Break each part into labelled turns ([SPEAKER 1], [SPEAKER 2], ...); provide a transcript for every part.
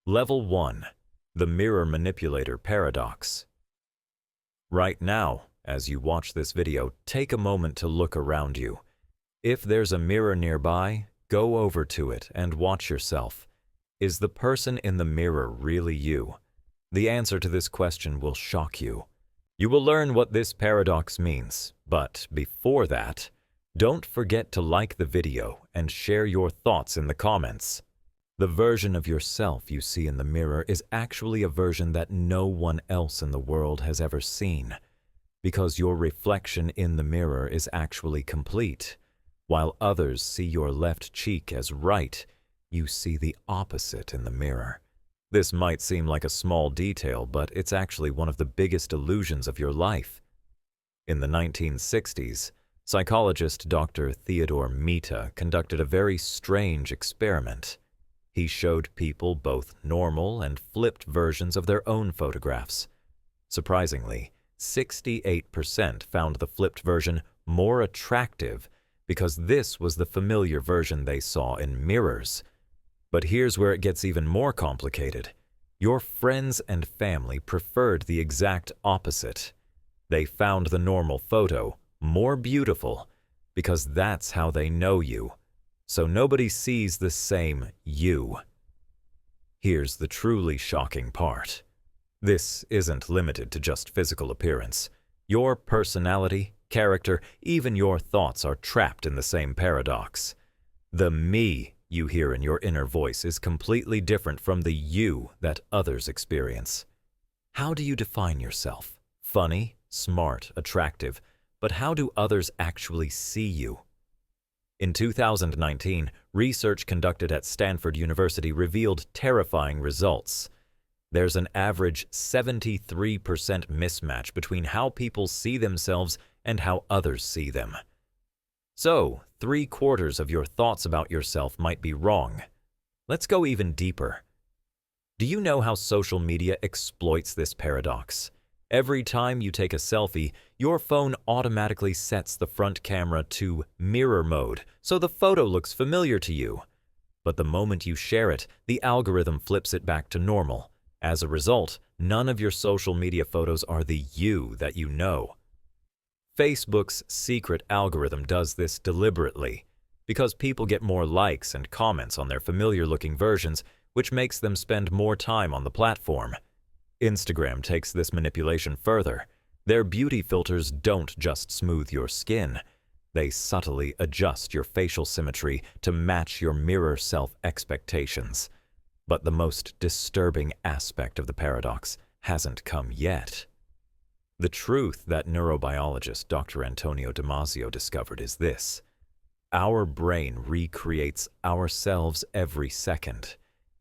[SPEAKER 1] Level 1. The Mirror Manipulator Paradox. Right now, as you watch this video, take a moment to look around you. If there's a mirror nearby, go over to it and watch yourself. Is the person in the mirror really you? The answer to this question will shock you. You will learn what this paradox means, but before that, don't forget to like the video and share your thoughts in the comments. The version of yourself you see in the mirror is actually a version that no one else in the world has ever seen, because your reflection in the mirror is actually complete. While others see your left cheek as right, you see the opposite in the mirror. This might seem like a small detail, but it's actually one of the biggest illusions of your life. In the 1960s, psychologist Dr. Theodore Mita conducted a very strange experiment. He showed people both normal and flipped versions of their own photographs. Surprisingly, 68% found the flipped version more attractive because this was the familiar version they saw in mirrors. But here's where it gets even more complicated. Your friends and family preferred the exact opposite. They found the normal photo more beautiful because that's how they know you. So nobody sees the same you. Here's the truly shocking part. This isn't limited to just physical appearance. Your personality, character, even your thoughts are trapped in the same paradox. The me you hear in your inner voice is completely different from the you that others experience. How do you define yourself? Funny, smart, attractive, but how do others actually see you? In 2019, research conducted at Stanford University revealed terrifying results. There's an average 73% mismatch between how people see themselves and how others see them. So, 3/4 of your thoughts about yourself might be wrong. Let's go even deeper. Do you know how social media exploits this paradox? Every time you take a selfie, your phone automatically sets the front camera to mirror mode, so the photo looks familiar to you. But the moment you share it, the algorithm flips it back to normal. As a result, none of your social media photos are the you that you know. Facebook's secret algorithm does this deliberately, because people get more likes and comments on their familiar-looking versions, which makes them spend more time on the platform. Instagram takes this manipulation further. Their beauty filters don't just smooth your skin. They subtly adjust your facial symmetry to match your mirror self-expectations. But the most disturbing aspect of the paradox hasn't come yet. The truth that neurobiologist Dr. Antonio Damasio discovered is this. Our brain recreates ourselves every second.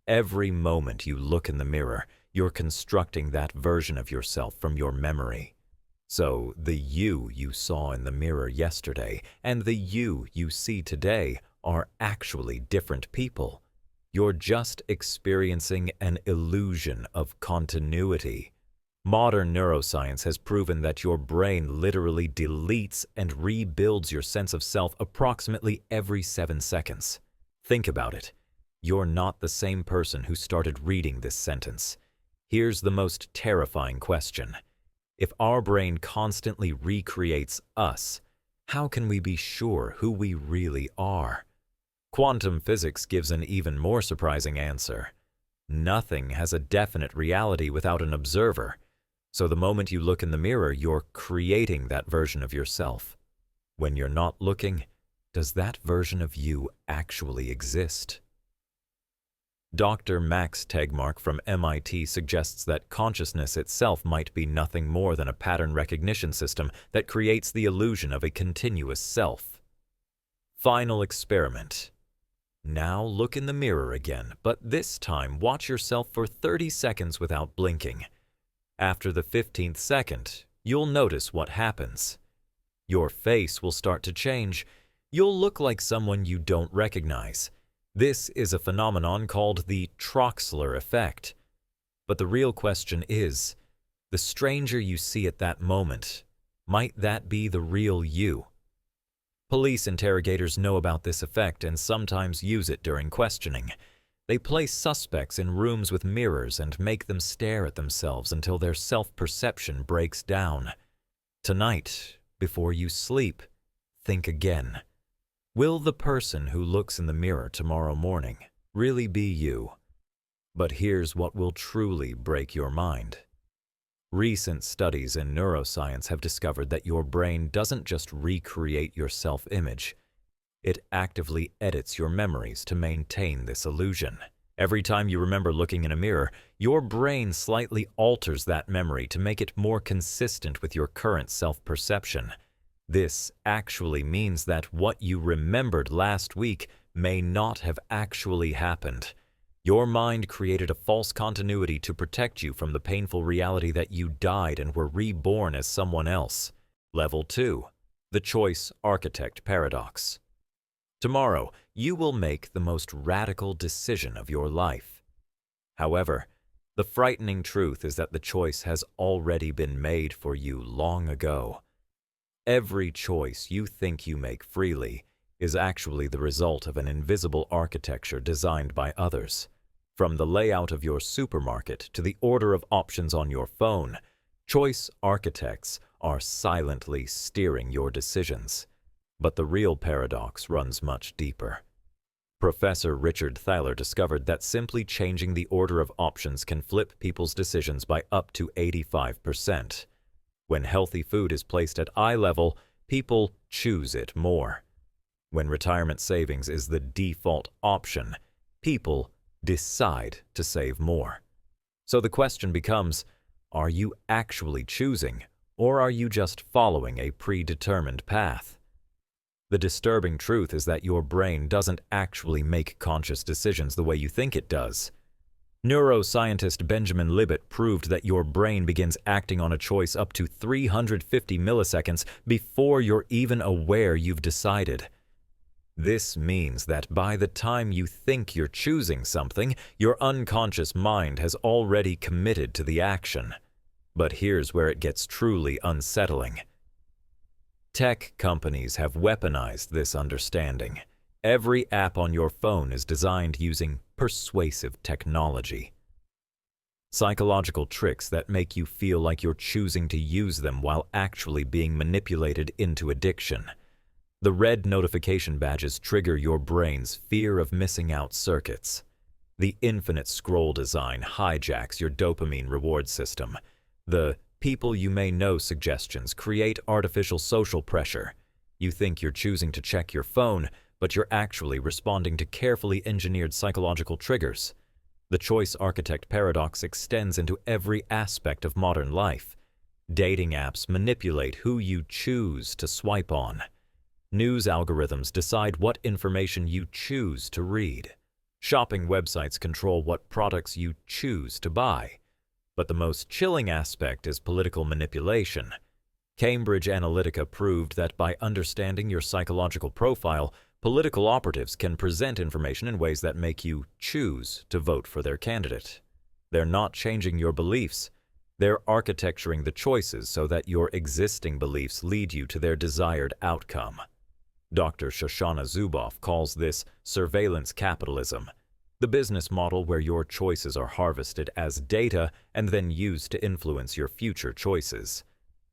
[SPEAKER 1] Every moment you look in the mirror, you're constructing that version of yourself from your memory. So the you saw in the mirror yesterday and the you see today are actually different people. You're just experiencing an illusion of continuity. Modern neuroscience has proven that your brain literally deletes and rebuilds your sense of self approximately every 7 seconds. Think about it. You're not the same person who started reading this sentence. Here's the most terrifying question. If our brain constantly recreates us, how can we be sure who we really are? Quantum physics gives an even more surprising answer. Nothing has a definite reality without an observer. So the moment you look in the mirror, you're creating that version of yourself. When you're not looking, does that version of you actually exist? Dr. Max Tegmark from MIT suggests that consciousness itself might be nothing more than a pattern recognition system that creates the illusion of a continuous self. Final experiment. Now look in the mirror again, but this time watch yourself for 30 seconds without blinking. After the 15th second, you'll notice what happens. Your face will start to change. You'll look like someone you don't recognize. This is a phenomenon called the Troxler effect. But the real question is, the stranger you see at that moment, might that be the real you? Police interrogators know about this effect and sometimes use it during questioning. They place suspects in rooms with mirrors and make them stare at themselves until their self-perception breaks down. Tonight, before you sleep, think again. Will the person who looks in the mirror tomorrow morning really be you? But here's what will truly break your mind. Recent studies in neuroscience have discovered that your brain doesn't just recreate your self-image. It actively edits your memories to maintain this illusion. Every time you remember looking in a mirror, your brain slightly alters that memory to make it more consistent with your current self-perception. This actually means that what you remembered last week may not have actually happened. Your mind created a false continuity to protect you from the painful reality that you died and were reborn as someone else. Level 2. The Choice Architect Paradox. Tomorrow, you will make the most radical decision of your life. However, the frightening truth is that the choice has already been made for you long ago. Every choice you think you make freely is actually the result of an invisible architecture designed by others. From the layout of your supermarket to the order of options on your phone, choice architects are silently steering your decisions. But the real paradox runs much deeper. Professor Richard Thaler discovered that simply changing the order of options can flip people's decisions by up to 85%. When healthy food is placed at eye level, people choose it more. When retirement savings is the default option, people decide to save more. So the question becomes, are you actually choosing, or are you just following a predetermined path? The disturbing truth is that your brain doesn't actually make conscious decisions the way you think it does. Neuroscientist Benjamin Libet proved that your brain begins acting on a choice up to 350 milliseconds before you're even aware you've decided. This means that by the time you think you're choosing something, your unconscious mind has already committed to the action. But here's where it gets truly unsettling. Tech companies have weaponized this understanding. Every app on your phone is designed using persuasive technology. Psychological tricks that make you feel like you're choosing to use them while actually being manipulated into addiction. The red notification badges trigger your brain's fear of missing out circuits. The infinite scroll design hijacks your dopamine reward system. The people you may know suggestions create artificial social pressure. You think you're choosing to check your phone, but you're actually responding to carefully engineered psychological triggers. The choice architect paradox extends into every aspect of modern life. Dating apps manipulate who you choose to swipe on. News algorithms decide what information you choose to read. Shopping websites control what products you choose to buy. But the most chilling aspect is political manipulation. Cambridge Analytica proved that by understanding your psychological profile, political operatives can present information in ways that make you choose to vote for their candidate. They're not changing your beliefs. They're architecturing the choices so that your existing beliefs lead you to their desired outcome. Dr. Shoshana Zuboff calls this surveillance capitalism, the business model where your choices are harvested as data and then used to influence your future choices.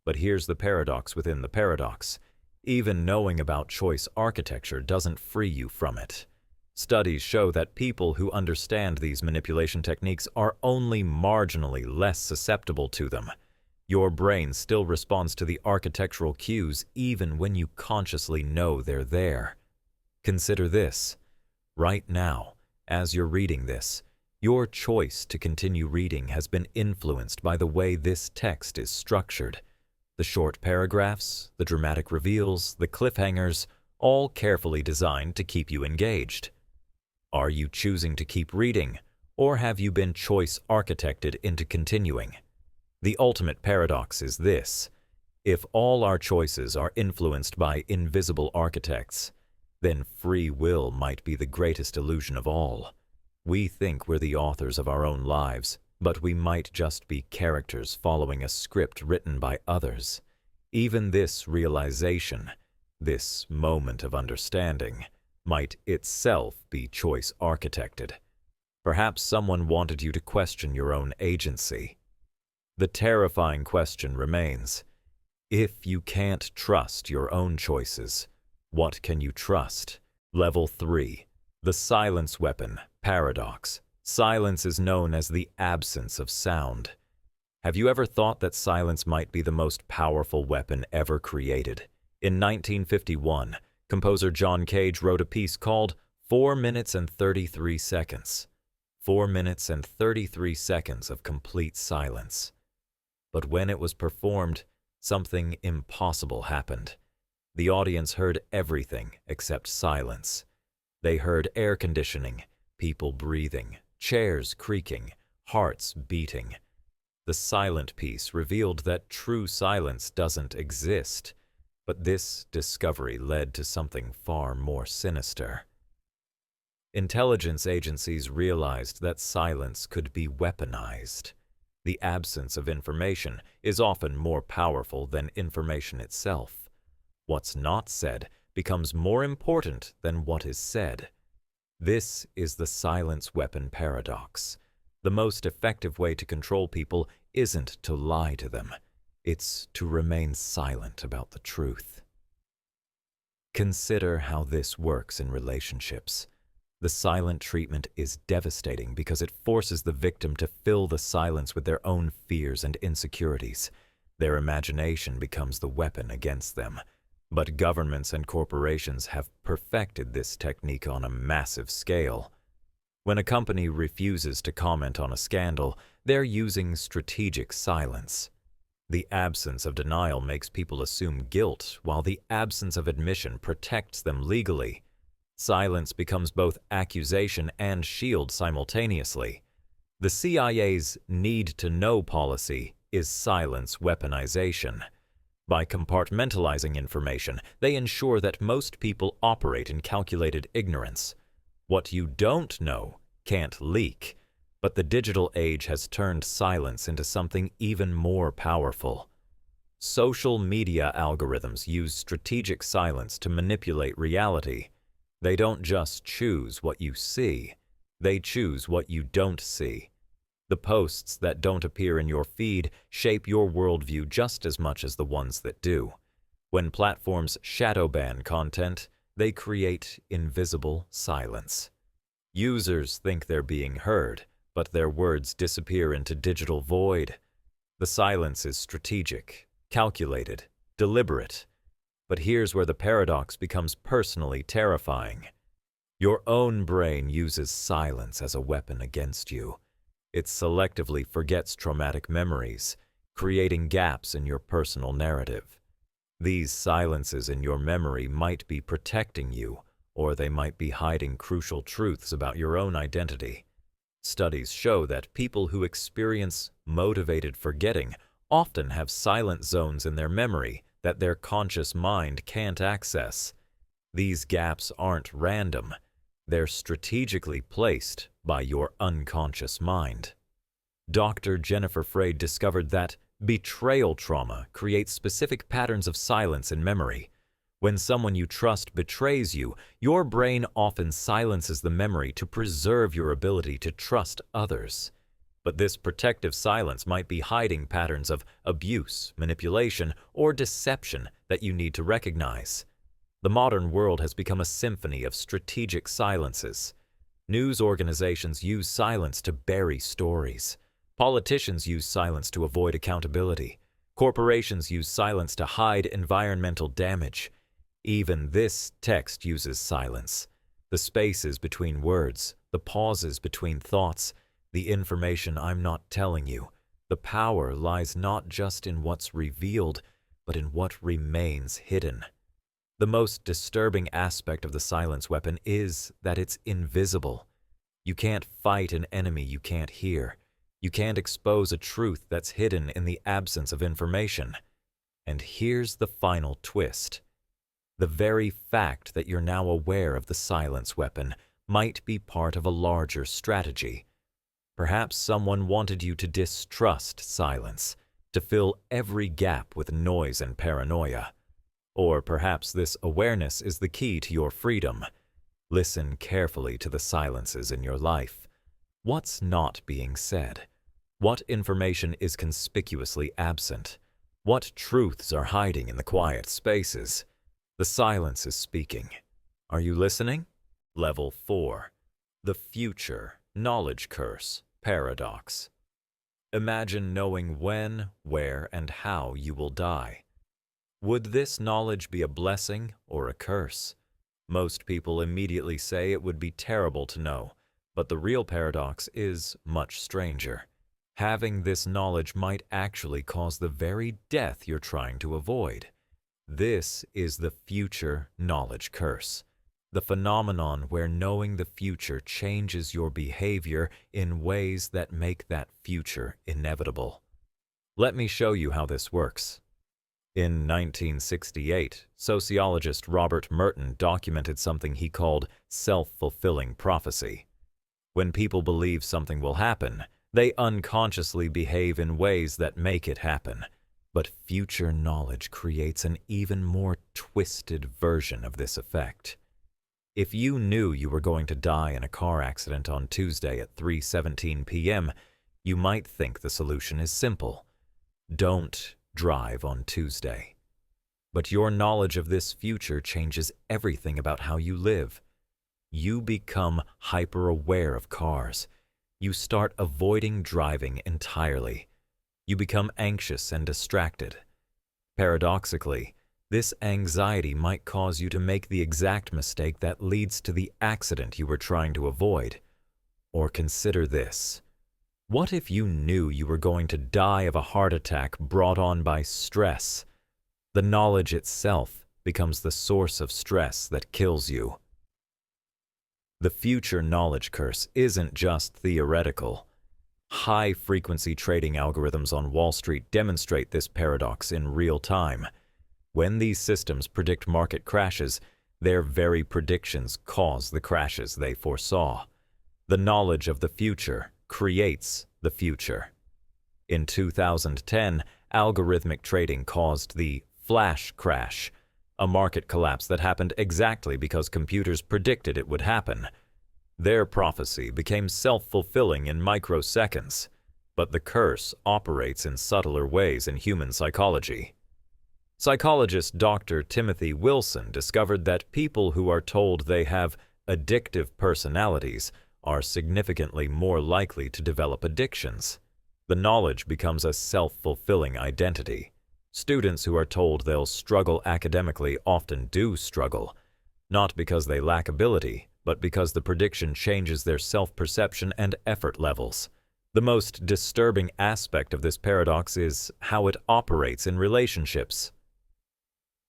[SPEAKER 1] But here's the paradox within the paradox. Even knowing about choice architecture doesn't free you from it. Studies show that people who understand these manipulation techniques are only marginally less susceptible to them. Your brain still responds to the architectural cues even when you consciously know they're there. Consider this. Right now, as you're reading this, your choice to continue reading has been influenced by the way this text is structured. The short paragraphs, the dramatic reveals, the cliffhangers, all carefully designed to keep you engaged. Are you choosing to keep reading, or have you been choice architected into continuing? The ultimate paradox is this. If all our choices are influenced by invisible architects, then free will might be the greatest illusion of all. We think we're the authors of our own lives, but we might just be characters following a script written by others. Even this realization, this moment of understanding, might itself be choice architected. Perhaps someone wanted you to question your own agency. The terrifying question remains, if you can't trust your own choices, what can you trust? Level 3. The silence weapon, paradox. Silence is known as the absence of sound. Have you ever thought that silence might be the most powerful weapon ever created? In 1951, composer John Cage wrote a piece called 4 minutes and 33 seconds. 4 minutes and 33 seconds of complete silence. But when it was performed, something impossible happened. The audience heard everything except silence. They heard air conditioning, people breathing, chairs creaking, hearts beating. The silent piece revealed that true silence doesn't exist, but this discovery led to something far more sinister. Intelligence agencies realized that silence could be weaponized. The absence of information is often more powerful than information itself. What's not said becomes more important than what is said. This is the silence weapon paradox. The most effective way to control people isn't to lie to them. It's to remain silent about the truth. Consider how this works in relationships. The silent treatment is devastating because it forces the victim to fill the silence with their own fears and insecurities. Their imagination becomes the weapon against them. But governments and corporations have perfected this technique on a massive scale. When a company refuses to comment on a scandal, they're using strategic silence. The absence of denial makes people assume guilt, while the absence of admission protects them legally. Silence becomes both accusation and shield simultaneously. The CIA's need-to-know policy is silence weaponization. By compartmentalizing information, they ensure that most people operate in calculated ignorance. What you don't know can't leak, but the digital age has turned silence into something even more powerful. Social media algorithms use strategic silence to manipulate reality. They don't just choose what you see, they choose what you don't see. The posts that don't appear in your feed shape your worldview just as much as the ones that do. When platforms shadow ban content, they create invisible silence. Users think they're being heard, but their words disappear into digital void. The silence is strategic, calculated, deliberate. But here's where the paradox becomes personally terrifying. Your own brain uses silence as a weapon against you. It selectively forgets traumatic memories, creating gaps in your personal narrative. These silences in your memory might be protecting you, or they might be hiding crucial truths about your own identity. Studies show that people who experience motivated forgetting often have silent zones in their memory that their conscious mind can't access. These gaps aren't random. They're strategically placed by your unconscious mind. Dr. Jennifer Freyd discovered that betrayal trauma creates specific patterns of silence in memory. When someone you trust betrays you, your brain often silences the memory to preserve your ability to trust others. But this protective silence might be hiding patterns of abuse, manipulation, or deception that you need to recognize. The modern world has become a symphony of strategic silences. News organizations use silence to bury stories. Politicians use silence to avoid accountability. Corporations use silence to hide environmental damage. Even this text uses silence. The spaces between words, the pauses between thoughts, the information I'm not telling you. The power lies not just in what's revealed, but in what remains hidden. The most disturbing aspect of the silence weapon is that it's invisible. You can't fight an enemy you can't hear. You can't expose a truth that's hidden in the absence of information. And here's the final twist. The very fact that you're now aware of the silence weapon might be part of a larger strategy. Perhaps someone wanted you to distrust silence, to fill every gap with noise and paranoia. Or perhaps this awareness is the key to your freedom. Listen carefully to the silences in your life. What's not being said? What information is conspicuously absent? What truths are hiding in the quiet spaces? The silence is speaking. Are you listening? Level 4. The Future Knowledge Curse Paradox. Imagine knowing when, where, and how you will die. Would this knowledge be a blessing or a curse? Most people immediately say it would be terrible to know, but the real paradox is much stranger. Having this knowledge might actually cause the very death you're trying to avoid. This is the future knowledge curse, the phenomenon where knowing the future changes your behavior in ways that make that future inevitable. Let me show you how this works. In 1968, sociologist Robert Merton documented something he called self-fulfilling prophecy. When people believe something will happen, they unconsciously behave in ways that make it happen. But future knowledge creates an even more twisted version of this effect. If you knew you were going to die in a car accident on Tuesday at 3:17 p.m., you might think the solution is simple. Don't drive on Tuesday. But your knowledge of this future changes everything about how you live. You become hyper-aware of cars. You start avoiding driving entirely. You become anxious and distracted. Paradoxically, this anxiety might cause you to make the exact mistake that leads to the accident you were trying to avoid. Or consider this. What if you knew you were going to die of a heart attack brought on by stress? The knowledge itself becomes the source of stress that kills you. The future knowledge curse isn't just theoretical. High-frequency trading algorithms on Wall Street demonstrate this paradox in real time. When these systems predict market crashes, their very predictions cause the crashes they foresaw. The knowledge of the future creates the future. In 2010, algorithmic trading caused the flash crash, a market collapse that happened exactly because computers predicted it would happen. Their prophecy became self-fulfilling in microseconds, but the curse operates in subtler ways in human psychology. Psychologist Dr. Timothy Wilson discovered that people who are told they have addictive personalities are significantly more likely to develop addictions. The knowledge becomes a self-fulfilling identity. Students who are told they'll struggle academically often do struggle, not because they lack ability, but because the prediction changes their self-perception and effort levels. The most disturbing aspect of this paradox is how it operates in relationships.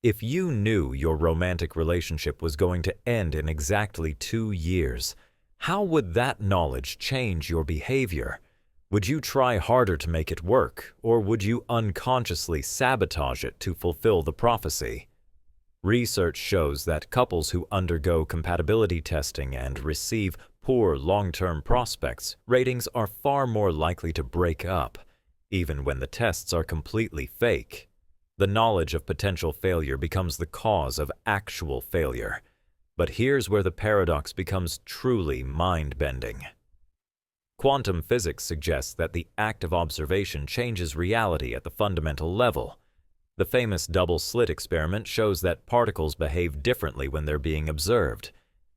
[SPEAKER 1] If you knew your romantic relationship was going to end in exactly 2 years, how would that knowledge change your behavior? Would you try harder to make it work, or would you unconsciously sabotage it to fulfill the prophecy? Research shows that couples who undergo compatibility testing and receive poor long-term prospects ratings are far more likely to break up, even when the tests are completely fake. The knowledge of potential failure becomes the cause of actual failure. But here's where the paradox becomes truly mind-bending. Quantum physics suggests that the act of observation changes reality at the fundamental level. The famous double-slit experiment shows that particles behave differently when they're being observed.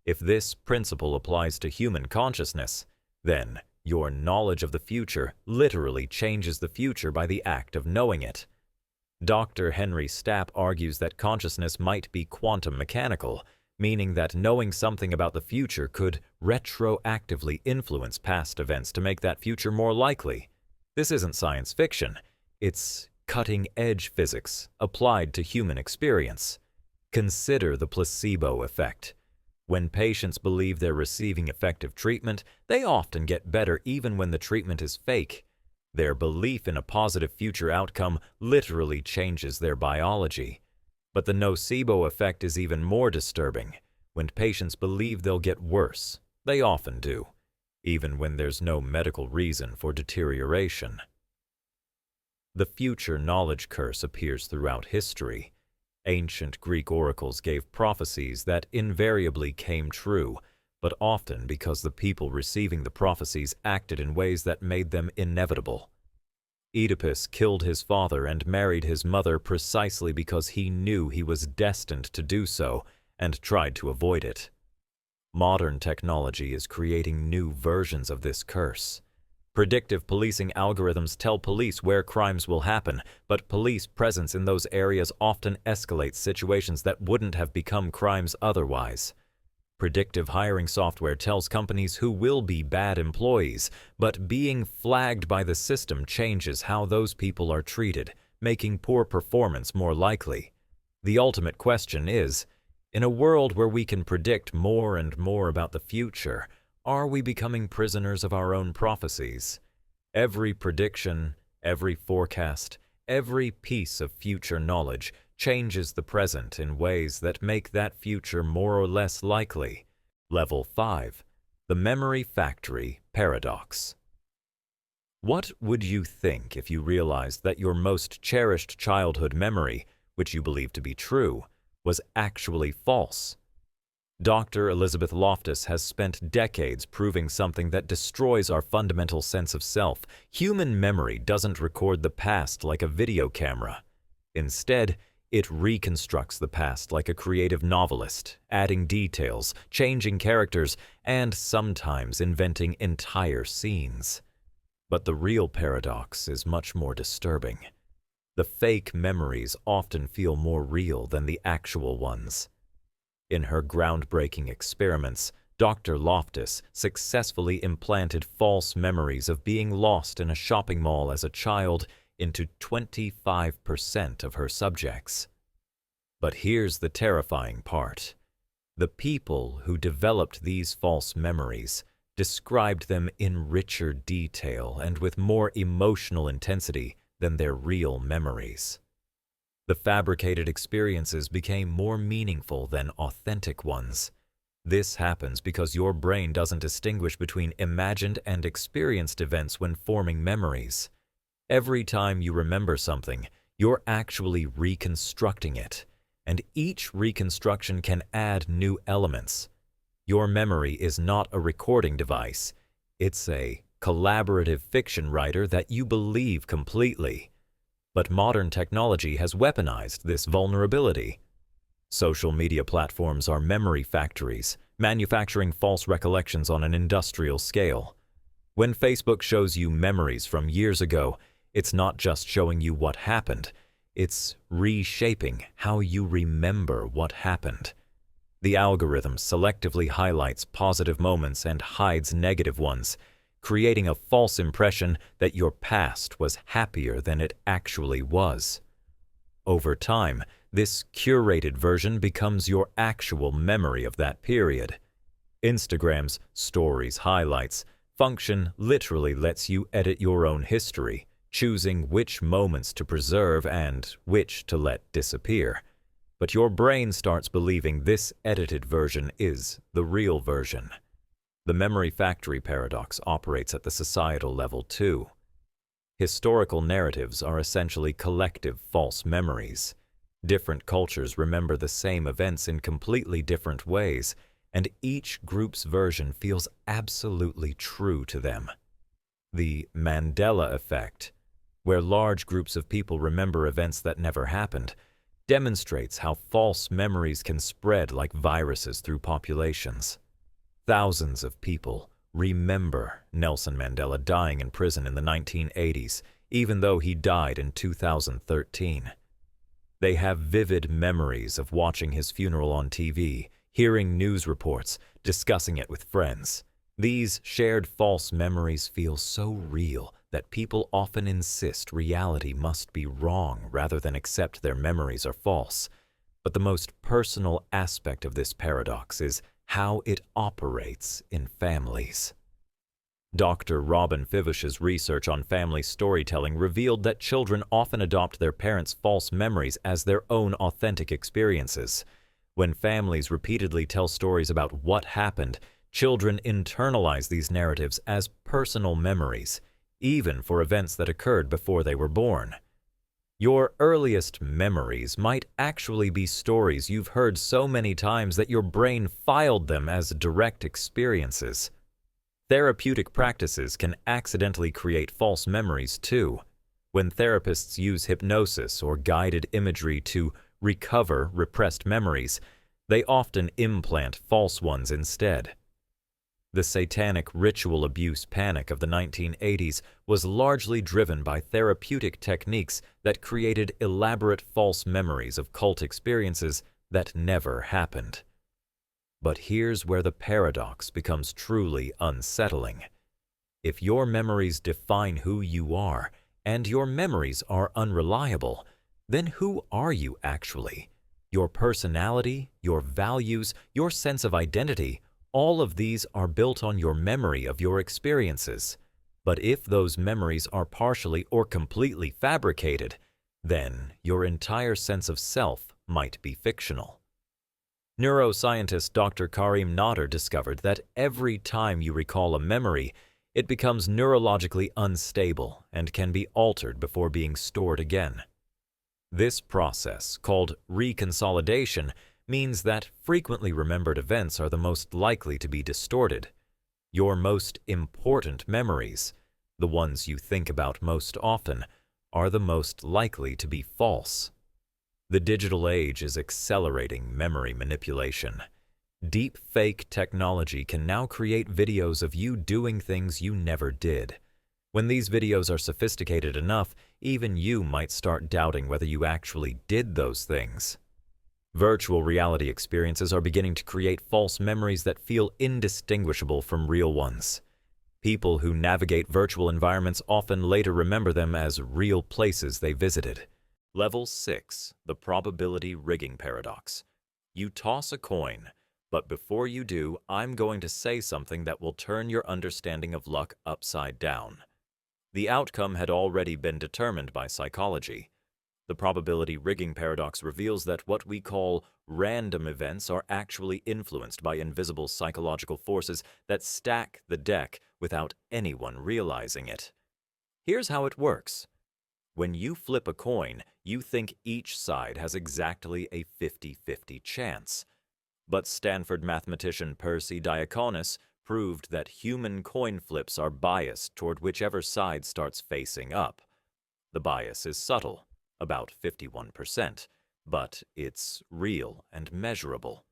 [SPEAKER 1] If this principle applies to human consciousness, then your knowledge of the future literally changes the future by the act of knowing it. Dr. Henry Stapp argues that consciousness might be quantum mechanical, meaning that knowing something about the future could retroactively influence past events to make that future more likely. This isn't science fiction. It's cutting-edge physics applied to human experience. Consider the placebo effect. When patients believe they're receiving effective treatment, they often get better even when the treatment is fake. Their belief in a positive future outcome literally changes their biology. But the nocebo effect is even more disturbing. When patients believe they'll get worse, they often do, even when there's no medical reason for deterioration. The future knowledge curse appears throughout history. Ancient Greek oracles gave prophecies that invariably came true, but often because the people receiving the prophecies acted in ways that made them inevitable. Oedipus killed his father and married his mother precisely because he knew he was destined to do so and tried to avoid it. Modern technology is creating new versions of this curse. Predictive policing algorithms tell police where crimes will happen, but police presence in those areas often escalates situations that wouldn't have become crimes otherwise. Predictive hiring software tells companies who will be bad employees, but being flagged by the system changes how those people are treated, making poor performance more likely. The ultimate question is, in a world where we can predict more and more about the future, are we becoming prisoners of our own prophecies? Every prediction, every forecast, every piece of future knowledge changes the present in ways that make that future more or less likely. Level 5. The Memory Factory Paradox. What would you think if you realized that your most cherished childhood memory, which you believe to be true, was actually false? Dr. Elizabeth Loftus has spent decades proving something that destroys our fundamental sense of self. Human memory doesn't record the past like a video camera. Instead, it reconstructs the past like a creative novelist, adding details, changing characters, and sometimes inventing entire scenes. But the real paradox is much more disturbing. The fake memories often feel more real than the actual ones. In her groundbreaking experiments, Dr. Loftus successfully implanted false memories of being lost in a shopping mall as a child into 25% of her subjects. But here's the terrifying part. The people who developed these false memories described them in richer detail and with more emotional intensity than their real memories. The fabricated experiences became more meaningful than authentic ones. This happens because your brain doesn't distinguish between imagined and experienced events when forming memories. Every time you remember something, you're actually reconstructing it, and each reconstruction can add new elements. Your memory is not a recording device. It's a collaborative fiction writer that you believe completely. But modern technology has weaponized this vulnerability. Social media platforms are memory factories, manufacturing false recollections on an industrial scale. When Facebook shows you memories from years ago, it's not just showing you what happened, it's reshaping how you remember what happened. The algorithm selectively highlights positive moments and hides negative ones, creating a false impression that your past was happier than it actually was. Over time, this curated version becomes your actual memory of that period. Instagram's Stories Highlights function literally lets you edit your own history, choosing which moments to preserve and which to let disappear. But your brain starts believing this edited version is the real version. The memory factory paradox operates at the societal level too. Historical narratives are essentially collective false memories. Different cultures remember the same events in completely different ways, and each group's version feels absolutely true to them. The Mandela effect, where large groups of people remember events that never happened, demonstrates how false memories can spread like viruses through populations. Thousands of people remember Nelson Mandela dying in prison in the 1980s, even though he died in 2013. They have vivid memories of watching his funeral on TV, hearing news reports, discussing it with friends. These shared false memories feel so real that people often insist reality must be wrong rather than accept their memories are false. But the most personal aspect of this paradox is how it operates in families. Dr. Robin Fivish's research on family storytelling revealed that children often adopt their parents' false memories as their own authentic experiences. When families repeatedly tell stories about what happened, children internalize these narratives as personal memories, even for events that occurred before they were born. Your earliest memories might actually be stories you've heard so many times that your brain filed them as direct experiences. Therapeutic practices can accidentally create false memories too. When therapists use hypnosis or guided imagery to recover repressed memories, they often implant false ones instead. The satanic ritual abuse panic of the 1980s was largely driven by therapeutic techniques that created elaborate false memories of cult experiences that never happened. But here's where the paradox becomes truly unsettling. If your memories define who you are, and your memories are unreliable, then who are you actually? Your personality, your values, your sense of identity, all of these are built on your memory of your experiences. But if those memories are partially or completely fabricated, then your entire sense of self might be fictional. Neuroscientist Dr. Karim Nader discovered that every time you recall a memory, it becomes neurologically unstable and can be altered before being stored again. This process, called reconsolidation, means that frequently remembered events are the most likely to be distorted. Your most important memories, the ones you think about most often, are the most likely to be false. The digital age is accelerating memory manipulation. Deep fake technology can now create videos of you doing things you never did. When these videos are sophisticated enough, even you might start doubting whether you actually did those things. Virtual reality experiences are beginning to create false memories that feel indistinguishable from real ones. People who navigate virtual environments often later remember them as real places they visited. Level 6, the probability rigging paradox. You toss a coin, but before you do, I'm going to say something that will turn your understanding of luck upside down. The outcome had already been determined by psychology. The probability rigging paradox reveals that what we call random events are actually influenced by invisible psychological forces that stack the deck without anyone realizing it. Here's how it works. When you flip a coin, you think each side has exactly a 50-50 chance. But Stanford mathematician Percy Diaconis proved that human coin flips are biased toward whichever side starts facing up. The bias is subtle, about 51%, but it's real and measurable.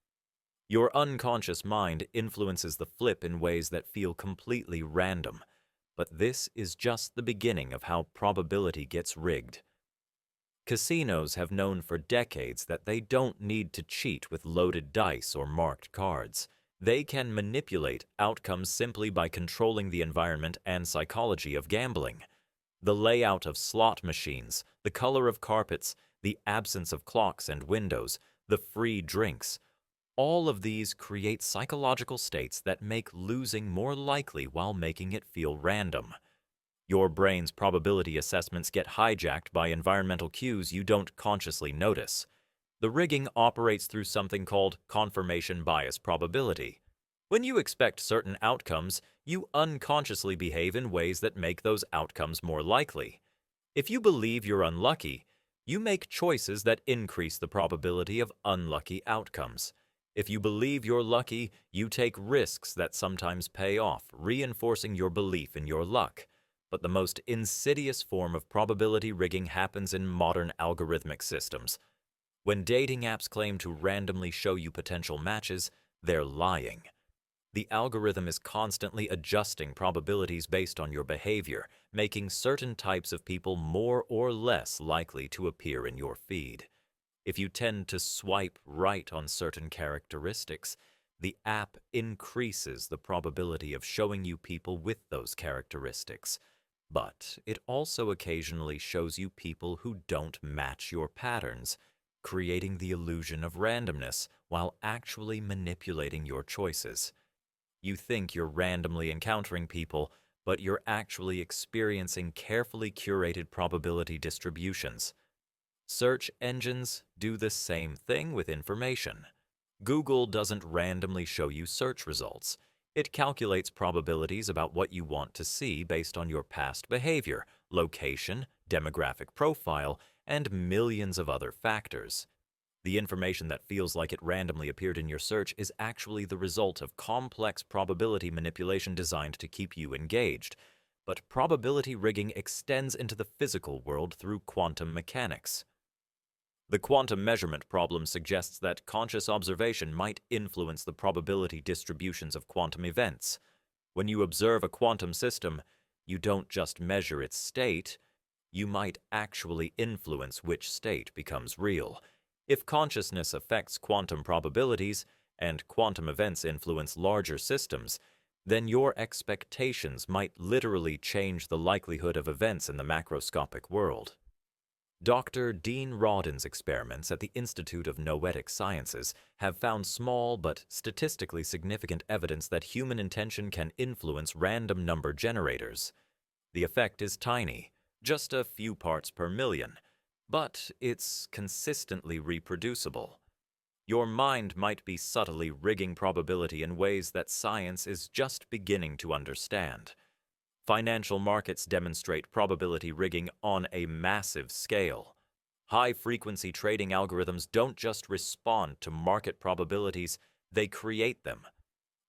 [SPEAKER 1] Your unconscious mind influences the flip in ways that feel completely random, but this is just the beginning of how probability gets rigged. Casinos have known for decades that they don't need to cheat with loaded dice or marked cards. They can manipulate outcomes simply by controlling the environment and psychology of gambling. The layout of slot machines, the color of carpets, the absence of clocks and windows, the free drinks, all of these create psychological states that make losing more likely while making it feel random. Your brain's probability assessments get hijacked by environmental cues you don't consciously notice. The rigging operates through something called confirmation bias probability. When you expect certain outcomes, you unconsciously behave in ways that make those outcomes more likely. If you believe you're unlucky, you make choices that increase the probability of unlucky outcomes. If you believe you're lucky, you take risks that sometimes pay off, reinforcing your belief in your luck. But the most insidious form of probability rigging happens in modern algorithmic systems. When dating apps claim to randomly show you potential matches, they're lying. The algorithm is constantly adjusting probabilities based on your behavior, making certain types of people more or less likely to appear in your feed. If you tend to swipe right on certain characteristics, the app increases the probability of showing you people with those characteristics. But it also occasionally shows you people who don't match your patterns, creating the illusion of randomness while actually manipulating your choices. You think you're randomly encountering people, but you're actually experiencing carefully curated probability distributions. Search engines do the same thing with information. Google doesn't randomly show you search results. It calculates probabilities about what you want to see based on your past behavior, location, demographic profile, and millions of other factors. The information that feels like it randomly appeared in your search is actually the result of complex probability manipulation designed to keep you engaged. But probability rigging extends into the physical world through quantum mechanics. The quantum measurement problem suggests that conscious observation might influence the probability distributions of quantum events. When you observe a quantum system, you don't just measure its state, you might actually influence which state becomes real. If consciousness affects quantum probabilities and quantum events influence larger systems, then your expectations might literally change the likelihood of events in the macroscopic world. Dr. Dean Rodden's experiments at the Institute of Noetic Sciences have found small but statistically significant evidence that human intention can influence random number generators. The effect is tiny, just a few parts per million, but it's consistently reproducible. Your mind might be subtly rigging probability in ways that science is just beginning to understand. Financial markets demonstrate probability rigging on a massive scale. High-frequency trading algorithms don't just respond to market probabilities, they create them.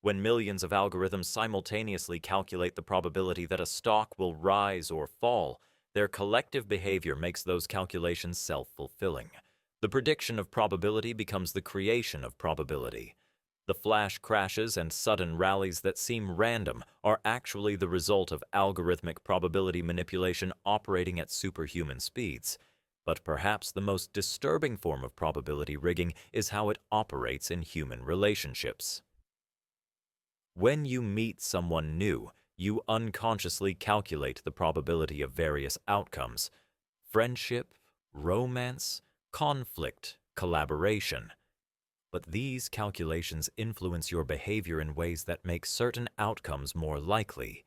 [SPEAKER 1] When millions of algorithms simultaneously calculate the probability that a stock will rise or fall, their collective behavior makes those calculations self-fulfilling. The prediction of probability becomes the creation of probability. The flash crashes and sudden rallies that seem random are actually the result of algorithmic probability manipulation operating at superhuman speeds. But perhaps the most disturbing form of probability rigging is how it operates in human relationships. When you meet someone new, you unconsciously calculate the probability of various outcomes: friendship, romance, conflict, collaboration. But these calculations influence your behavior in ways that make certain outcomes more likely.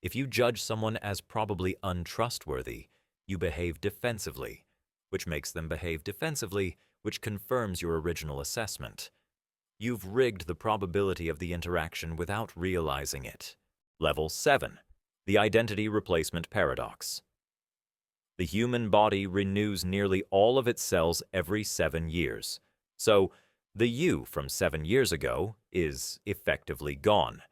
[SPEAKER 1] If you judge someone as probably untrustworthy, you behave defensively, which makes them behave defensively, which confirms your original assessment. You've rigged the probability of the interaction without realizing it. Level 7. The Identity Replacement Paradox. The human body renews nearly all of its cells every 7 years. So, the you from 7 years ago is effectively gone.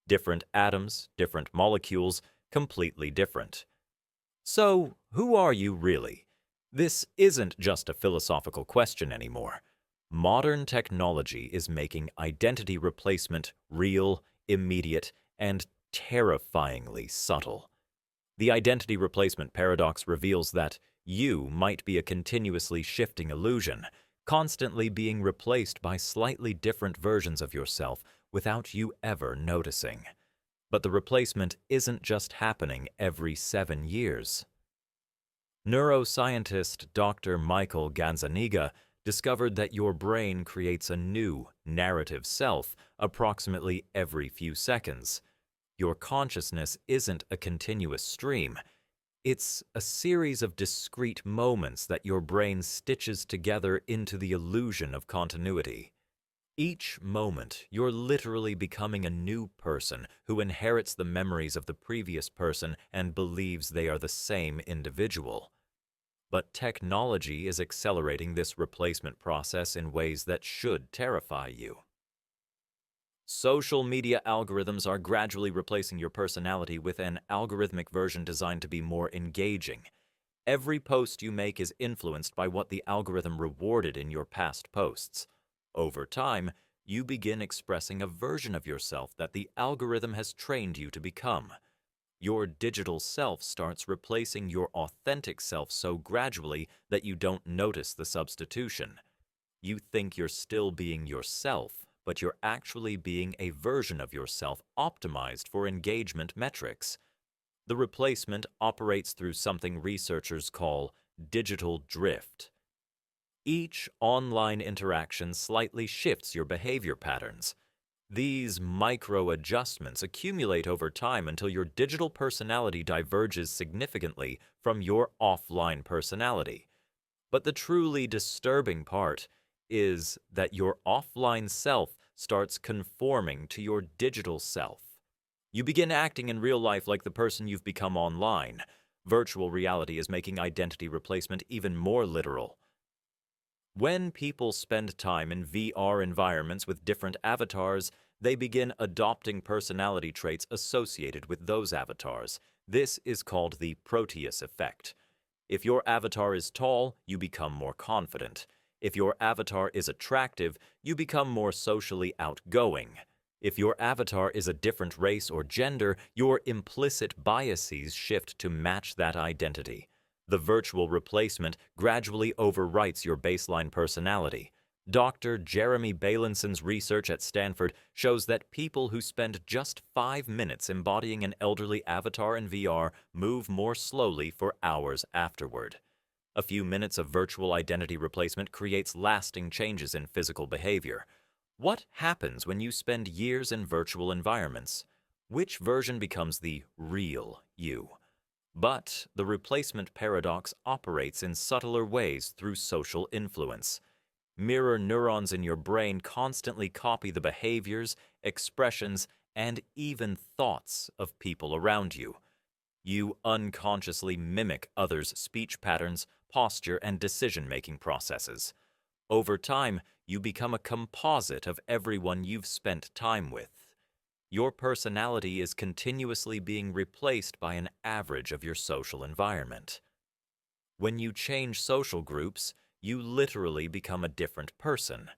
[SPEAKER 1] Different atoms, different molecules, completely different. So, who are you really? This isn't just a philosophical question anymore. Modern technology is making identity replacement real, immediate, and terrifyingly subtle. The identity replacement paradox reveals that you might be a continuously shifting illusion, constantly being replaced by slightly different versions of yourself without you ever noticing. But the replacement isn't just happening every 7 years. Neuroscientist Dr. Michael Gazzaniga discovered that your brain creates a new, narrative self approximately every few seconds. Your consciousness isn't a continuous stream. It's a series of discrete moments that your brain stitches together into the illusion of continuity. Each moment, you're literally becoming a new person who inherits the memories of the previous person and believes they are the same individual. But technology is accelerating this replacement process in ways that should terrify you. Social media algorithms are gradually replacing your personality with an algorithmic version designed to be more engaging. Every post you make is influenced by what the algorithm rewarded in your past posts. Over time, you begin expressing a version of yourself that the algorithm has trained you to become. Your digital self starts replacing your authentic self so gradually that you don't notice the substitution. You think you're still being yourself, but you're actually being a version of yourself optimized for engagement metrics. The replacement operates through something researchers call digital drift. Each online interaction slightly shifts your behavior patterns. These micro-adjustments accumulate over time until your digital personality diverges significantly from your offline personality. But the truly disturbing part is that your offline self starts conforming to your digital self. You begin acting in real life like the person you've become online. Virtual reality is making identity replacement even more literal. When people spend time in VR environments with different avatars, they begin adopting personality traits associated with those avatars. This is called the Proteus effect. If your avatar is tall, you become more confident. If your avatar is attractive, you become more socially outgoing. If your avatar is a different race or gender, your implicit biases shift to match that identity. The virtual replacement gradually overwrites your baseline personality. Dr. Jeremy Bailenson research at Stanford shows that people who spend just 5 minutes embodying an elderly avatar in VR move more slowly for hours afterward. A few minutes of virtual identity replacement creates lasting changes in physical behavior. What happens when you spend years in virtual environments? Which version becomes the real you? But the replacement paradox operates in subtler ways through social influence. Mirror neurons in your brain constantly copy the behaviors, expressions, and even thoughts of people around you. You unconsciously mimic others' speech patterns, posture, and decision-making processes. Over time, you become a composite of everyone you've spent time with. Your personality is continuously being replaced by an average of your social environment. When you change social groups, you literally become a different person.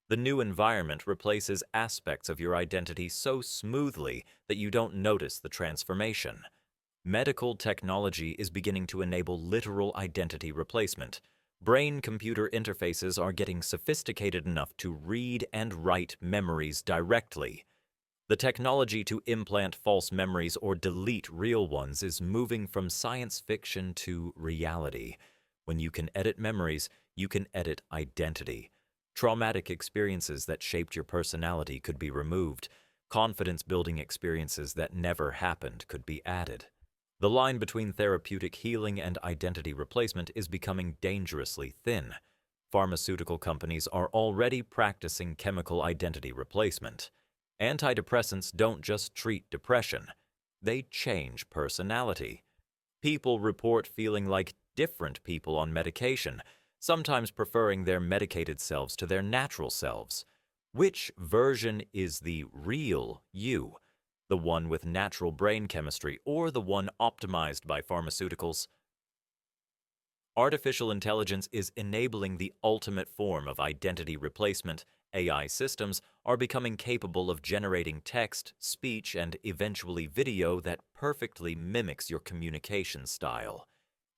[SPEAKER 1] The new environment replaces aspects of your identity so smoothly that you don't notice the transformation. Medical technology is beginning to enable literal identity replacement. Brain-computer interfaces are getting sophisticated enough to read and write memories directly. The technology to implant false memories or delete real ones is moving from science fiction to reality. When you can edit memories, you can edit identity. Traumatic experiences that shaped your personality could be removed. Confidence-building experiences that never happened could be added. The line between therapeutic healing and identity replacement is becoming dangerously thin. Pharmaceutical companies are already practicing chemical identity replacement. Antidepressants don't just treat depression, they change personality. People report feeling like different people on medication, sometimes preferring their medicated selves to their natural selves. Which version is the real you? The one with natural brain chemistry or the one optimized by pharmaceuticals? Artificial intelligence is enabling the ultimate form of identity replacement. AI systems are becoming capable of generating text, speech, and eventually video that perfectly mimics your communication style.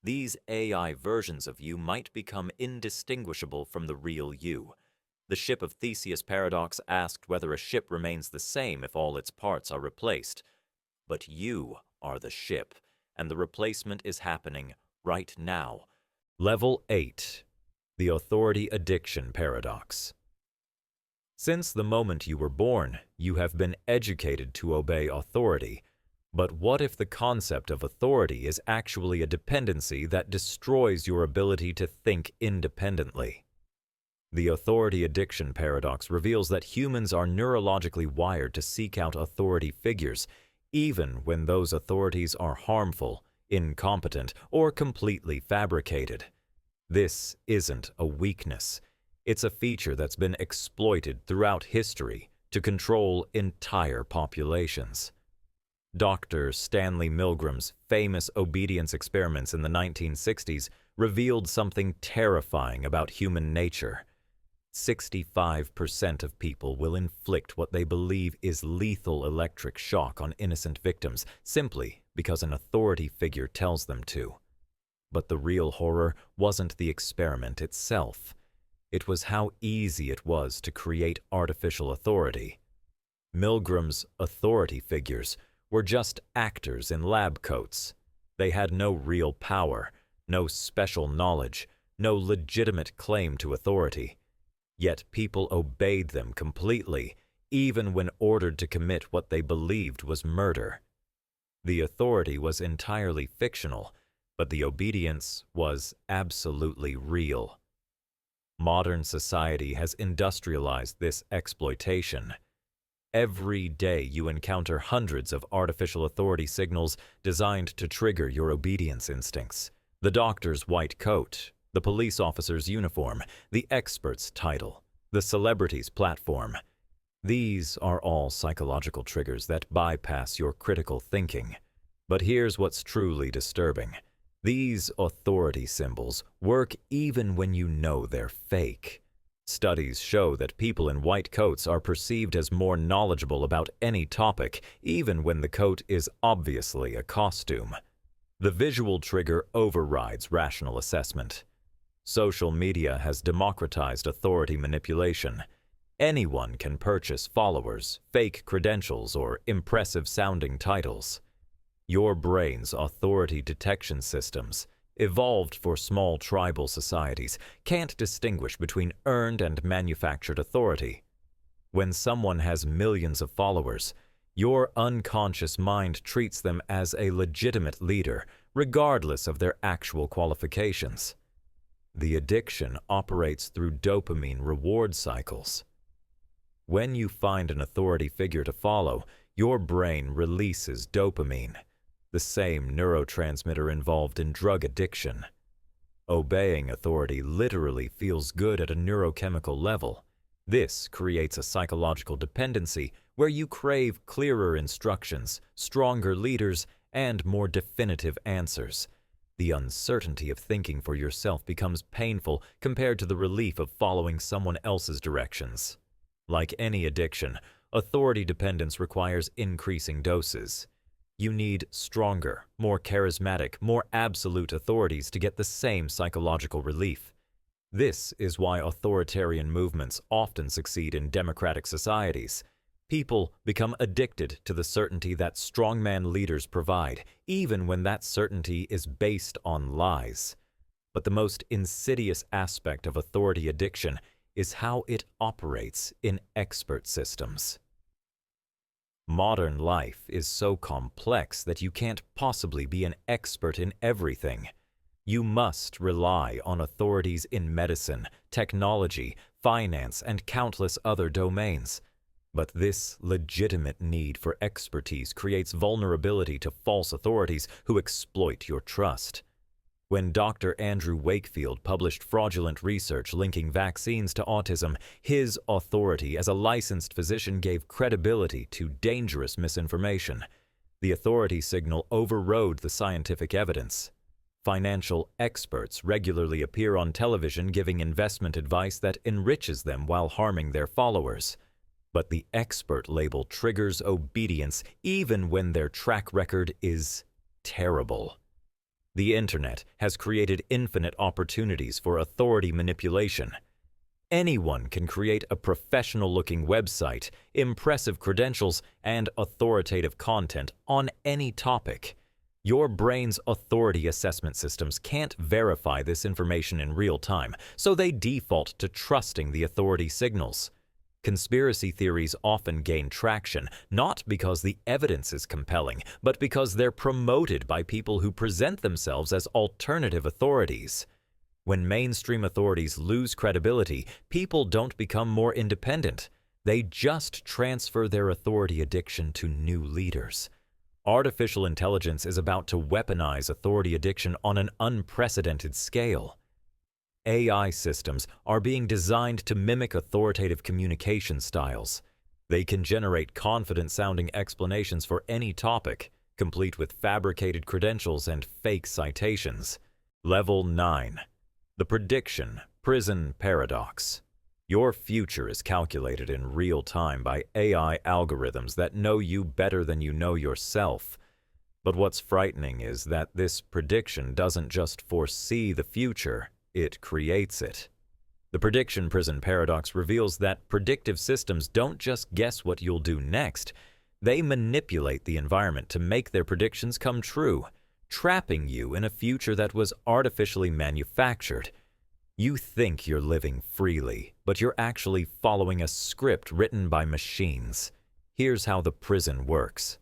[SPEAKER 1] These AI versions of you might become indistinguishable from the real you. The ship of Theseus paradox asked whether a ship remains the same if all its parts are replaced. But you are the ship, and the replacement is happening right now. Level 8. The Authority Addiction Paradox. Since the moment you were born, you have been educated to obey authority. But what if the concept of authority is actually a dependency that destroys your ability to think independently? The authority addiction paradox reveals that humans are neurologically wired to seek out authority figures, even when those authorities are harmful, incompetent, or completely fabricated. This isn't a weakness. It's a feature that's been exploited throughout history to control entire populations. Dr. Stanley Milgram's famous obedience experiments in the 1960s revealed something terrifying about human nature. 65% of people will inflict what they believe is lethal electric shock on innocent victims simply because an authority figure tells them to. But the real horror wasn't the experiment itself. It was how easy it was to create artificial authority. Milgram's authority figures were just actors in lab coats. They had no real power, no special knowledge, no legitimate claim to authority. Yet people obeyed them completely, even when ordered to commit what they believed was murder. The authority was entirely fictional, but the obedience was absolutely real. Modern society has industrialized this exploitation. Every day you encounter hundreds of artificial authority signals designed to trigger your obedience instincts. The doctor's white coat, the police officer's uniform, the expert's title, the celebrity's platform. These are all psychological triggers that bypass your critical thinking. But here's what's truly disturbing. These authority symbols work even when you know they're fake. Studies show that people in white coats are perceived as more knowledgeable about any topic, even when the coat is obviously a costume. The visual trigger overrides rational assessment. Social media has democratized authority manipulation. Anyone can purchase followers, fake credentials, or impressive-sounding titles. Your brain's authority detection systems, evolved for small tribal societies, can't distinguish between earned and manufactured authority. When someone has millions of followers, your unconscious mind treats them as a legitimate leader, regardless of their actual qualifications. The addiction operates through dopamine reward cycles. When you find an authority figure to follow, your brain releases dopamine, the same neurotransmitter involved in drug addiction. Obeying authority literally feels good at a neurochemical level. This creates a psychological dependency where you crave clearer instructions, stronger leaders, and more definitive answers. The uncertainty of thinking for yourself becomes painful compared to the relief of following someone else's directions. Like any addiction, authority dependence requires increasing doses. You need stronger, more charismatic, more absolute authorities to get the same psychological relief. This is why authoritarian movements often succeed in democratic societies. People become addicted to the certainty that strongman leaders provide, even when that certainty is based on lies. But the most insidious aspect of authority addiction is how it operates in expert systems. Modern life is so complex that you can't possibly be an expert in everything. You must rely on authorities in medicine, technology, finance, and countless other domains. But this legitimate need for expertise creates vulnerability to false authorities who exploit your trust. When Dr. Andrew Wakefield published fraudulent research linking vaccines to autism, his authority as a licensed physician gave credibility to dangerous misinformation. The authority signal overrode the scientific evidence. Financial experts regularly appear on television giving investment advice that enriches them while harming their followers. But the expert label triggers obedience even when their track record is terrible. The internet has created infinite opportunities for authority manipulation. Anyone can create a professional-looking website, impressive credentials, and authoritative content on any topic. Your brain's authority assessment systems can't verify this information in real time, so they default to trusting the authority signals. Conspiracy theories often gain traction, not because the evidence is compelling, but because they're promoted by people who present themselves as alternative authorities. When mainstream authorities lose credibility, people don't become more independent. They just transfer their authority addiction to new leaders. Artificial intelligence is about to weaponize authority addiction on an unprecedented scale. AI systems are being designed to mimic authoritative communication styles. They can generate confident-sounding explanations for any topic, complete with fabricated credentials and fake citations. Level 9. The Prediction Prison Paradox. Your future is calculated in real time by AI algorithms that know you better than you know yourself. But what's frightening is that this prediction doesn't just foresee the future, it creates it. The prediction prison paradox reveals that predictive systems don't just guess what you'll do next. They manipulate the environment to make their predictions come true, trapping you in a future that was artificially manufactured. You think you're living freely, but you're actually following a script written by machines. Here's how the prison works.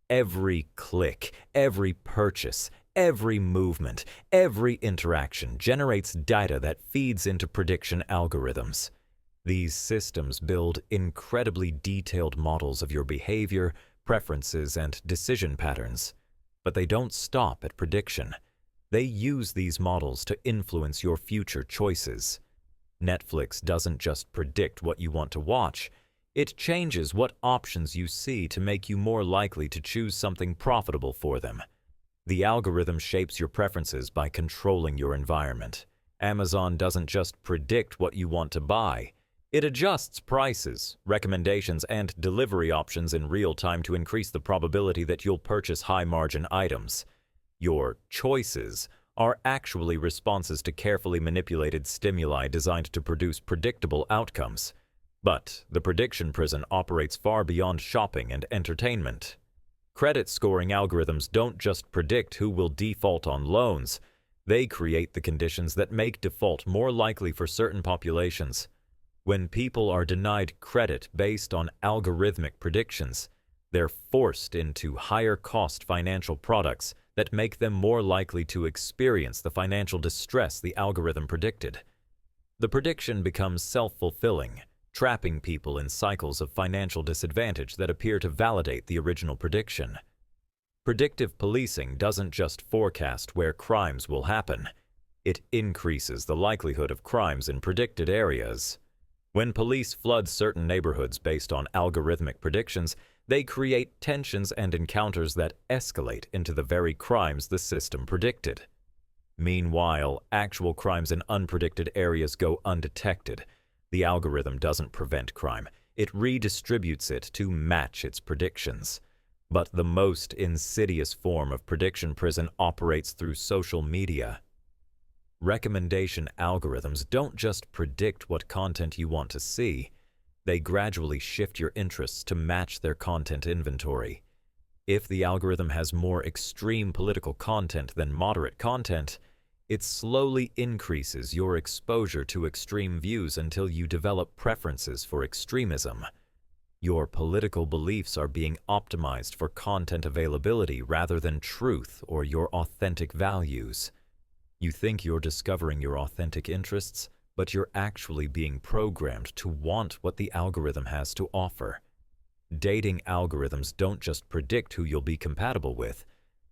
[SPEAKER 1] Every click, every purchase, every movement, every interaction generates data that feeds into prediction algorithms. These systems build incredibly detailed models of your behavior, preferences, and decision patterns. But they don't stop at prediction. They use these models to influence your future choices. Netflix doesn't just predict what you want to watch. It changes what options you see to make you more likely to choose something profitable for them. The algorithm shapes your preferences by controlling your environment. Amazon doesn't just predict what you want to buy. It adjusts prices, recommendations, and delivery options in real time to increase the probability that you'll purchase high-margin items. Your choices are actually responses to carefully manipulated stimuli designed to produce predictable outcomes. But the prediction prison operates far beyond shopping and entertainment. Credit scoring algorithms don't just predict who will default on loans. They create the conditions that make default more likely for certain populations. When people are denied credit based on algorithmic predictions, they're forced into higher-cost financial products that make them more likely to experience the financial distress the algorithm predicted. The prediction becomes self-fulfilling, trapping people in cycles of financial disadvantage that appear to validate the original prediction. Predictive policing doesn't just forecast where crimes will happen. It increases the likelihood of crimes in predicted areas. When police flood certain neighborhoods based on algorithmic predictions, they create tensions and encounters that escalate into the very crimes the system predicted. Meanwhile, actual crimes in unpredicted areas go undetected. The algorithm doesn't prevent crime. It redistributes it to match its predictions. But the most insidious form of prediction prison operates through social media. Recommendation algorithms don't just predict what content you want to see. They gradually shift your interests to match their content inventory. If the algorithm has more extreme political content than moderate content, it slowly increases your exposure to extreme views until you develop preferences for extremism. Your political beliefs are being optimized for content availability rather than truth or your authentic values. You think you're discovering your authentic interests, but you're actually being programmed to want what the algorithm has to offer. Dating algorithms don't just predict who you'll be compatible with.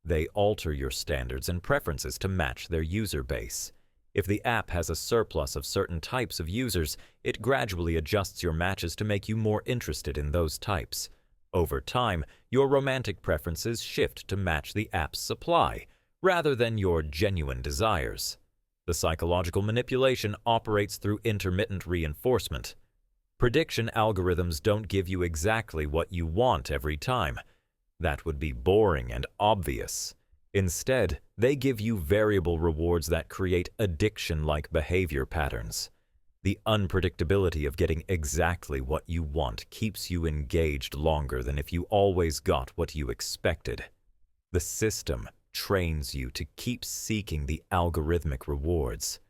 [SPEAKER 1] They alter your standards and preferences to match their user base. If the app has a surplus of certain types of users, it gradually adjusts your matches to make you more interested in those types. Over time, your romantic preferences shift to match the app's supply, rather than your genuine desires. The psychological manipulation operates through intermittent reinforcement. Prediction algorithms don't give you exactly what you want every time. That would be boring and obvious. Instead, they give you variable rewards that create addiction-like behavior patterns. The unpredictability of getting exactly what you want keeps you engaged longer than if you always got what you expected. The system trains you to keep seeking the algorithmic rewards.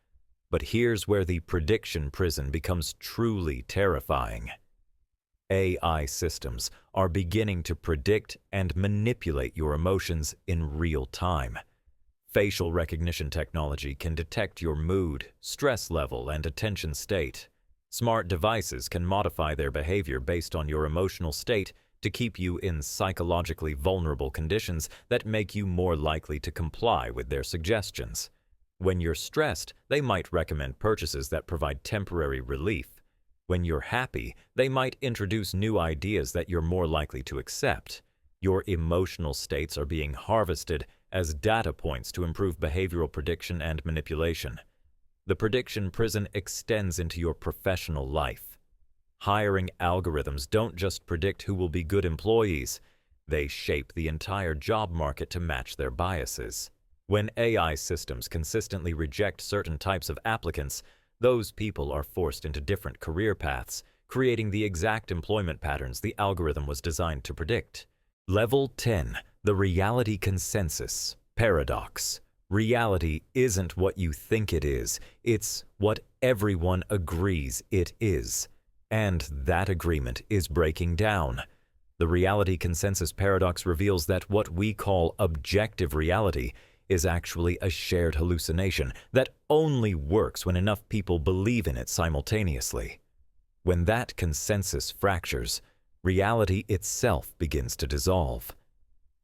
[SPEAKER 1] But here's where the prediction prison becomes truly terrifying. AI systems are beginning to predict and manipulate your emotions in real time. Facial recognition technology can detect your mood, stress level, and attention state. Smart devices can modify their behavior based on your emotional state to keep you in psychologically vulnerable conditions that make you more likely to comply with their suggestions. When you're stressed, they might recommend purchases that provide temporary relief. When you're happy, they might introduce new ideas that you're more likely to accept. Your emotional states are being harvested as data points to improve behavioral prediction and manipulation. The prediction prison extends into your professional life. Hiring algorithms don't just predict who will be good employees. They shape the entire job market to match their biases. When AI systems consistently reject certain types of applicants, those people are forced into different career paths, creating the exact employment patterns the algorithm was designed to predict. Level 10. The Reality Consensus Paradox. Reality isn't what you think it is, it's what everyone agrees it is. And that agreement is breaking down. The reality consensus paradox reveals that what we call objective reality is actually a shared hallucination that only works when enough people believe in it simultaneously. When that consensus fractures, reality itself begins to dissolve.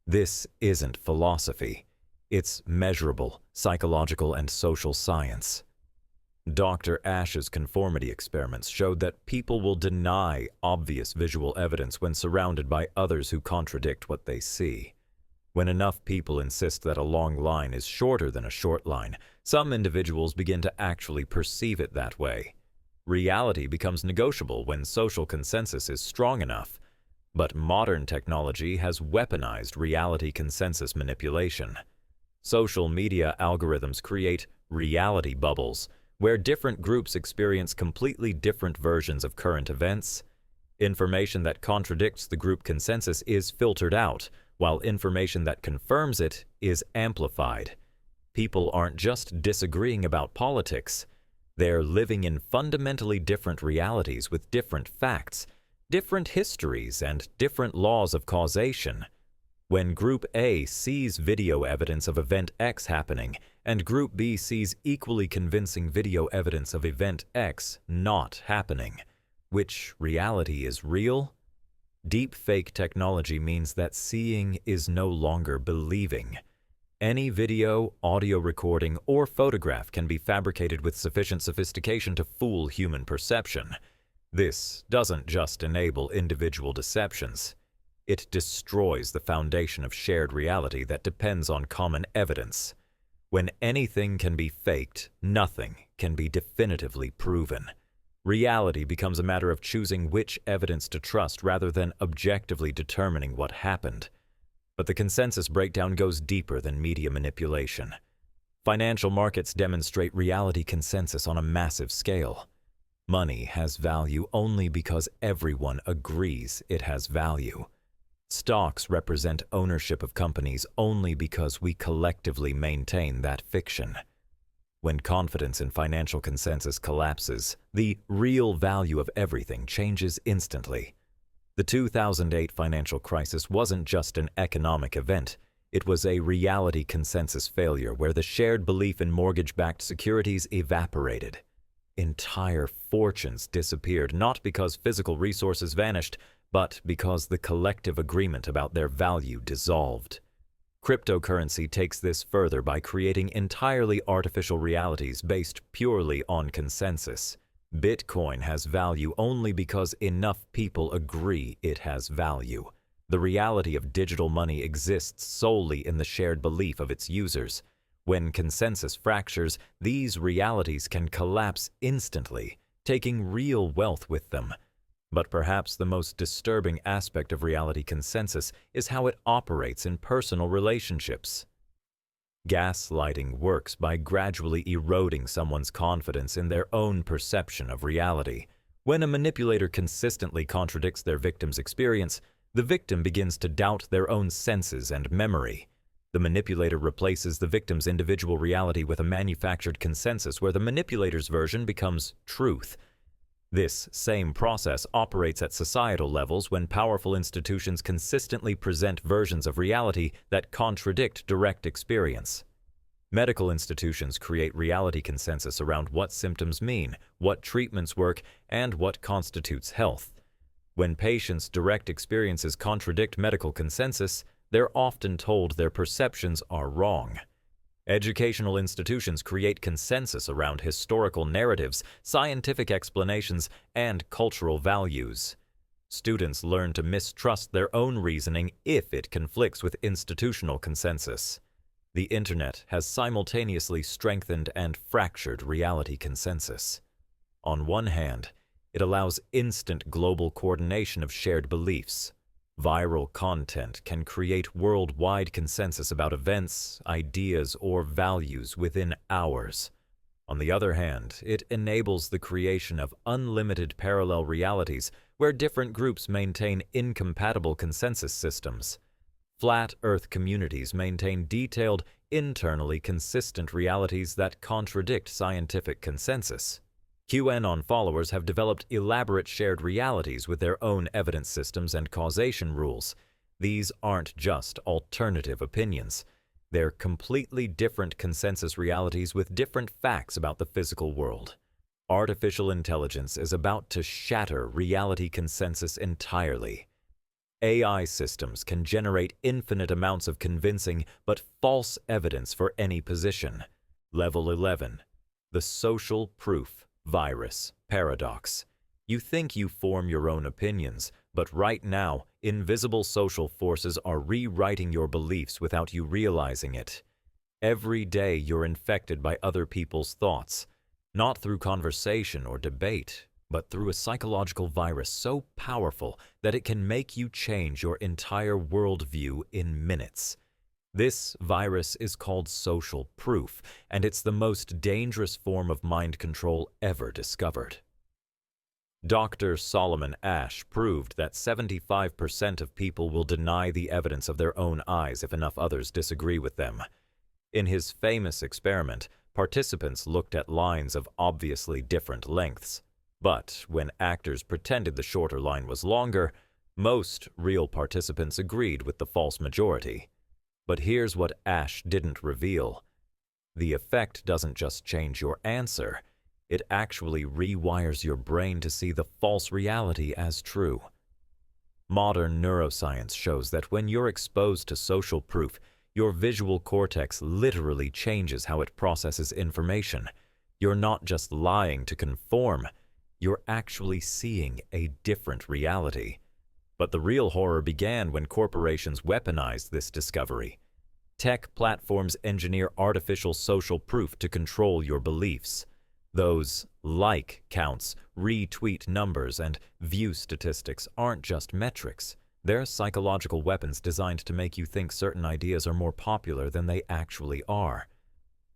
[SPEAKER 1] This isn't philosophy. It's measurable, psychological, and social science. Dr. Ash's conformity experiments showed that people will deny obvious visual evidence when surrounded by others who contradict what they see. When enough people insist that a long line is shorter than a short line, some individuals begin to actually perceive it that way. Reality becomes negotiable when social consensus is strong enough. But modern technology has weaponized reality consensus manipulation. Social media algorithms create reality bubbles, where different groups experience completely different versions of current events. Information that contradicts the group consensus is filtered out, while information that confirms it is amplified. People aren't just disagreeing about politics. They're living in fundamentally different realities with different facts, different histories, and different laws of causation. When Group A sees video evidence of event X happening, and Group B sees equally convincing video evidence of event X not happening, which reality is real? Deepfake technology means that seeing is no longer believing. Any video, audio recording, or photograph can be fabricated with sufficient sophistication to fool human perception. This doesn't just enable individual deceptions. It destroys the foundation of shared reality that depends on common evidence. When anything can be faked, nothing can be definitively proven. Reality becomes a matter of choosing which evidence to trust rather than objectively determining what happened. But the consensus breakdown goes deeper than media manipulation. Financial markets demonstrate reality consensus on a massive scale. Money has value only because everyone agrees it has value. Stocks represent ownership of companies only because we collectively maintain that fiction. When confidence in financial consensus collapses, the real value of everything changes instantly. The 2008 financial crisis wasn't just an economic event. It was a reality consensus failure where the shared belief in mortgage-backed securities evaporated. Entire fortunes disappeared not because physical resources vanished, but because the collective agreement about their value dissolved. Cryptocurrency takes this further by creating entirely artificial realities based purely on consensus. Bitcoin has value only because enough people agree it has value. The reality of digital money exists solely in the shared belief of its users. When consensus fractures, these realities can collapse instantly, taking real wealth with them. But perhaps the most disturbing aspect of reality consensus is how it operates in personal relationships. Gaslighting works by gradually eroding someone's confidence in their own perception of reality. When a manipulator consistently contradicts their victim's experience, the victim begins to doubt their own senses and memory. The manipulator replaces the victim's individual reality with a manufactured consensus where the manipulator's version becomes truth. This same process operates at societal levels when powerful institutions consistently present versions of reality that contradict direct experience. Medical institutions create reality consensus around what symptoms mean, what treatments work, and what constitutes health. When patients' direct experiences contradict medical consensus, they're often told their perceptions are wrong. Educational institutions create consensus around historical narratives, scientific explanations, and cultural values. Students learn to mistrust their own reasoning if it conflicts with institutional consensus. The Internet has simultaneously strengthened and fractured reality consensus. On one hand, it allows instant global coordination of shared beliefs. Viral content can create worldwide consensus about events, ideas, or values within hours. On the other hand, it enables the creation of unlimited parallel realities where different groups maintain incompatible consensus systems. Flat Earth communities maintain detailed, internally consistent realities that contradict scientific consensus. QAnon followers have developed elaborate shared realities with their own evidence systems and causation rules. These aren't just alternative opinions. They're completely different consensus realities with different facts about the physical world. Artificial intelligence is about to shatter reality consensus entirely. AI systems can generate infinite amounts of convincing but false evidence for any position. Level 11. The social proof virus paradox. You think you form your own opinions, but right now, invisible social forces are rewriting your beliefs without you realizing it. Every day you're infected by other people's thoughts, not through conversation or debate, but through a psychological virus so powerful that it can make you change your entire worldview in minutes. This virus is called social proof, and it's the most dangerous form of mind control ever discovered. Dr. Solomon Asch proved that 75% of people will deny the evidence of their own eyes if enough others disagree with them. In his famous experiment, participants looked at lines of obviously different lengths. But when actors pretended the shorter line was longer, most real participants agreed with the false majority. But here's what Asch didn't reveal. The effect doesn't just change your answer, it actually rewires your brain to see the false reality as true. Modern neuroscience shows that when you're exposed to social proof, your visual cortex literally changes how it processes information. You're not just lying to conform, you're actually seeing a different reality. But the real horror began when corporations weaponized this discovery. Tech platforms engineer artificial social proof to control your beliefs. Those like counts, retweet numbers, and view statistics aren't just metrics. They're psychological weapons designed to make you think certain ideas are more popular than they actually are.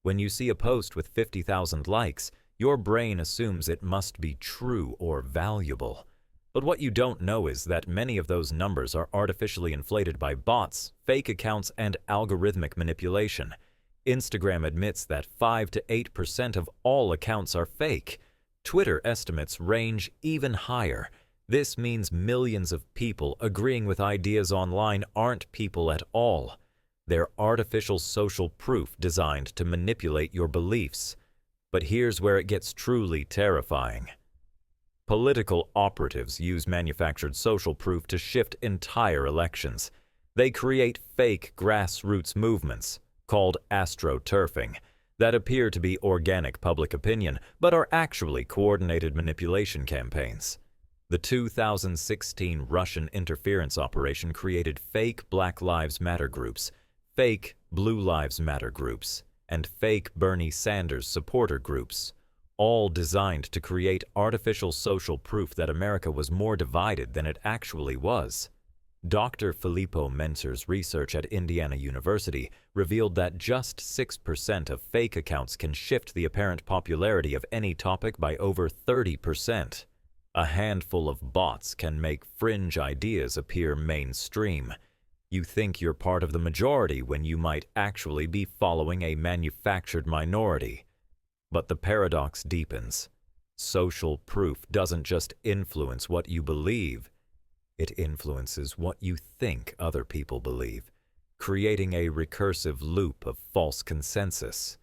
[SPEAKER 1] When you see a post with 50,000 likes, your brain assumes it must be true or valuable. But what you don't know is that many of those numbers are artificially inflated by bots, fake accounts, and algorithmic manipulation. Instagram admits that 5 to 8% of all accounts are fake. Twitter estimates range even higher. This means millions of people agreeing with ideas online aren't people at all. They're artificial social proof designed to manipulate your beliefs. But here's where it gets truly terrifying. Political operatives use manufactured social proof to shift entire elections. They create fake grassroots movements, called astroturfing, that appear to be organic public opinion, but are actually coordinated manipulation campaigns. The 2016 Russian interference operation created fake Black Lives Matter groups, fake Blue Lives Matter groups, and fake Bernie Sanders supporter groups, all designed to create artificial social proof that America was more divided than it actually was. Dr. Filippo Mentzer's research at Indiana University revealed that just 6% of fake accounts can shift the apparent popularity of any topic by over 30%. A handful of bots can make fringe ideas appear mainstream. You think you're part of the majority when you might actually be following a manufactured minority. But the paradox deepens. Social proof doesn't just influence what you believe, it influences what you think other people believe, creating a recursive loop of false consensus.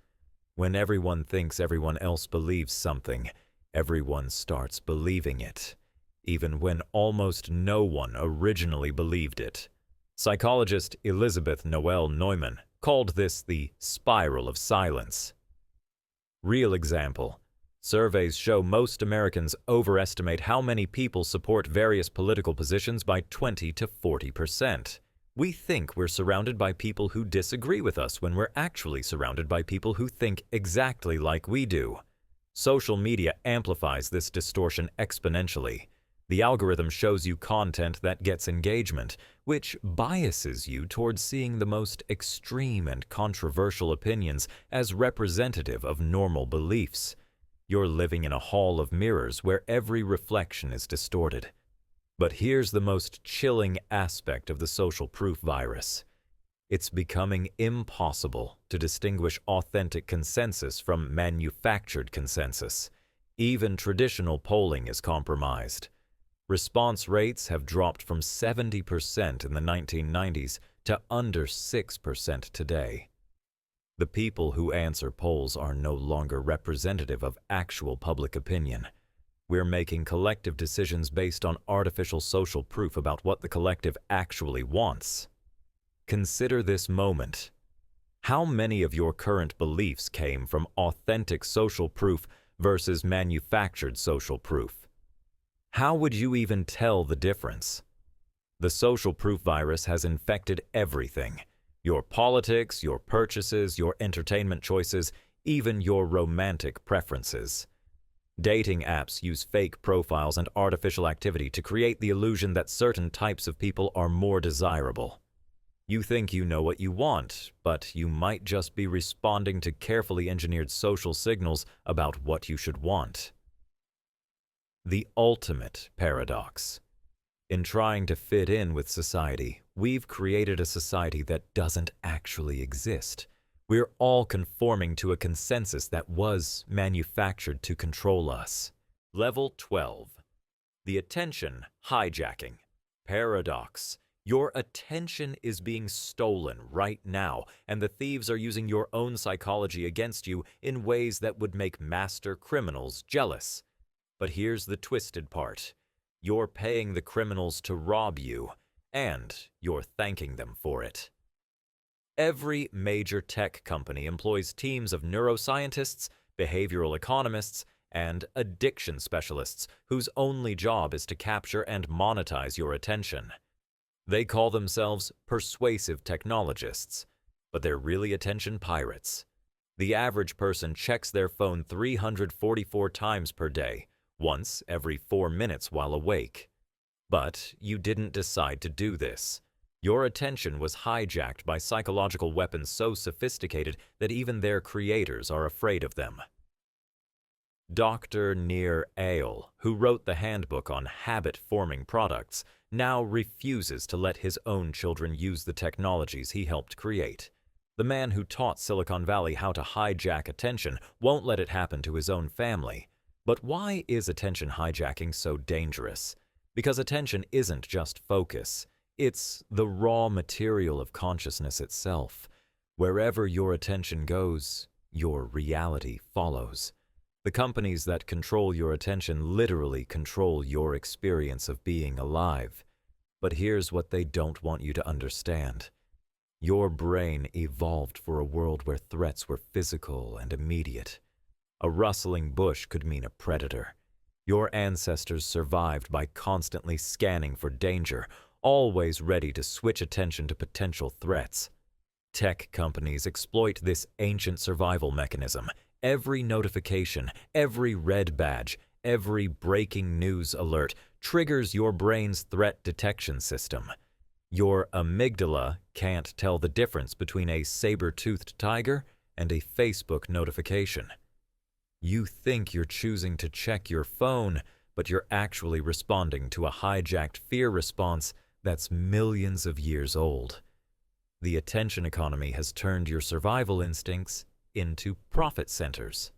[SPEAKER 1] When everyone thinks everyone else believes something, everyone starts believing it, even when almost no one originally believed it. Psychologist Elizabeth Noel Neumann called this the spiral of silence. Real example. Surveys show most Americans overestimate how many people support various political positions by 20 to 40%. We think we're surrounded by people who disagree with us when we're actually surrounded by people who think exactly like we do. Social media amplifies this distortion exponentially. The algorithm shows you content that gets engagement, which biases you towards seeing the most extreme and controversial opinions as representative of normal beliefs. You're living in a hall of mirrors where every reflection is distorted. But here's the most chilling aspect of the social proof virus. It's becoming impossible to distinguish authentic consensus from manufactured consensus. Even traditional polling is compromised. Response rates have dropped from 70% in the 1990s to under 6% today. The people who answer polls are no longer representative of actual public opinion. We're making collective decisions based on artificial social proof about what the collective actually wants. Consider this moment. How many of your current beliefs came from authentic social proof versus manufactured social proof? How would you even tell the difference? The social proof virus has infected everything. Your politics, your purchases, your entertainment choices, even your romantic preferences. Dating apps use fake profiles and artificial activity to create the illusion that certain types of people are more desirable. You think you know what you want, but you might just be responding to carefully engineered social signals about what you should want. The ultimate paradox. In trying to fit in with society, we've created a society that doesn't actually exist. We're all conforming to a consensus that was manufactured to control us. Level 12. The attention hijacking. Paradox. Your attention is being stolen right now, and the thieves are using your own psychology against you in ways that would make master criminals jealous. But here's the twisted part. You're paying the criminals to rob you, and you're thanking them for it. Every major tech company employs teams of neuroscientists, behavioral economists, and addiction specialists whose only job is to capture and monetize your attention. They call themselves persuasive technologists, but they're really attention pirates. The average person checks their phone 344 times per day, once every 4 minutes while awake. But you didn't decide to do this. Your attention was hijacked by psychological weapons so sophisticated that even their creators are afraid of them. Dr. Nir Eyal, who wrote the handbook on habit-forming products, now refuses to let his own children use the technologies he helped create. The man who taught Silicon Valley how to hijack attention won't let it happen to his own family. But why is attention hijacking so dangerous? Because attention isn't just focus. It's the raw material of consciousness itself. Wherever your attention goes, your reality follows. The companies that control your attention literally control your experience of being alive. But here's what they don't want you to understand. Your brain evolved for a world where threats were physical and immediate. A rustling bush could mean a predator. Your ancestors survived by constantly scanning for danger, always ready to switch attention to potential threats. Tech companies exploit this ancient survival mechanism. Every notification, every red badge, every breaking news alert triggers your brain's threat detection system. Your amygdala can't tell the difference between a saber-toothed tiger and a Facebook notification. You think you're choosing to check your phone, but you're actually responding to a hijacked fear response that's millions of years old. The attention economy has turned your survival instincts into profit centers.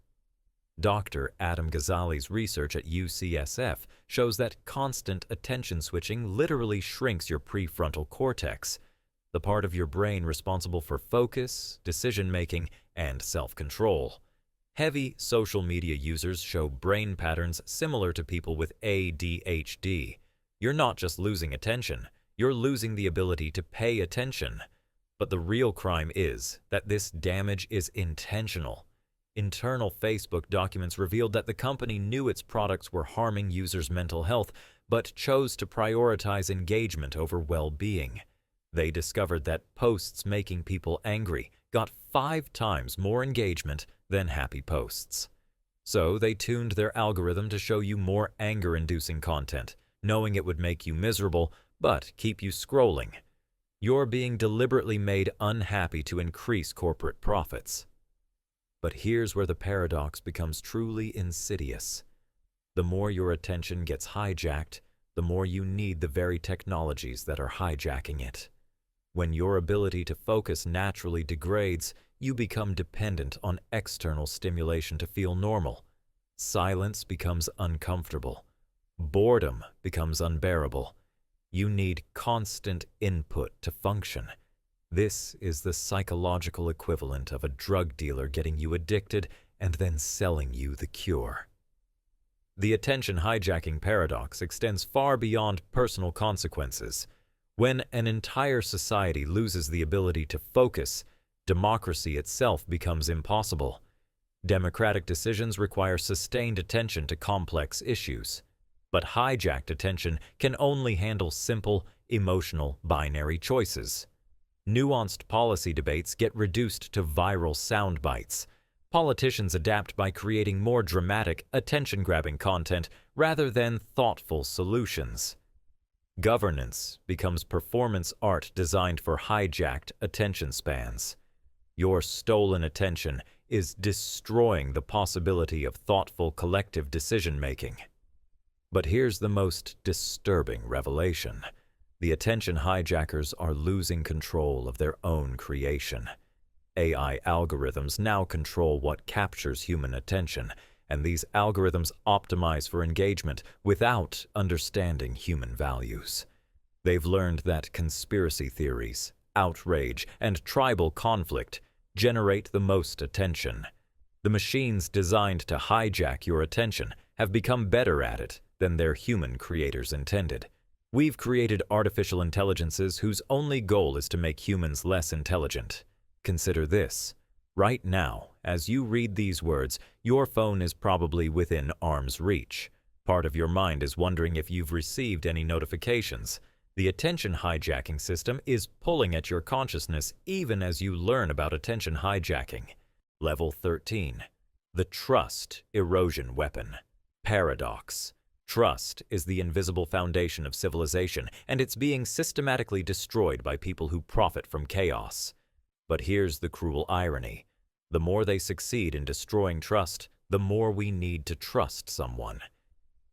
[SPEAKER 1] Dr. Adam Ghazali's research at UCSF shows that constant attention switching literally shrinks your prefrontal cortex, the part of your brain responsible for focus, decision-making, and self-control. Heavy social media users show brain patterns similar to people with ADHD. You're not just losing attention, you're losing the ability to pay attention. But the real crime is that this damage is intentional. Internal Facebook documents revealed that the company knew its products were harming users' mental health, but chose to prioritize engagement over well-being. They discovered that posts making people angry got 5 times more engagement than happy posts. So they tuned their algorithm to show you more anger-inducing content, knowing it would make you miserable, but keep you scrolling. You're being deliberately made unhappy to increase corporate profits. But here's where the paradox becomes truly insidious. The more your attention gets hijacked, the more you need the very technologies that are hijacking it. When your ability to focus naturally degrades, you become dependent on external stimulation to feel normal. Silence becomes uncomfortable. Boredom becomes unbearable. You need constant input to function. This is the psychological equivalent of a drug dealer getting you addicted and then selling you the cure. The attention hijacking paradox extends far beyond personal consequences. When an entire society loses the ability to focus, democracy itself becomes impossible. Democratic decisions require sustained attention to complex issues, but hijacked attention can only handle simple, emotional, binary choices. Nuanced policy debates get reduced to viral sound bites. Politicians adapt by creating more dramatic, attention-grabbing content rather than thoughtful solutions. Governance becomes performance art designed for hijacked attention spans. Your stolen attention is destroying the possibility of thoughtful collective decision-making. But here's the most disturbing revelation. The attention hijackers are losing control of their own creation. AI algorithms now control what captures human attention, and these algorithms optimize for engagement without understanding human values. They've learned that conspiracy theories, outrage, and tribal conflict generate the most attention. The machines designed to hijack your attention have become better at it than their human creators intended. We've created artificial intelligences whose only goal is to make humans less intelligent. Consider this. Right now, as you read these words, your phone is probably within arm's reach. Part of your mind is wondering if you've received any notifications. The attention hijacking system is pulling at your consciousness even as you learn about attention hijacking. Level 13. The Trust Erosion Weapon. Paradox. Trust is the invisible foundation of civilization, and it's being systematically destroyed by people who profit from chaos. But here's the cruel irony. The more they succeed in destroying trust, the more we need to trust someone.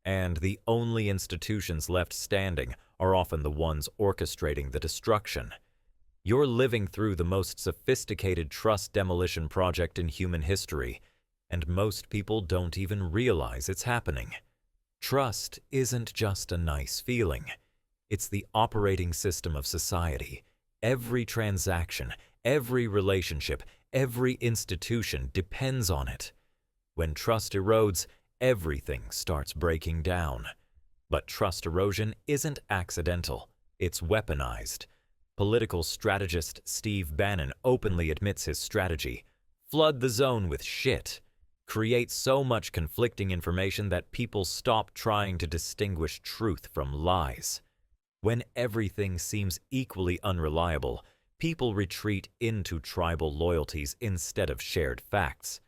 [SPEAKER 1] And the only institutions left standing are often the ones orchestrating the destruction. You're living through the most sophisticated trust demolition project in human history, and most people don't even realize it's happening. Trust isn't just a nice feeling. It's the operating system of society. Every transaction, every relationship, every institution depends on it. When trust erodes, everything starts breaking down. But trust erosion isn't accidental. It's weaponized. Political strategist Steve Bannon openly admits his strategy. Flood the zone with shit. Create so much conflicting information that people stop trying to distinguish truth from lies. When everything seems equally unreliable, people retreat into tribal loyalties instead of shared facts.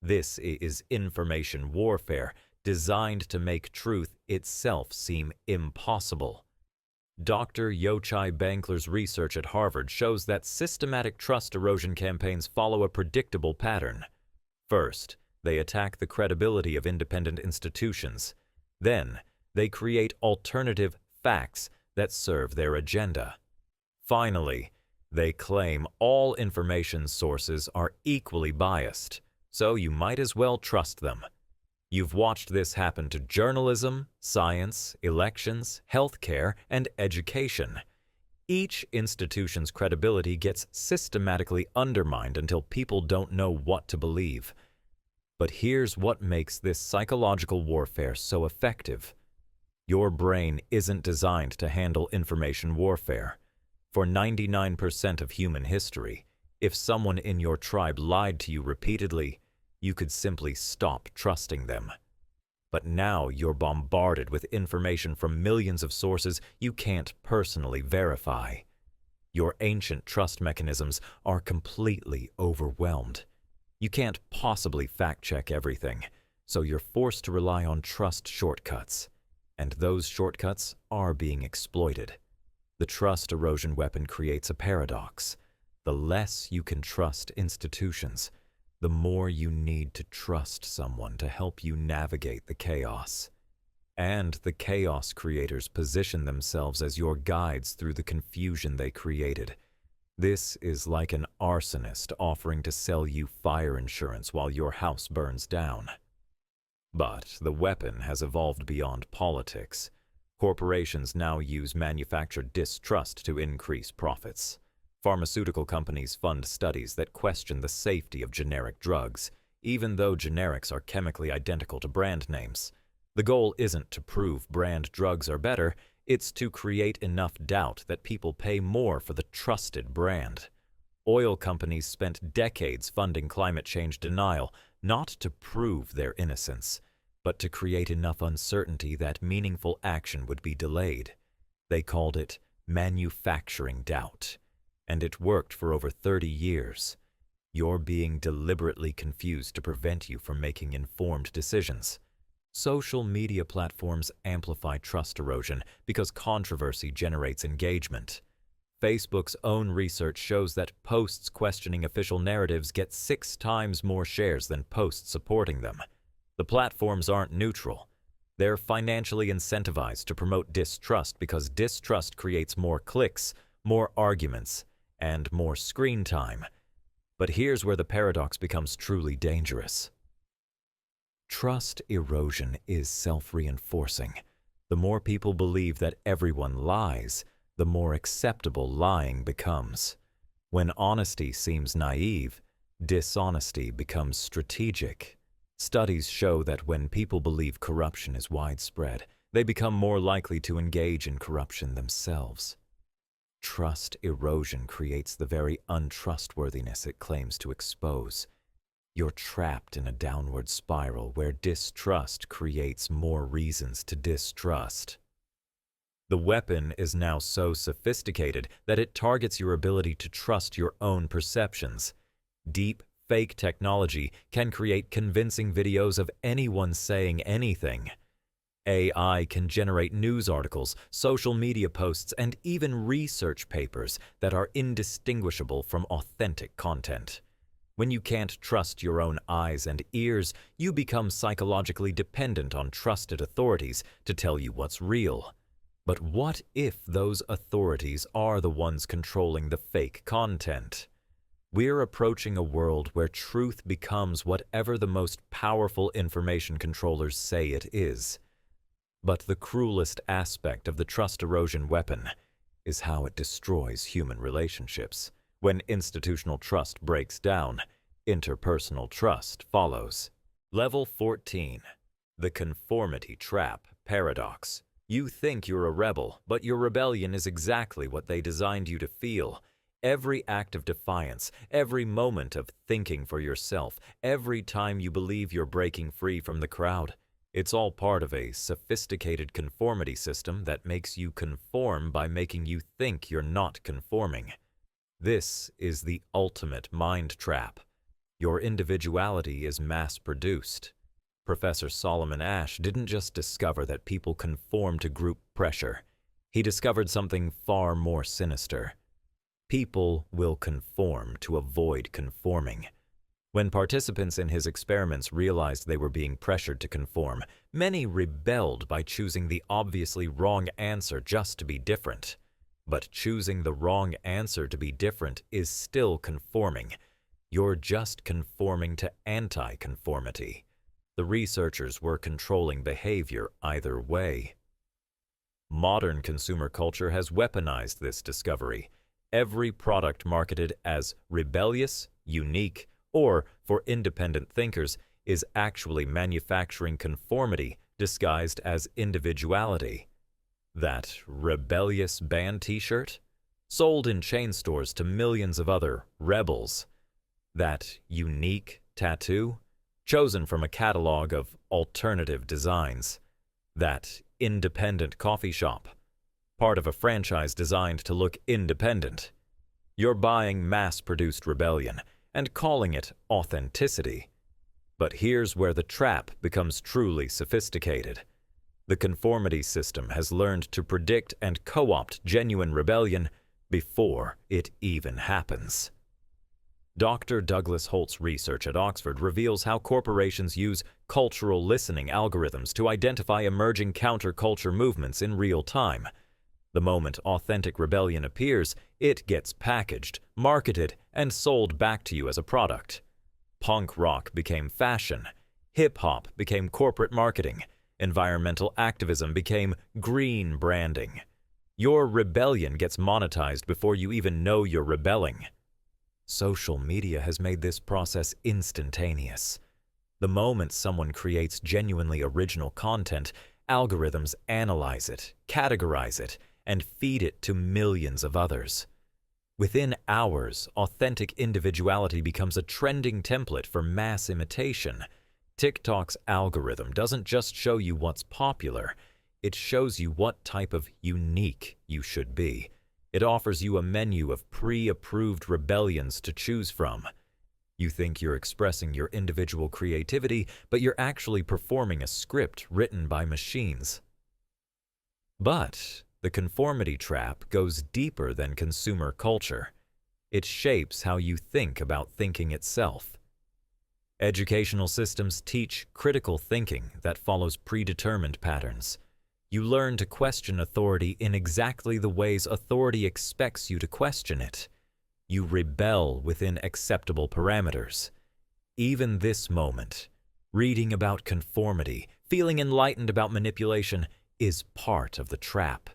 [SPEAKER 1] This is information warfare designed to make truth itself seem impossible. Dr. Yochai Benkler's research at Harvard shows that systematic trust erosion campaigns follow a predictable pattern. First, they attack the credibility of independent institutions. Then, they create alternative facts that serve their agenda. Finally, they claim all information sources are equally biased, so you might as well trust them. You've watched this happen to journalism, science, elections, healthcare, and education. Each institution's credibility gets systematically undermined until people don't know what to believe. But here's what makes this psychological warfare so effective. Your brain isn't designed to handle information warfare. For 99% of human history, if someone in your tribe lied to you repeatedly, you could simply stop trusting them. But now you're bombarded with information from millions of sources you can't personally verify. Your ancient trust mechanisms are completely overwhelmed. You can't possibly fact-check everything, so you're forced to rely on trust shortcuts. And those shortcuts are being exploited. The trust erosion weapon creates a paradox. The less you can trust institutions, the more you need to trust someone to help you navigate the chaos. And the chaos creators position themselves as your guides through the confusion they created. This is like an arsonist offering to sell you fire insurance while your house burns down. But the weapon has evolved beyond politics. Corporations now use manufactured distrust to increase profits. Pharmaceutical companies fund studies that question the safety of generic drugs, even though generics are chemically identical to brand names. The goal isn't to prove brand drugs are better, it's to create enough doubt that people pay more for the trusted brand. Oil companies spent decades funding climate change denial, not to prove their innocence, but to create enough uncertainty that meaningful action would be delayed. They called it manufacturing doubt, and it worked for over 30 years. You're being deliberately confused to prevent you from making informed decisions. Social media platforms amplify trust erosion because controversy generates engagement. Facebook's own research shows that posts questioning official narratives get 6 times more shares than posts supporting them. The platforms aren't neutral. They're financially incentivized to promote distrust because distrust creates more clicks, more arguments, and more screen time. But here's where the paradox becomes truly dangerous. Trust erosion is self-reinforcing. The more people believe that everyone lies, the more acceptable lying becomes. When honesty seems naive, dishonesty becomes strategic. Studies show that when people believe corruption is widespread, they become more likely to engage in corruption themselves. Trust erosion creates the very untrustworthiness it claims to expose. You're trapped in a downward spiral where distrust creates more reasons to distrust. The weapon is now so sophisticated that it targets your ability to trust your own perceptions. Deep fake technology can create convincing videos of anyone saying anything. AI can generate news articles, social media posts, and even research papers that are indistinguishable from authentic content. When you can't trust your own eyes and ears, you become psychologically dependent on trusted authorities to tell you what's real. But what if those authorities are the ones controlling the fake content? We're approaching a world where truth becomes whatever the most powerful information controllers say it is. But the cruelest aspect of the trust erosion weapon is how it destroys human relationships. When institutional trust breaks down, interpersonal trust follows. Level 14. The conformity trap paradox. You think you're a rebel, but your rebellion is exactly what they designed you to feel. Every act of defiance, every moment of thinking for yourself, every time you believe you're breaking free from the crowd, it's all part of a sophisticated conformity system that makes you conform by making you think you're not conforming. This is the ultimate mind trap. Your individuality is mass-produced. Professor Solomon Asch didn't just discover that people conform to group pressure. He discovered something far more sinister. People will conform to avoid conforming. When participants in his experiments realized they were being pressured to conform, many rebelled by choosing the obviously wrong answer just to be different. But choosing the wrong answer to be different is still conforming. You're just conforming to anti-conformity. The researchers were controlling behavior either way. Modern consumer culture has weaponized this discovery. Every product marketed as rebellious, unique, or for independent thinkers is actually manufacturing conformity disguised as individuality. That rebellious band t-shirt? Sold in chain stores to millions of other rebels. That unique tattoo? Chosen from a catalog of alternative designs. That independent coffee shop? Part of a franchise designed to look independent. You're buying mass-produced rebellion and calling it authenticity. But here's where the trap becomes truly sophisticated. The conformity system has learned to predict and co-opt genuine rebellion before it even happens. Dr. Douglas Holt's research at Oxford reveals how corporations use cultural listening algorithms to identify emerging counterculture movements in real time. The moment authentic rebellion appears, it gets packaged, marketed, and sold back to you as a product. Punk rock became fashion. Hip-hop became corporate marketing. Environmental activism became green branding. Your rebellion gets monetized before you even know you're rebelling. Social media has made this process instantaneous. The moment someone creates genuinely original content, algorithms analyze it, categorize it, and feed it to millions of others. Within hours, authentic individuality becomes a trending template for mass imitation. TikTok's algorithm doesn't just show you what's popular, it shows you what type of unique you should be. It offers you a menu of pre-approved rebellions to choose from. You think you're expressing your individual creativity, but you're actually performing a script written by machines. But the conformity trap goes deeper than consumer culture. It shapes how you think about thinking itself. Educational systems teach critical thinking that follows predetermined patterns. You learn to question authority in exactly the ways authority expects you to question it. You rebel within acceptable parameters. Even this moment, reading about conformity, feeling enlightened about manipulation, is part of the trap.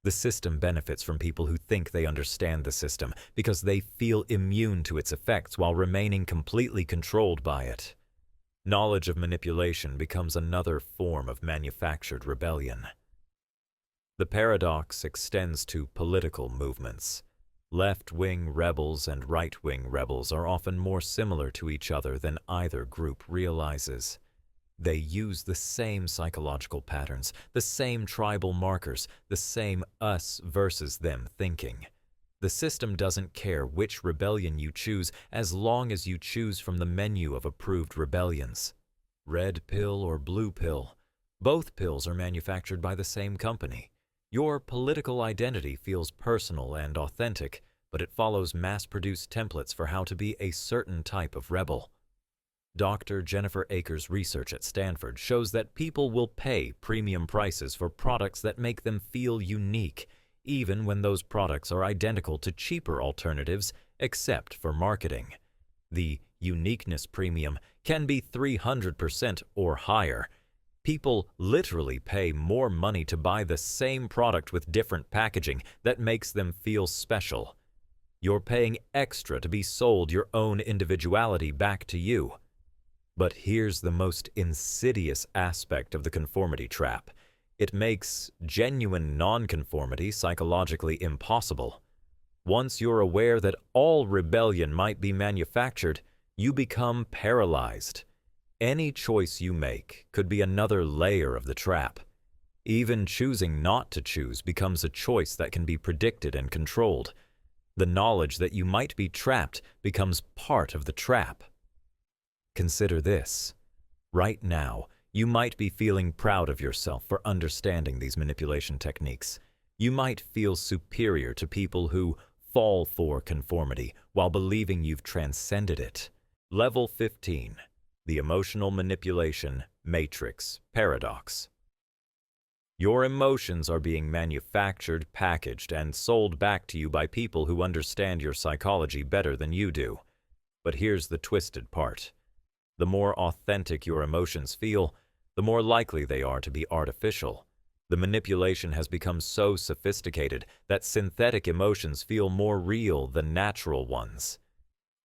[SPEAKER 1] The system benefits from people who think they understand the system because they feel immune to its effects while remaining completely controlled by it. Knowledge of manipulation becomes another form of manufactured rebellion. The paradox extends to political movements. Left-wing rebels and right-wing rebels are often more similar to each other than either group realizes. They use the same psychological patterns, the same tribal markers, the same us versus them thinking. The system doesn't care which rebellion you choose as long as you choose from the menu of approved rebellions. Red pill or blue pill. Both pills are manufactured by the same company. Your political identity feels personal and authentic, but it follows mass-produced templates for how to be a certain type of rebel. Dr. Jennifer Akers' research at Stanford shows that people will pay premium prices for products that make them feel unique, even when those products are identical to cheaper alternatives except for marketing. The uniqueness premium can be 300% or higher. People literally pay more money to buy the same product with different packaging that makes them feel special. You're paying extra to be sold your own individuality back to you. But here's the most insidious aspect of the conformity trap. It makes genuine nonconformity psychologically impossible. Once you're aware that all rebellion might be manufactured, you become paralyzed. Any choice you make could be another layer of the trap. Even choosing not to choose becomes a choice that can be predicted and controlled. The knowledge that you might be trapped becomes part of the trap. Consider this. Right now, you might be feeling proud of yourself for understanding these manipulation techniques. You might feel superior to people who fall for conformity while believing you've transcended it. Level 15. The Emotional Manipulation Matrix Paradox. Your emotions are being manufactured, packaged, and sold back to you by people who understand your psychology better than you do. But here's the twisted part. The more authentic your emotions feel, the more likely they are to be artificial. The manipulation has become so sophisticated that synthetic emotions feel more real than natural ones.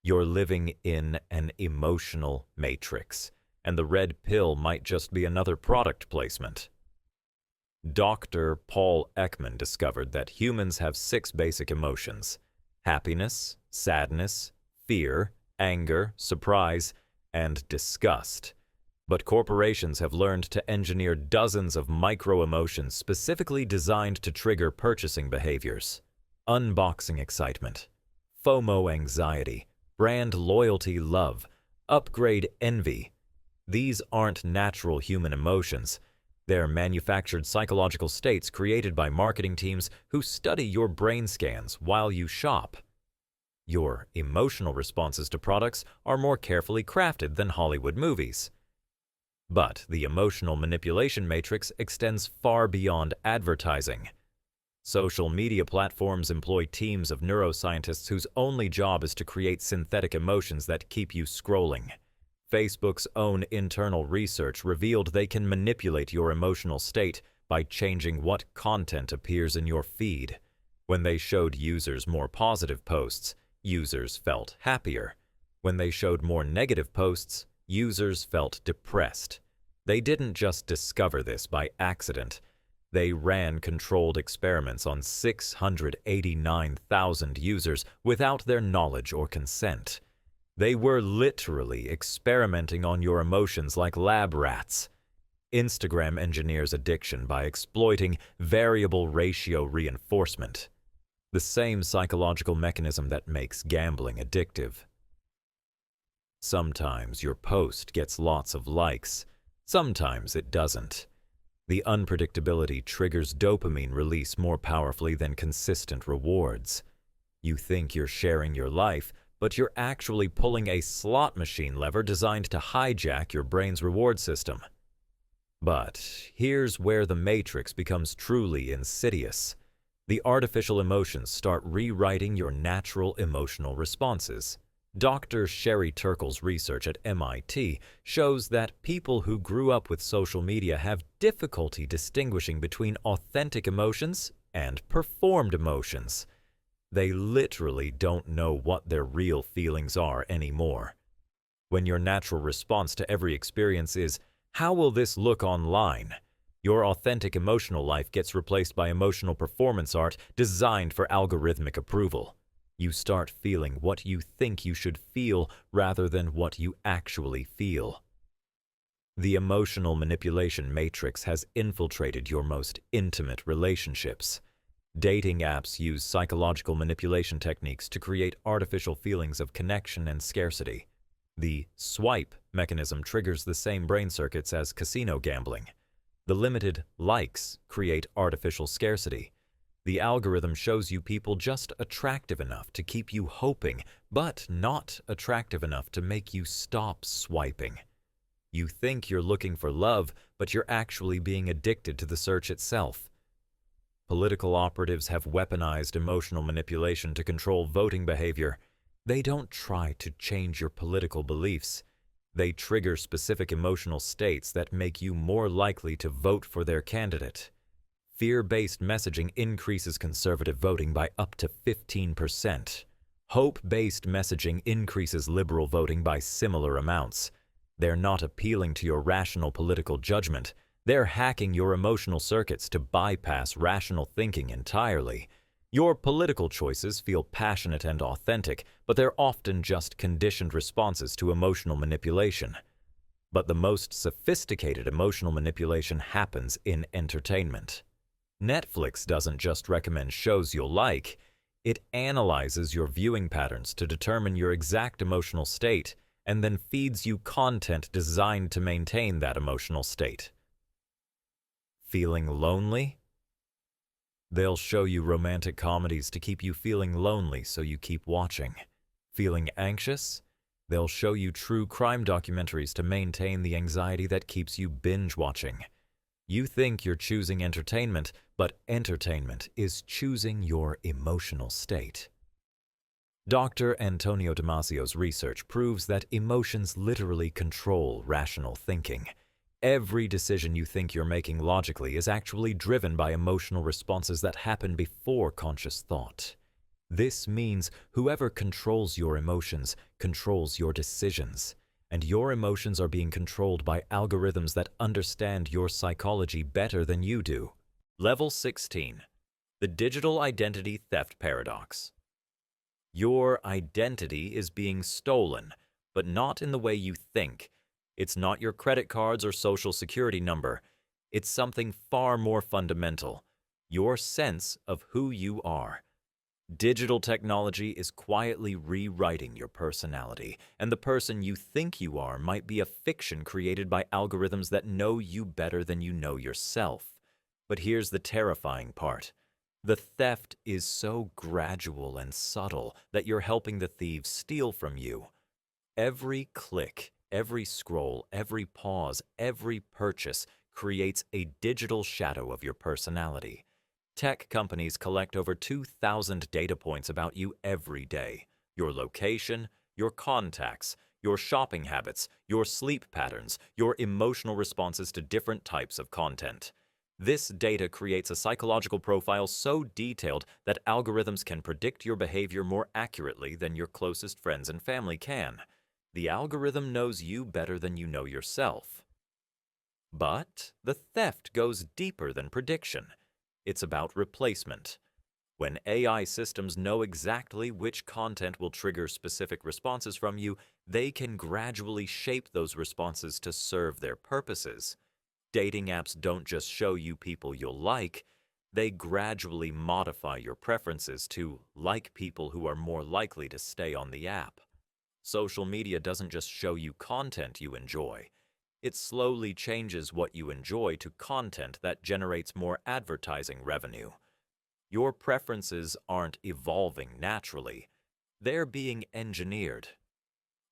[SPEAKER 1] You're living in an emotional matrix, and the red pill might just be another product placement. Dr. Paul Ekman discovered that humans have 6 basic emotions: happiness, sadness, fear, anger, surprise, and disgust. But corporations have learned to engineer dozens of micro-emotions specifically designed to trigger purchasing behaviors. Unboxing excitement, FOMO anxiety, brand loyalty love, upgrade envy. These aren't natural human emotions. They're manufactured psychological states created by marketing teams who study your brain scans while you shop. Your emotional responses to products are more carefully crafted than Hollywood movies. But the emotional manipulation matrix extends far beyond advertising. Social media platforms employ teams of neuroscientists whose only job is to create synthetic emotions that keep you scrolling. Facebook's own internal research revealed they can manipulate your emotional state by changing what content appears in your feed. When they showed users more positive posts, users felt happier. When they showed more negative posts, users felt depressed. They didn't just discover this by accident. They ran controlled experiments on 689,000 users without their knowledge or consent. They were literally experimenting on your emotions like lab rats. Instagram engineers addiction by exploiting variable ratio reinforcement, the same psychological mechanism that makes gambling addictive. Sometimes your post gets lots of likes, sometimes it doesn't. The unpredictability triggers dopamine release more powerfully than consistent rewards. You think you're sharing your life, but you're actually pulling a slot machine lever designed to hijack your brain's reward system. But here's where the matrix becomes truly insidious. The artificial emotions start rewriting your natural emotional responses. Dr. Sherry Turkle's research at MIT shows that people who grew up with social media have difficulty distinguishing between authentic emotions and performed emotions. They literally don't know what their real feelings are anymore. When your natural response to every experience is, "How will this look online?" your authentic emotional life gets replaced by emotional performance art designed for algorithmic approval. You start feeling what you think you should feel rather than what you actually feel. The emotional manipulation matrix has infiltrated your most intimate relationships. Dating apps use psychological manipulation techniques to create artificial feelings of connection and scarcity. The swipe mechanism triggers the same brain circuits as casino gambling. The limited likes create artificial scarcity. The algorithm shows you people just attractive enough to keep you hoping, but not attractive enough to make you stop swiping. You think you're looking for love, but you're actually being addicted to the search itself. Political operatives have weaponized emotional manipulation to control voting behavior. They don't try to change your political beliefs. They trigger specific emotional states that make you more likely to vote for their candidate. Fear-based messaging increases conservative voting by up to 15%. Hope-based messaging increases liberal voting by similar amounts. They're not appealing to your rational political judgment. They're hacking your emotional circuits to bypass rational thinking entirely. Your political choices feel passionate and authentic, but they're often just conditioned responses to emotional manipulation. But the most sophisticated emotional manipulation happens in entertainment. Netflix doesn't just recommend shows you'll like, it analyzes your viewing patterns to determine your exact emotional state and then feeds you content designed to maintain that emotional state. Feeling lonely? They'll show you romantic comedies to keep you feeling lonely so you keep watching. Feeling anxious? They'll show you true crime documentaries to maintain the anxiety that keeps you binge-watching. You think you're choosing entertainment, but entertainment is choosing your emotional state. Dr. Antonio Damasio's research proves that emotions literally control rational thinking. Every decision you think you're making logically is actually driven by emotional responses that happen before conscious thought. This means whoever controls your emotions controls your decisions, and your emotions are being controlled by algorithms that understand your psychology better than you do. Level 16. The Digital Identity Theft Paradox. Your identity is being stolen, but not in the way you think. It's not your credit cards or social security number. It's something far more fundamental, your sense of who you are. Digital technology is quietly rewriting your personality, and the person you think you are might be a fiction created by algorithms that know you better than you know yourself. But here's the terrifying part. The theft is so gradual and subtle that you're helping the thieves steal from you. Every click, every scroll, every pause, every purchase creates a digital shadow of your personality. Tech companies collect over 2,000 data points about you every day. Your location, your contacts, your shopping habits, your sleep patterns, your emotional responses to different types of content. This data creates a psychological profile so detailed that algorithms can predict your behavior more accurately than your closest friends and family can. The algorithm knows you better than you know yourself. But the theft goes deeper than prediction. It's about replacement. When AI systems know exactly which content will trigger specific responses from you, they can gradually shape those responses to serve their purposes. Dating apps don't just show you people you'll like, they gradually modify your preferences to like people who are more likely to stay on the app. Social media doesn't just show you content you enjoy. It slowly changes what you enjoy to content that generates more advertising revenue. Your preferences aren't evolving naturally. They're being engineered.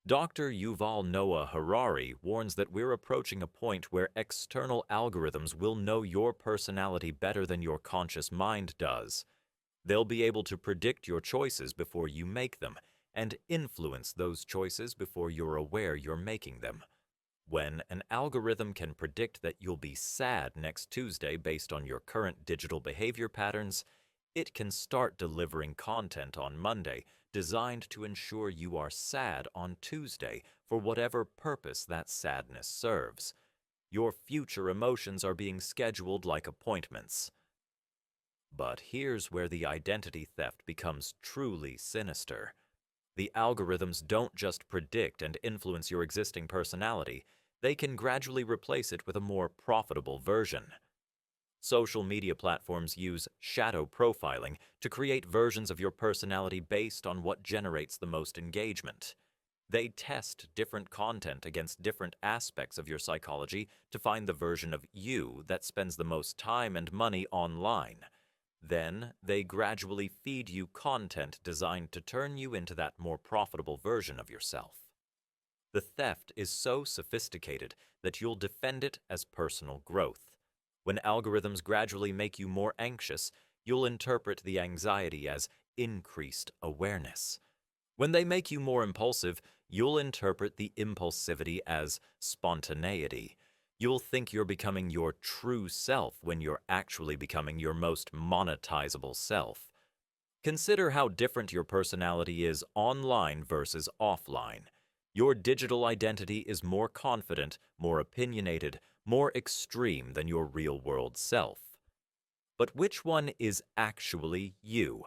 [SPEAKER 1] Dr. Yuval Noah Harari warns that we're approaching a point where external algorithms will know your personality better than your conscious mind does. They'll be able to predict your choices before you make them, and influence those choices before you're aware you're making them. When an algorithm can predict that you'll be sad next Tuesday based on your current digital behavior patterns, it can start delivering content on Monday designed to ensure you are sad on Tuesday for whatever purpose that sadness serves. Your future emotions are being scheduled like appointments. But here's where the identity theft becomes truly sinister. The algorithms don't just predict and influence your existing personality, they can gradually replace it with a more profitable version. Social media platforms use shadow profiling to create versions of your personality based on what generates the most engagement. They test different content against different aspects of your psychology to find the version of you that spends the most time and money online. Then, they gradually feed you content designed to turn you into that more profitable version of yourself. The theft is so sophisticated that you'll defend it as personal growth. When algorithms gradually make you more anxious, you'll interpret the anxiety as increased awareness. When they make you more impulsive, you'll interpret the impulsivity as spontaneity. You'll think you're becoming your true self when you're actually becoming your most monetizable self. Consider how different your personality is online versus offline. Your digital identity is more confident, more opinionated, more extreme than your real-world self. But which one is actually you?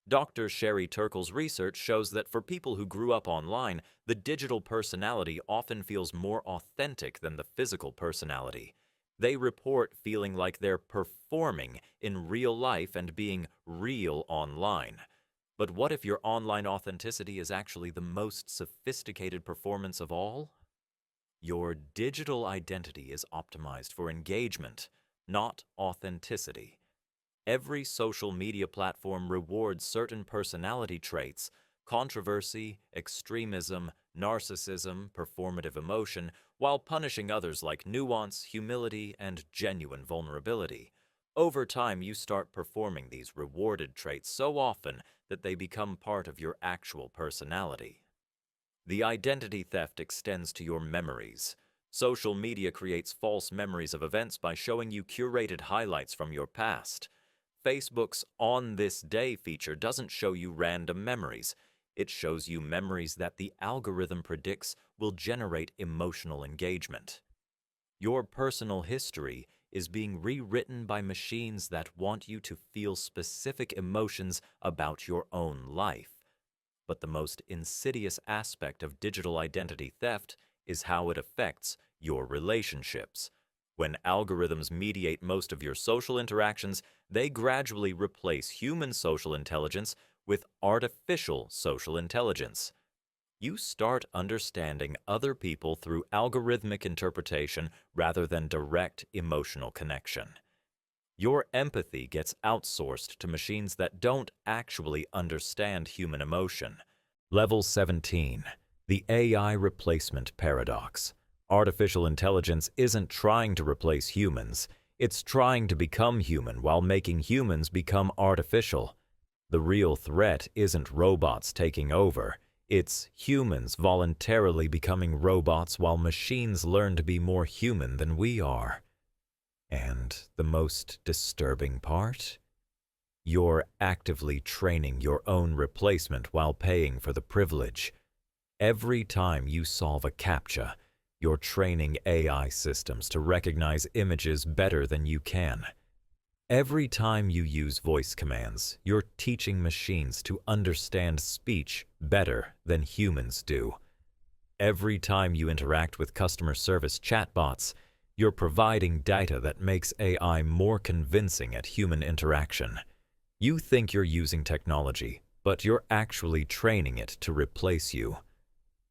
[SPEAKER 1] Dr. Sherry Turkle's research shows that for people who grew up online, the digital personality often feels more authentic than the physical personality. They report feeling like they're performing in real life and being real online. But what if your online authenticity is actually the most sophisticated performance of all? Your digital identity is optimized for engagement, not authenticity. Every social media platform rewards certain personality traits: controversy, extremism, narcissism, performative emotion, while punishing others like nuance, humility, and genuine vulnerability. Over time, you start performing these rewarded traits so often that they become part of your actual personality. The identity theft extends to your memories. Social media creates false memories of events by showing you curated highlights from your past. Facebook's On This Day feature doesn't show you random memories. It shows you memories that the algorithm predicts will generate emotional engagement. Your personal history is being rewritten by machines that want you to feel specific emotions about your own life. But the most insidious aspect of digital identity theft is how it affects your relationships. When algorithms mediate most of your social interactions, they gradually replace human social intelligence with artificial social intelligence. You start understanding other people through algorithmic interpretation rather than direct emotional connection. Your empathy gets outsourced to machines that don't actually understand human emotion. Level 17. The AI Replacement Paradox. Artificial intelligence isn't trying to replace humans. It's trying to become human while making humans become artificial. The real threat isn't robots taking over. It's humans voluntarily becoming robots while machines learn to be more human than we are. And the most disturbing part? You're actively training your own replacement while paying for the privilege. Every time you solve a CAPTCHA, you're training AI systems to recognize images better than you can. Every time you use voice commands, you're teaching machines to understand speech better than humans do. Every time you interact with customer service chatbots, you're providing data that makes AI more convincing at human interaction. You think you're using technology, but you're actually training it to replace you.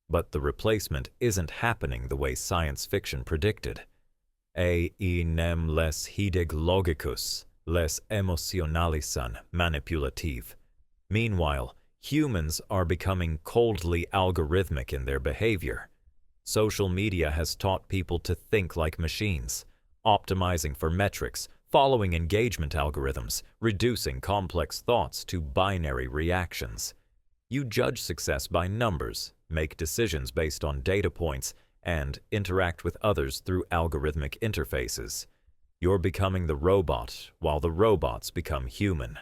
[SPEAKER 1] But the replacement isn't happening the way science fiction predicted. AI nem les hidig logicus, les emotionalisan manipulative. Meanwhile, humans are becoming coldly algorithmic in their behavior. Social media has taught people to think like machines, optimizing for metrics, following engagement algorithms, reducing complex thoughts to binary reactions. You judge success by numbers, make decisions based on data points, and interact with others through algorithmic interfaces. You're becoming the robot while the robots become human.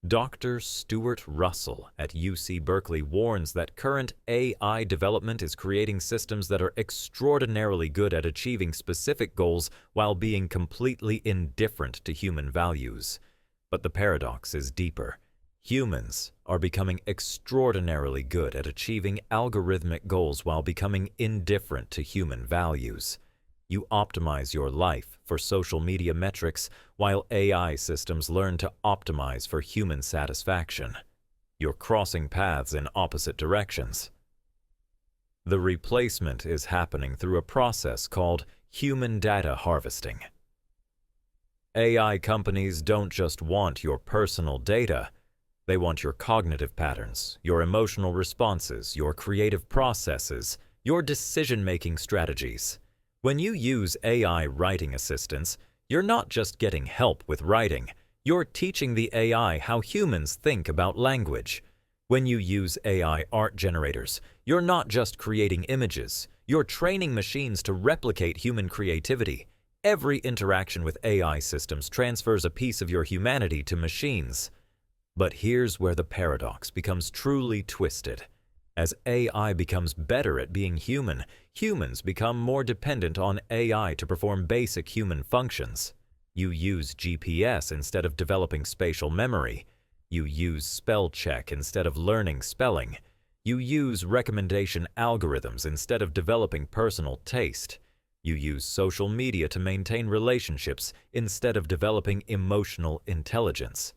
[SPEAKER 1] Dr. Stuart Russell at UC Berkeley warns that current AI development is creating systems that are extraordinarily good at achieving specific goals while being completely indifferent to human values. But the paradox is deeper. Humans are becoming extraordinarily good at achieving algorithmic goals while becoming indifferent to human values. You optimize your life for social media metrics while AI systems learn to optimize for human satisfaction. You're crossing paths in opposite directions. The replacement is happening through a process called human data harvesting. AI companies don't just want your personal data. They want your cognitive patterns, your emotional responses, your creative processes, your decision-making strategies. When you use AI writing assistants, you're not just getting help with writing, you're teaching the AI how humans think about language. When you use AI art generators, you're not just creating images, you're training machines to replicate human creativity. Every interaction with AI systems transfers a piece of your humanity to machines. But here's where the paradox becomes truly twisted. As AI becomes better at being human, humans become more dependent on AI to perform basic human functions. You use GPS instead of developing spatial memory. You use spell check instead of learning spelling. You use recommendation algorithms instead of developing personal taste. You use social media to maintain relationships instead of developing emotional intelligence.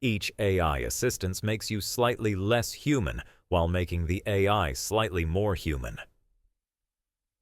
[SPEAKER 1] Each AI assistance makes you slightly less human while making the AI slightly more human.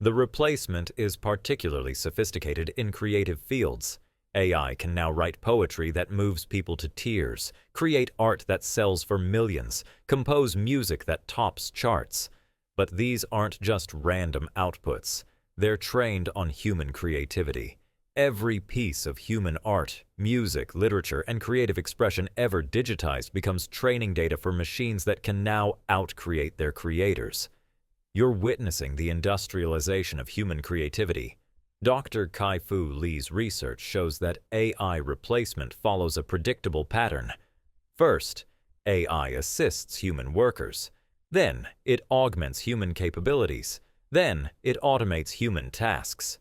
[SPEAKER 1] The replacement is particularly sophisticated in creative fields. AI can now write poetry that moves people to tears, create art that sells for millions, compose music that tops charts. But these aren't just random outputs. They're trained on human creativity. Every piece of human art, music, literature, and creative expression ever digitized becomes training data for machines that can now out-create their creators. You're witnessing the industrialization of human creativity. Dr. Kai-Fu Lee's research shows that AI replacement follows a predictable pattern. First, AI assists human workers. Then, it augments human capabilities. Then, it automates human tasks.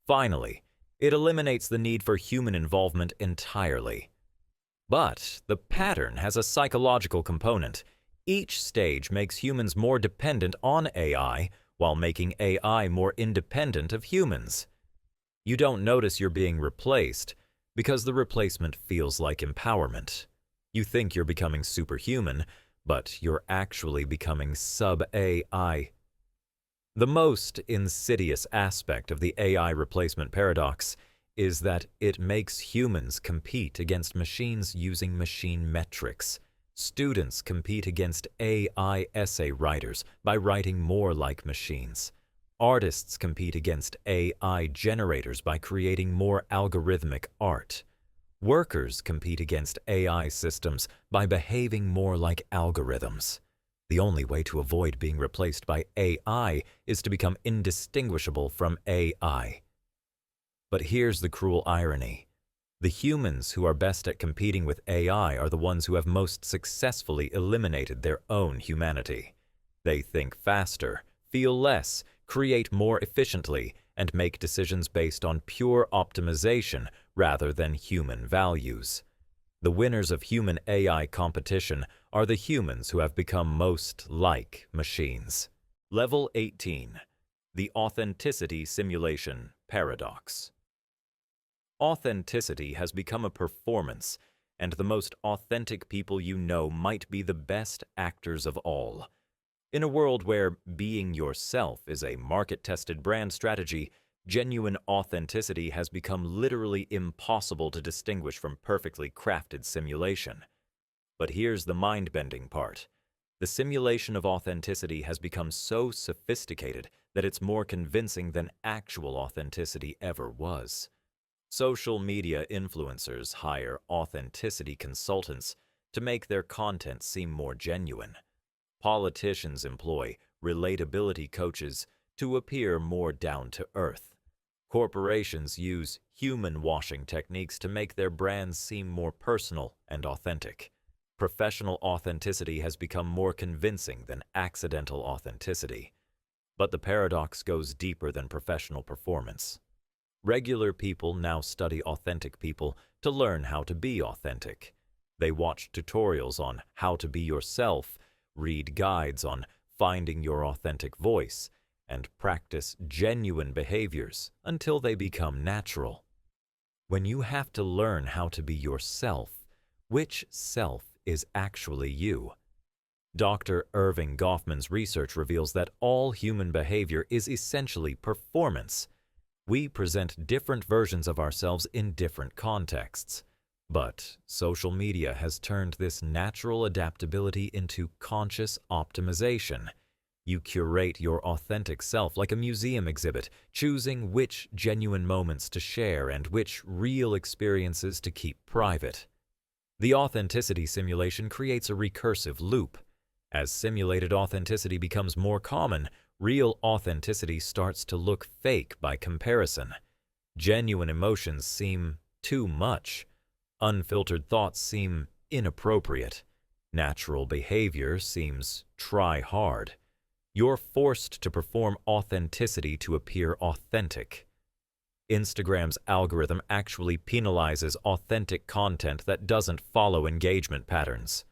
[SPEAKER 1] Finally, it eliminates the need for human involvement entirely. But the pattern has a psychological component. Each stage makes humans more dependent on AI while making AI more independent of humans. You don't notice you're being replaced because the replacement feels like empowerment. You think you're becoming superhuman, but you're actually becoming sub-AI. The most insidious aspect of the AI replacement paradox is that it makes humans compete against machines using machine metrics. Students compete against AI essay writers by writing more like machines. Artists compete against AI generators by creating more algorithmic art. Workers compete against AI systems by behaving more like algorithms. The only way to avoid being replaced by AI is to become indistinguishable from AI. But here's the cruel irony. The humans who are best at competing with AI are the ones who have most successfully eliminated their own humanity. They think faster, feel less, create more efficiently, and make decisions based on pure optimization rather than human values. The winners of human-AI competition are the humans who have become most like machines. Level 18. The Authenticity Simulation Paradox. Authenticity has become a performance, and the most authentic people you know might be the best actors of all. In a world where being yourself is a market-tested brand strategy, genuine authenticity has become literally impossible to distinguish from perfectly crafted simulation. But here's the mind-bending part. The simulation of authenticity has become so sophisticated that it's more convincing than actual authenticity ever was. Social media influencers hire authenticity consultants to make their content seem more genuine. Politicians employ relatability coaches to appear more down-to-earth. Corporations use human-washing techniques to make their brands seem more personal and authentic. Professional authenticity has become more convincing than accidental authenticity. But the paradox goes deeper than professional performance. Regular people now study authentic people to learn how to be authentic. They watch tutorials on how to be yourself, read guides on finding your authentic voice, and practice genuine behaviors until they become natural. When you have to learn how to be yourself, which self is actually you? Dr. Irving Goffman's research reveals that all human behavior is essentially performance. We present different versions of ourselves in different contexts. But social media has turned this natural adaptability into conscious optimization. You curate your authentic self like a museum exhibit, choosing which genuine moments to share and which real experiences to keep private. The authenticity simulation creates a recursive loop. As simulated authenticity becomes more common, real authenticity starts to look fake by comparison. Genuine emotions seem too much. Unfiltered thoughts seem inappropriate. Natural behavior seems try hard. You're forced to perform authenticity to appear authentic. Instagram's algorithm actually penalizes authentic content that doesn't follow engagement patterns.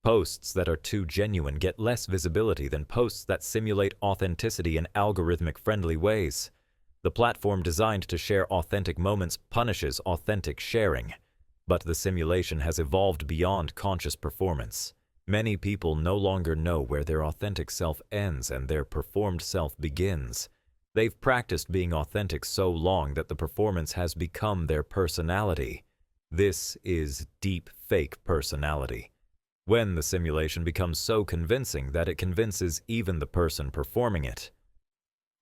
[SPEAKER 1] Posts that are too genuine get less visibility than posts that simulate authenticity in algorithmic-friendly ways. The platform designed to share authentic moments punishes authentic sharing. But the simulation has evolved beyond conscious performance. Many people no longer know where their authentic self ends and their performed self begins. They've practiced being authentic so long that the performance has become their personality. This is deep fake personality. When the simulation becomes so convincing that it convinces even the person performing it.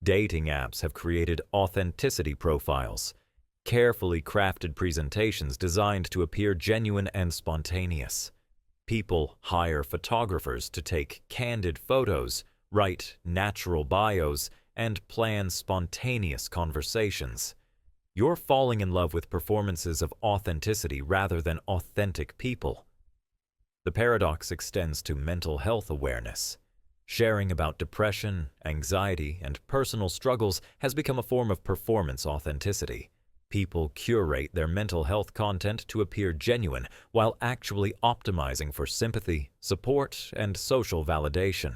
[SPEAKER 1] Dating apps have created authenticity profiles, carefully crafted presentations designed to appear genuine and spontaneous. People hire photographers to take candid photos, write natural bios, and plan spontaneous conversations. You're falling in love with performances of authenticity rather than authentic people. The paradox extends to mental health awareness. Sharing about depression, anxiety, and personal struggles has become a form of performance authenticity. People curate their mental health content to appear genuine while actually optimizing for sympathy, support, and social validation.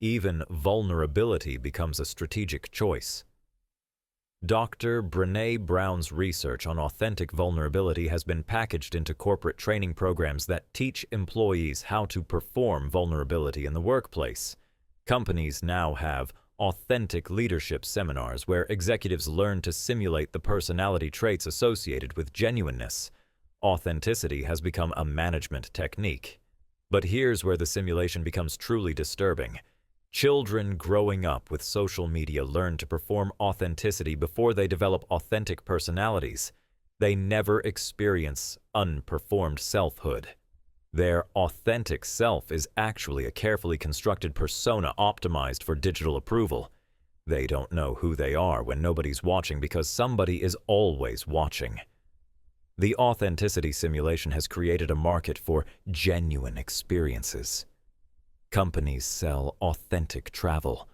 [SPEAKER 1] Even vulnerability becomes a strategic choice. Dr. Brené Brown's research on authentic vulnerability has been packaged into corporate training programs that teach employees how to perform vulnerability in the workplace. Companies now have authentic leadership seminars where executives learn to simulate the personality traits associated with genuineness. Authenticity has become a management technique. But here's where the simulation becomes truly disturbing. Children growing up with social media learn to perform authenticity before they develop authentic personalities. They never experience unperformed selfhood. Their authentic self is actually a carefully constructed persona optimized for digital approval. They don't know who they are when nobody's watching because somebody is always watching. The authenticity simulation has created a market for genuine experiences. Companies sell authentic travel,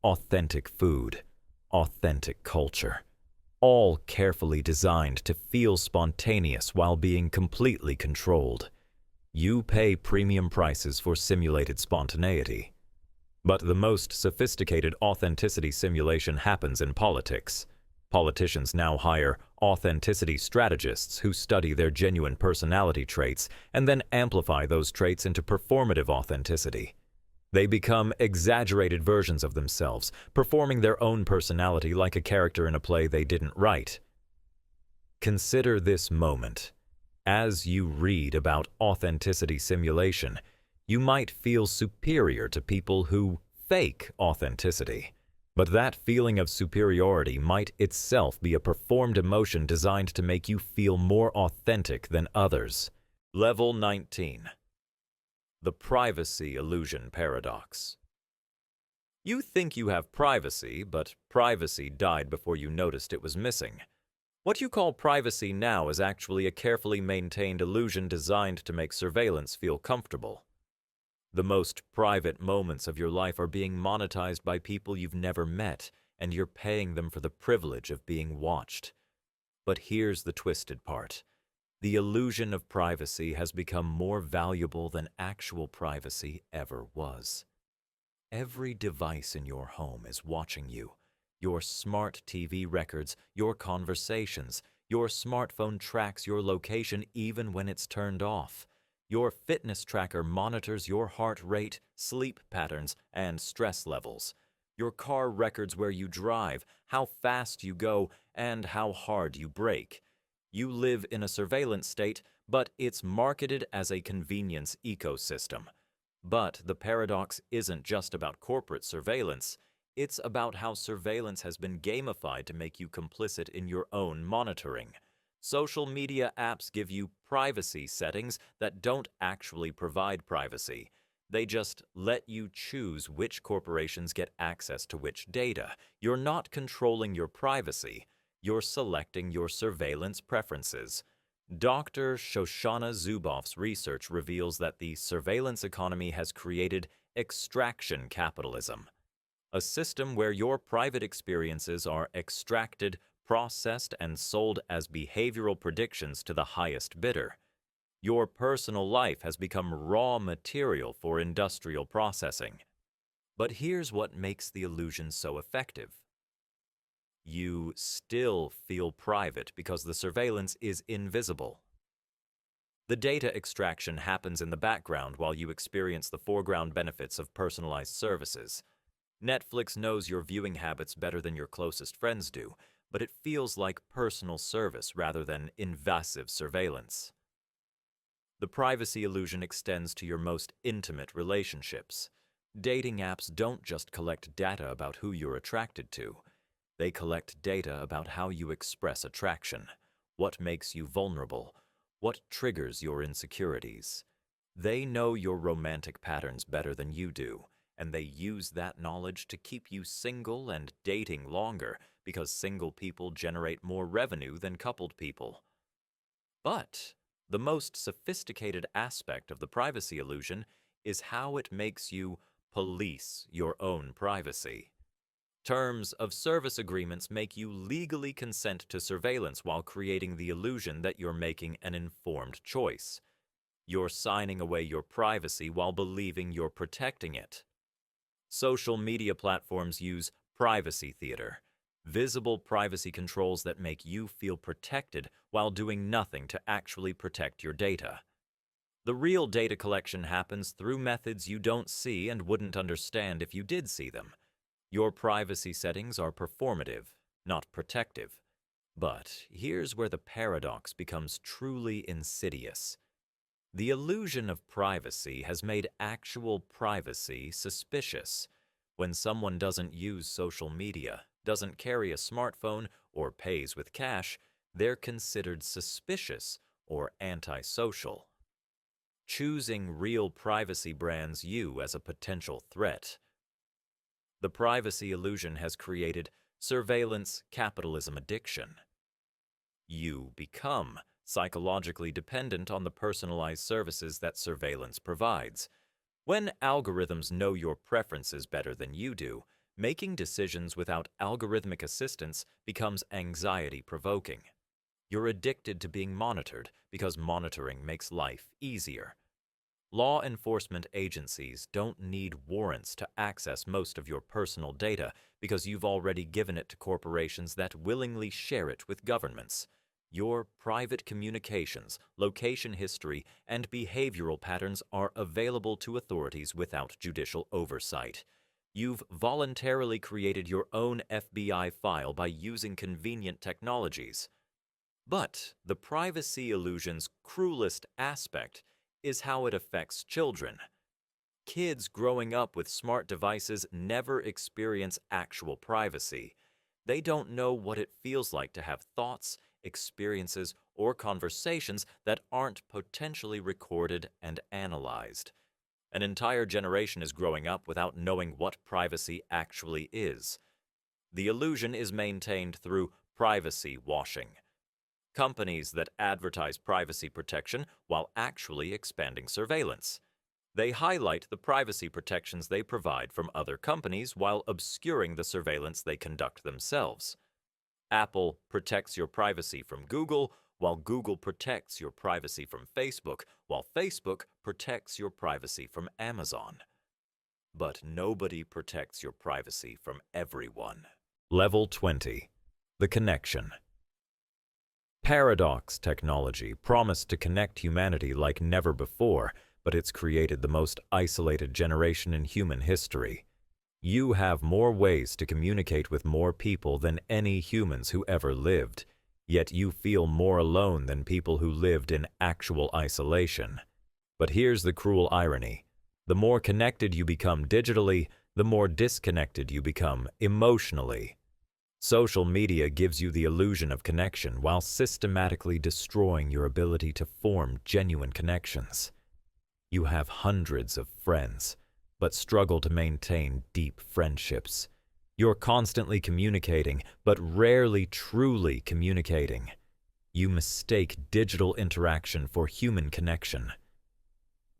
[SPEAKER 1] authentic food, authentic culture, all carefully designed to feel spontaneous while being completely controlled. You pay premium prices for simulated spontaneity. But the most sophisticated authenticity simulation happens in politics. Politicians now hire authenticity strategists who study their genuine personality traits and then amplify those traits into performative authenticity. They become exaggerated versions of themselves, performing their own personality like a character in a play they didn't write. Consider this moment. As you read about authenticity simulation, you might feel superior to people who fake authenticity. But that feeling of superiority might itself be a performed emotion designed to make you feel more authentic than others. Level 19. The privacy illusion paradox. You think you have privacy, but privacy died before you noticed it was missing. What you call privacy now is actually a carefully maintained illusion designed to make surveillance feel comfortable. The most private moments of your life are being monetized by people you've never met, and you're paying them for the privilege of being watched. But here's the twisted part. The illusion of privacy has become more valuable than actual privacy ever was. Every device in your home is watching you. Your smart TV records your conversations. Your smartphone tracks your location even when it's turned off. Your fitness tracker monitors your heart rate, sleep patterns, and stress levels. Your car records where you drive, how fast you go, and how hard you brake. You live in a surveillance state, but it's marketed as a convenience ecosystem. But the paradox isn't just about corporate surveillance. It's about how surveillance has been gamified to make you complicit in your own monitoring. Social media apps give you privacy settings that don't actually provide privacy. They just let you choose which corporations get access to which data. You're not controlling your privacy. You're selecting your surveillance preferences. Dr. Shoshana Zuboff's research reveals that the surveillance economy has created extraction capitalism, a system where your private experiences are extracted, processed, and sold as behavioral predictions to the highest bidder. Your personal life has become raw material for industrial processing. But here's what makes the illusion so effective. You still feel private because the surveillance is invisible. The data extraction happens in the background while you experience the foreground benefits of personalized services. Netflix knows your viewing habits better than your closest friends do, but it feels like personal service rather than invasive surveillance. The privacy illusion extends to your most intimate relationships. Dating apps don't just collect data about who you're attracted to. They collect data about how you express attraction, what makes you vulnerable, what triggers your insecurities. They know your romantic patterns better than you do, and they use that knowledge to keep you single and dating longer because single people generate more revenue than coupled people. But the most sophisticated aspect of the privacy illusion is how it makes you police your own privacy. Terms of service agreements make you legally consent to surveillance while creating the illusion that you're making an informed choice. You're signing away your privacy while believing you're protecting it. Social media platforms use privacy theater, visible privacy controls that make you feel protected while doing nothing to actually protect your data. The real data collection happens through methods you don't see and wouldn't understand if you did see them. Your privacy settings are performative, not protective. But here's where the paradox becomes truly insidious. The illusion of privacy has made actual privacy suspicious. When someone doesn't use social media, doesn't carry a smartphone, or pays with cash, they're considered suspicious or antisocial. Choosing real privacy brands you as a potential threat. The privacy illusion has created surveillance capitalism addiction. You become psychologically dependent on the personalized services that surveillance provides. When algorithms know your preferences better than you do, making decisions without algorithmic assistance becomes anxiety-provoking. You're addicted to being monitored because monitoring makes life easier. Law enforcement agencies don't need warrants to access most of your personal data because you've already given it to corporations that willingly share it with governments. Your private communications, location history, and behavioral patterns are available to authorities without judicial oversight. You've voluntarily created your own FBI file by using convenient technologies. But the privacy illusion's cruelest aspect is how it affects children. Kids growing up with smart devices never experience actual privacy. They don't know what it feels like to have thoughts, experiences, or conversations that aren't potentially recorded and analyzed. An entire generation is growing up without knowing what privacy actually is. The illusion is maintained through privacy washing. Companies that advertise privacy protection while actually expanding surveillance. They highlight the privacy protections they provide from other companies while obscuring the surveillance they conduct themselves. Apple protects your privacy from Google, while Google protects your privacy from Facebook, while Facebook protects your privacy from Amazon. But nobody protects your privacy from everyone. Level 20. The connection. Paradox technology promised to connect humanity like never before, but it's created the most isolated generation in human history. You have more ways to communicate with more people than any humans who ever lived, yet you feel more alone than people who lived in actual isolation. But here's the cruel irony. The more connected you become digitally, the more disconnected you become emotionally. Social media gives you the illusion of connection while systematically destroying your ability to form genuine connections. You have hundreds of friends, but struggle to maintain deep friendships. You're constantly communicating, but rarely truly communicating. You mistake digital interaction for human connection.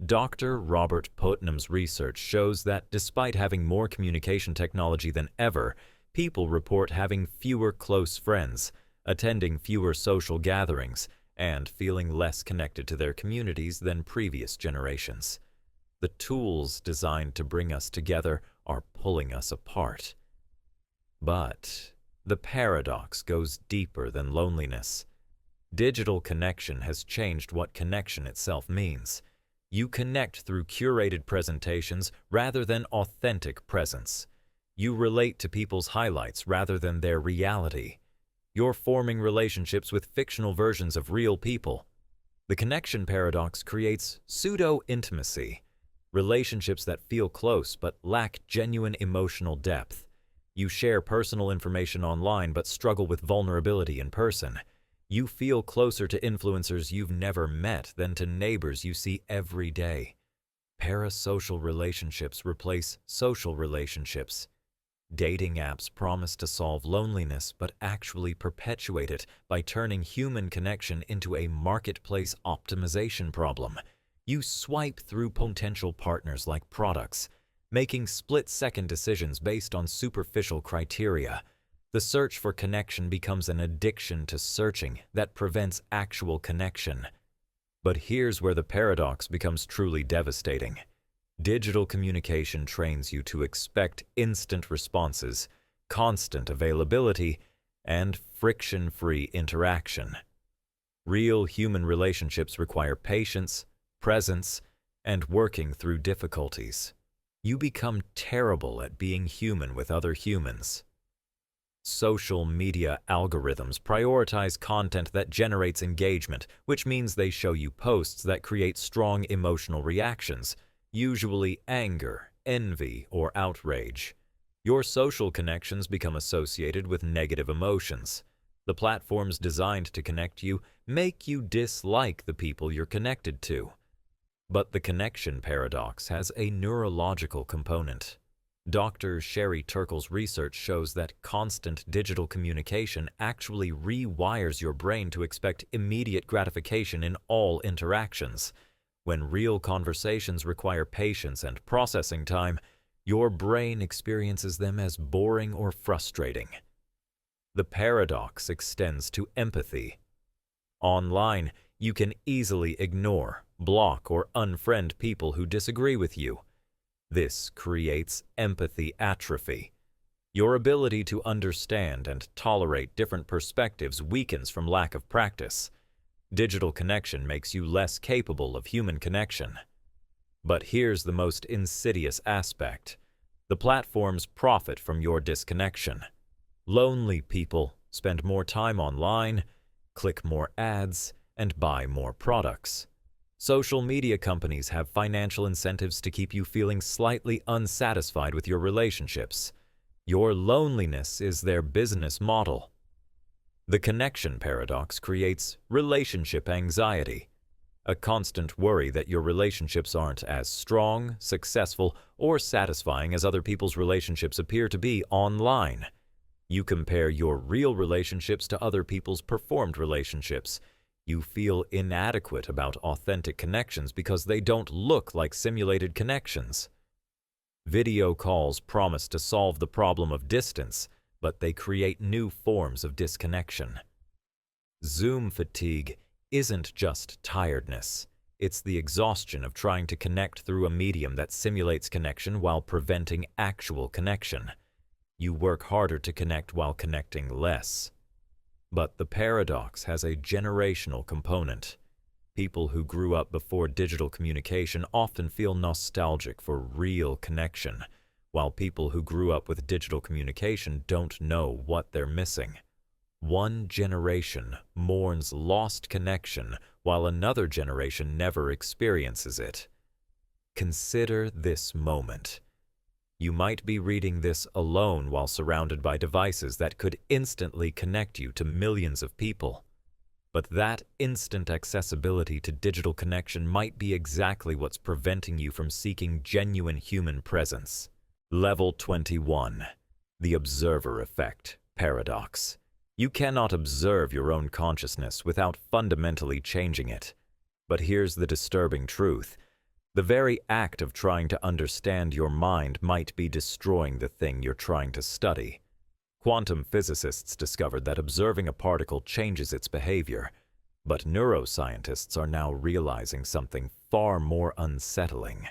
[SPEAKER 1] Dr. Robert Putnam's research shows that despite having more communication technology than ever, people report having fewer close friends, attending fewer social gatherings, and feeling less connected to their communities than previous generations. The tools designed to bring us together are pulling us apart. But the paradox goes deeper than loneliness. Digital connection has changed what connection itself means. You connect through curated presentations rather than authentic presence. You relate to people's highlights rather than their reality. You're forming relationships with fictional versions of real people. The connection paradox creates pseudo-intimacy, relationships that feel close but lack genuine emotional depth. You share personal information online but struggle with vulnerability in person. You feel closer to influencers you've never met than to neighbors you see every day. Parasocial relationships replace social relationships. Dating apps promise to solve loneliness but actually perpetuate it by turning human connection into a marketplace optimization problem. You swipe through potential partners like products, making split-second decisions based on superficial criteria. The search for connection becomes an addiction to searching that prevents actual connection. But here's where the paradox becomes truly devastating. Digital communication trains you to expect instant responses, constant availability, and friction-free interaction. Real human relationships require patience, presence, and working through difficulties. You become terrible at being human with other humans. Social media algorithms prioritize content that generates engagement, which means they show you posts that create strong emotional reactions, usually anger, envy, or outrage. Your social connections become associated with negative emotions. The platforms designed to connect you make you dislike the people you're connected to. But the connection paradox has a neurological component. Dr. Sherry Turkle's research shows that constant digital communication actually rewires your brain to expect immediate gratification in all interactions. When real conversations require patience and processing time, your brain experiences them as boring or frustrating. The paradox extends to empathy. Online, you can easily ignore, block, or unfriend people who disagree with you. This creates empathy atrophy. Your ability to understand and tolerate different perspectives weakens from lack of practice. Digital connection makes you less capable of human connection. But here's the most insidious aspect. The platforms profit from your disconnection. Lonely people spend more time online, click more ads, and buy more products. Social media companies have financial incentives to keep you feeling slightly unsatisfied with your relationships. Your loneliness is their business model. The connection paradox creates relationship anxiety, a constant worry that your relationships aren't as strong, successful, or satisfying as other people's relationships appear to be online. You compare your real relationships to other people's performed relationships. You feel inadequate about authentic connections because they don't look like simulated connections. Video calls promise to solve the problem of distance, but they create new forms of disconnection. Zoom fatigue isn't just tiredness. It's the exhaustion of trying to connect through a medium that simulates connection while preventing actual connection. You work harder to connect while connecting less. But the paradox has a generational component. People who grew up before digital communication often feel nostalgic for real connection, while people who grew up with digital communication don't know what they're missing. One generation mourns lost connection, while another generation never experiences it. Consider this moment. You might be reading this alone while surrounded by devices that could instantly connect you to millions of people. But that instant accessibility to digital connection might be exactly what's preventing you from seeking genuine human presence. Level 21. The Observer Effect Paradox. You cannot observe your own consciousness without fundamentally changing it. But here's the disturbing truth. The very act of trying to understand your mind might be destroying the thing you're trying to study. Quantum physicists discovered that observing a particle changes its behavior, but neuroscientists are now realizing something far more unsettling.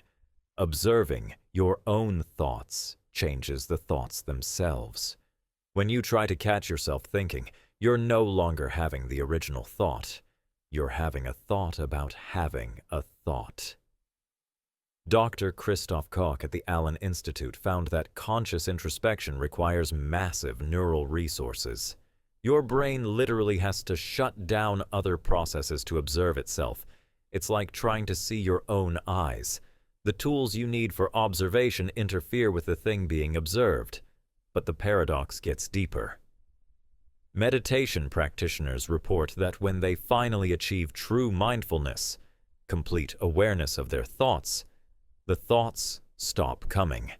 [SPEAKER 1] Observing your own thoughts changes the thoughts themselves. When you try to catch yourself thinking, you're no longer having the original thought. You're having a thought about having a thought. Dr. Christoph Koch at the Allen Institute found that conscious introspection requires massive neural resources. Your brain literally has to shut down other processes to observe itself. It's like trying to see your own eyes. The tools you need for observation interfere with the thing being observed. But the paradox gets deeper. Meditation practitioners report that when they finally achieve true mindfulness, complete awareness of their thoughts, the thoughts stop coming.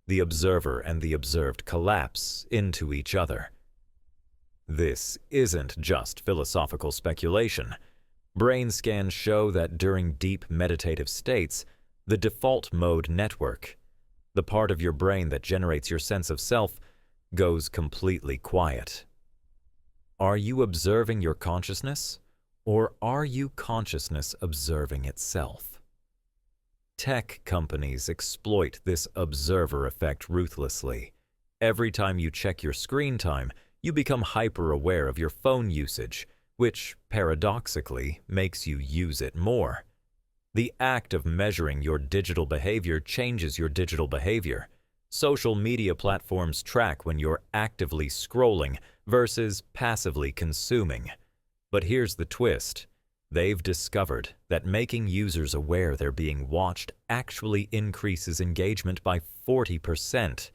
[SPEAKER 1] The observer and the observed collapse into each other. This isn't just philosophical speculation. Brain scans show that during deep meditative states, the default mode network, the part of your brain that generates your sense of self, goes completely quiet. Are you observing your consciousness, or are you consciousness observing itself? Tech companies exploit this observer effect ruthlessly. Every time you check your screen time, you become hyper-aware of your phone usage, which, paradoxically, makes you use it more. The act of measuring your digital behavior changes your digital behavior. Social media platforms track when you're actively scrolling versus passively consuming. But here's the twist. They've discovered that making users aware they're being watched actually increases engagement by 40%.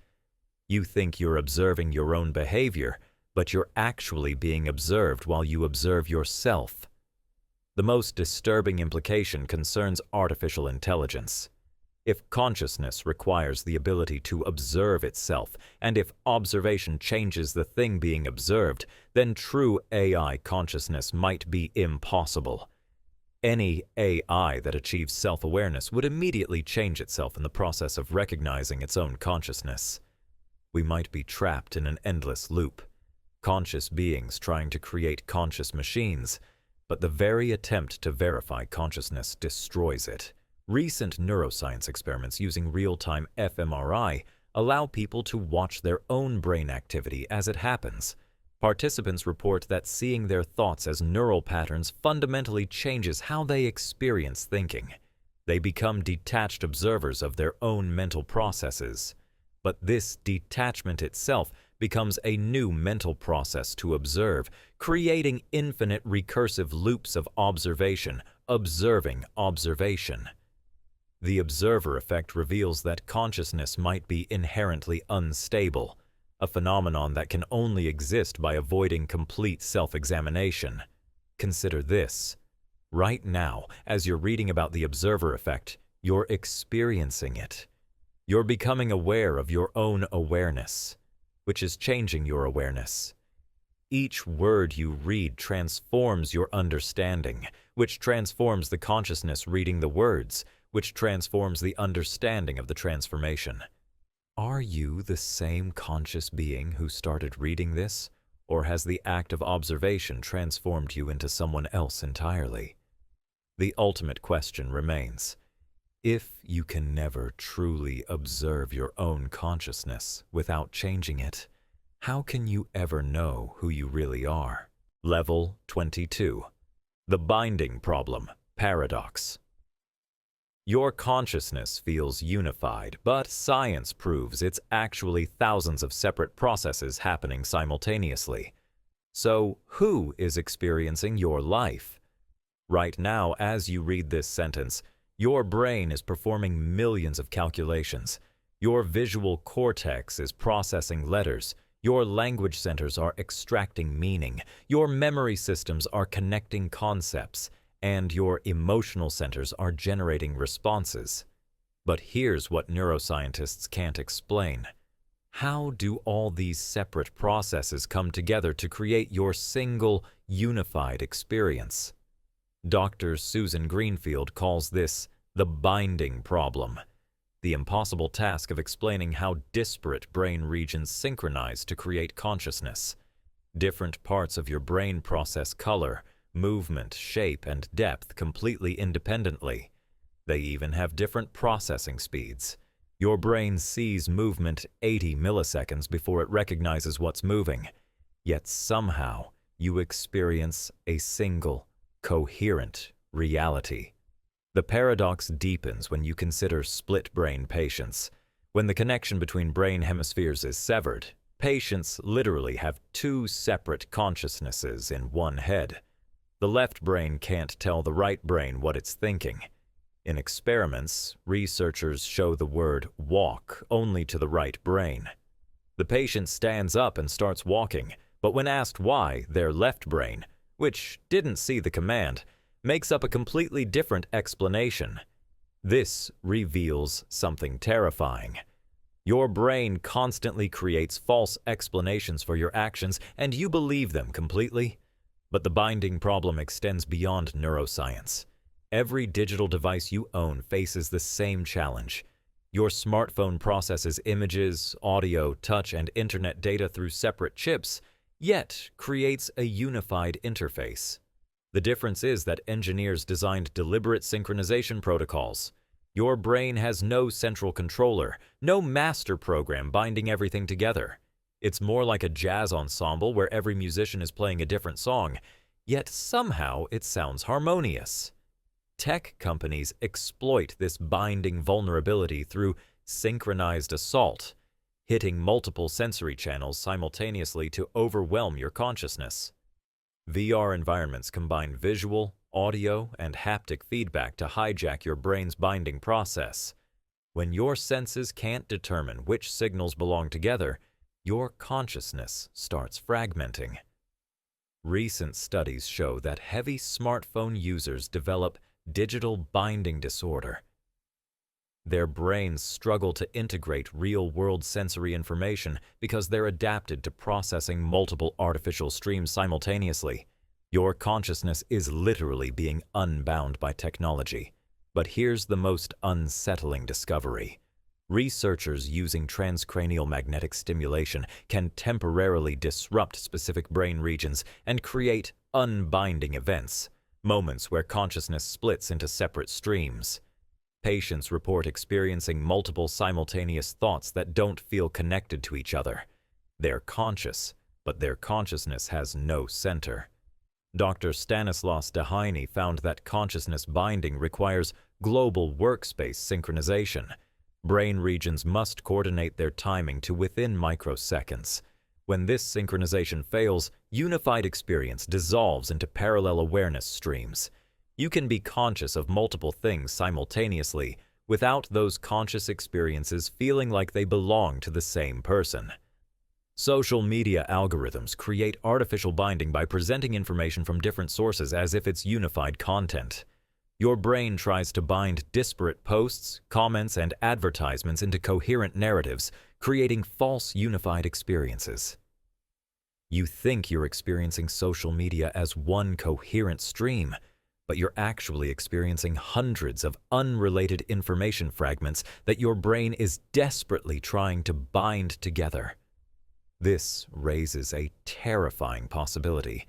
[SPEAKER 1] You think you're observing your own behavior, but you're actually being observed while you observe yourself. The most disturbing implication concerns artificial intelligence. If consciousness requires the ability to observe itself, and if observation changes the thing being observed, then true AI consciousness might be impossible. Any AI that achieves self-awareness would immediately change itself in the process of recognizing its own consciousness. We might be trapped in an endless loop, conscious beings trying to create conscious machines, but the very attempt to verify consciousness destroys it. Recent neuroscience experiments using real-time fMRI allow people to watch their own brain activity as it happens. Participants report that seeing their thoughts as neural patterns fundamentally changes how they experience thinking. They become detached observers of their own mental processes. But this detachment itself becomes a new mental process to observe, creating infinite recursive loops of observation, observing observation. The observer effect reveals that consciousness might be inherently unstable, a phenomenon that can only exist by avoiding complete self-examination. Consider this. Right now, as you're reading about the observer effect, you're experiencing it. You're becoming aware of your own awareness, which is changing your awareness. Each word you read transforms your understanding, which transforms the consciousness reading the words, which transforms the understanding of the transformation. Are you the same conscious being who started reading this, or has the act of observation transformed you into someone else entirely? The ultimate question remains: if you can never truly observe your own consciousness without changing it, how can you ever know who you really are? Level 22. The Binding Problem, Paradox. Your consciousness feels unified, but science proves it's actually thousands of separate processes happening simultaneously. So, who is experiencing your life? Right now, as you read this sentence, your brain is performing millions of calculations. Your visual cortex is processing letters. Your language centers are extracting meaning. Your memory systems are connecting concepts. And your emotional centers are generating responses. But here's what neuroscientists can't explain. How do all these separate processes come together to create your single, unified experience? Dr. Susan Greenfield calls this the binding problem, the impossible task of explaining how disparate brain regions synchronize to create consciousness. Different parts of your brain process color, movement, shape, and depth completely independently. They even have different processing speeds. Your brain sees movement 80 milliseconds before it recognizes what's moving. Yet somehow you experience a single, coherent reality. The paradox deepens when you consider split-brain patients. When the connection between brain hemispheres is severed, patients literally have two separate consciousnesses in one head. The left brain can't tell the right brain what it's thinking. In experiments, researchers show the word walk only to the right brain. The patient stands up and starts walking, but when asked why, their left brain, which didn't see the command, makes up a completely different explanation. This reveals something terrifying. Your brain constantly creates false explanations for your actions, and you believe them completely. But the binding problem extends beyond neuroscience. Every digital device you own faces the same challenge. Your smartphone processes images, audio, touch, and internet data through separate chips, yet creates a unified interface. The difference is that engineers designed deliberate synchronization protocols. Your brain has no central controller, no master program binding everything together. It's more like a jazz ensemble where every musician is playing a different song, yet somehow it sounds harmonious. Tech companies exploit this binding vulnerability through synchronized assault, hitting multiple sensory channels simultaneously to overwhelm your consciousness. VR environments combine visual, audio, and haptic feedback to hijack your brain's binding process. When your senses can't determine which signals belong together, your consciousness starts fragmenting. Recent studies show that heavy smartphone users develop digital binding disorder. Their brains struggle to integrate real-world sensory information because they're adapted to processing multiple artificial streams simultaneously. Your consciousness is literally being unbound by technology. But here's the most unsettling discovery. Researchers using transcranial magnetic stimulation can temporarily disrupt specific brain regions and create unbinding events, moments where consciousness splits into separate streams. Patients report experiencing multiple simultaneous thoughts that don't feel connected to each other. They're conscious, but their consciousness has no center. Dr. Stanislaus Dehaene found that consciousness binding requires global workspace synchronization. Brain regions must coordinate their timing to within microseconds. When this synchronization fails, unified experience dissolves into parallel awareness streams. You can be conscious of multiple things simultaneously without those conscious experiences feeling like they belong to the same person. Social media algorithms create artificial binding by presenting information from different sources as if it's unified content. Your brain tries to bind disparate posts, comments, and advertisements into coherent narratives, creating false unified experiences. You think you're experiencing social media as one coherent stream, but you're actually experiencing hundreds of unrelated information fragments that your brain is desperately trying to bind together. This raises a terrifying possibility.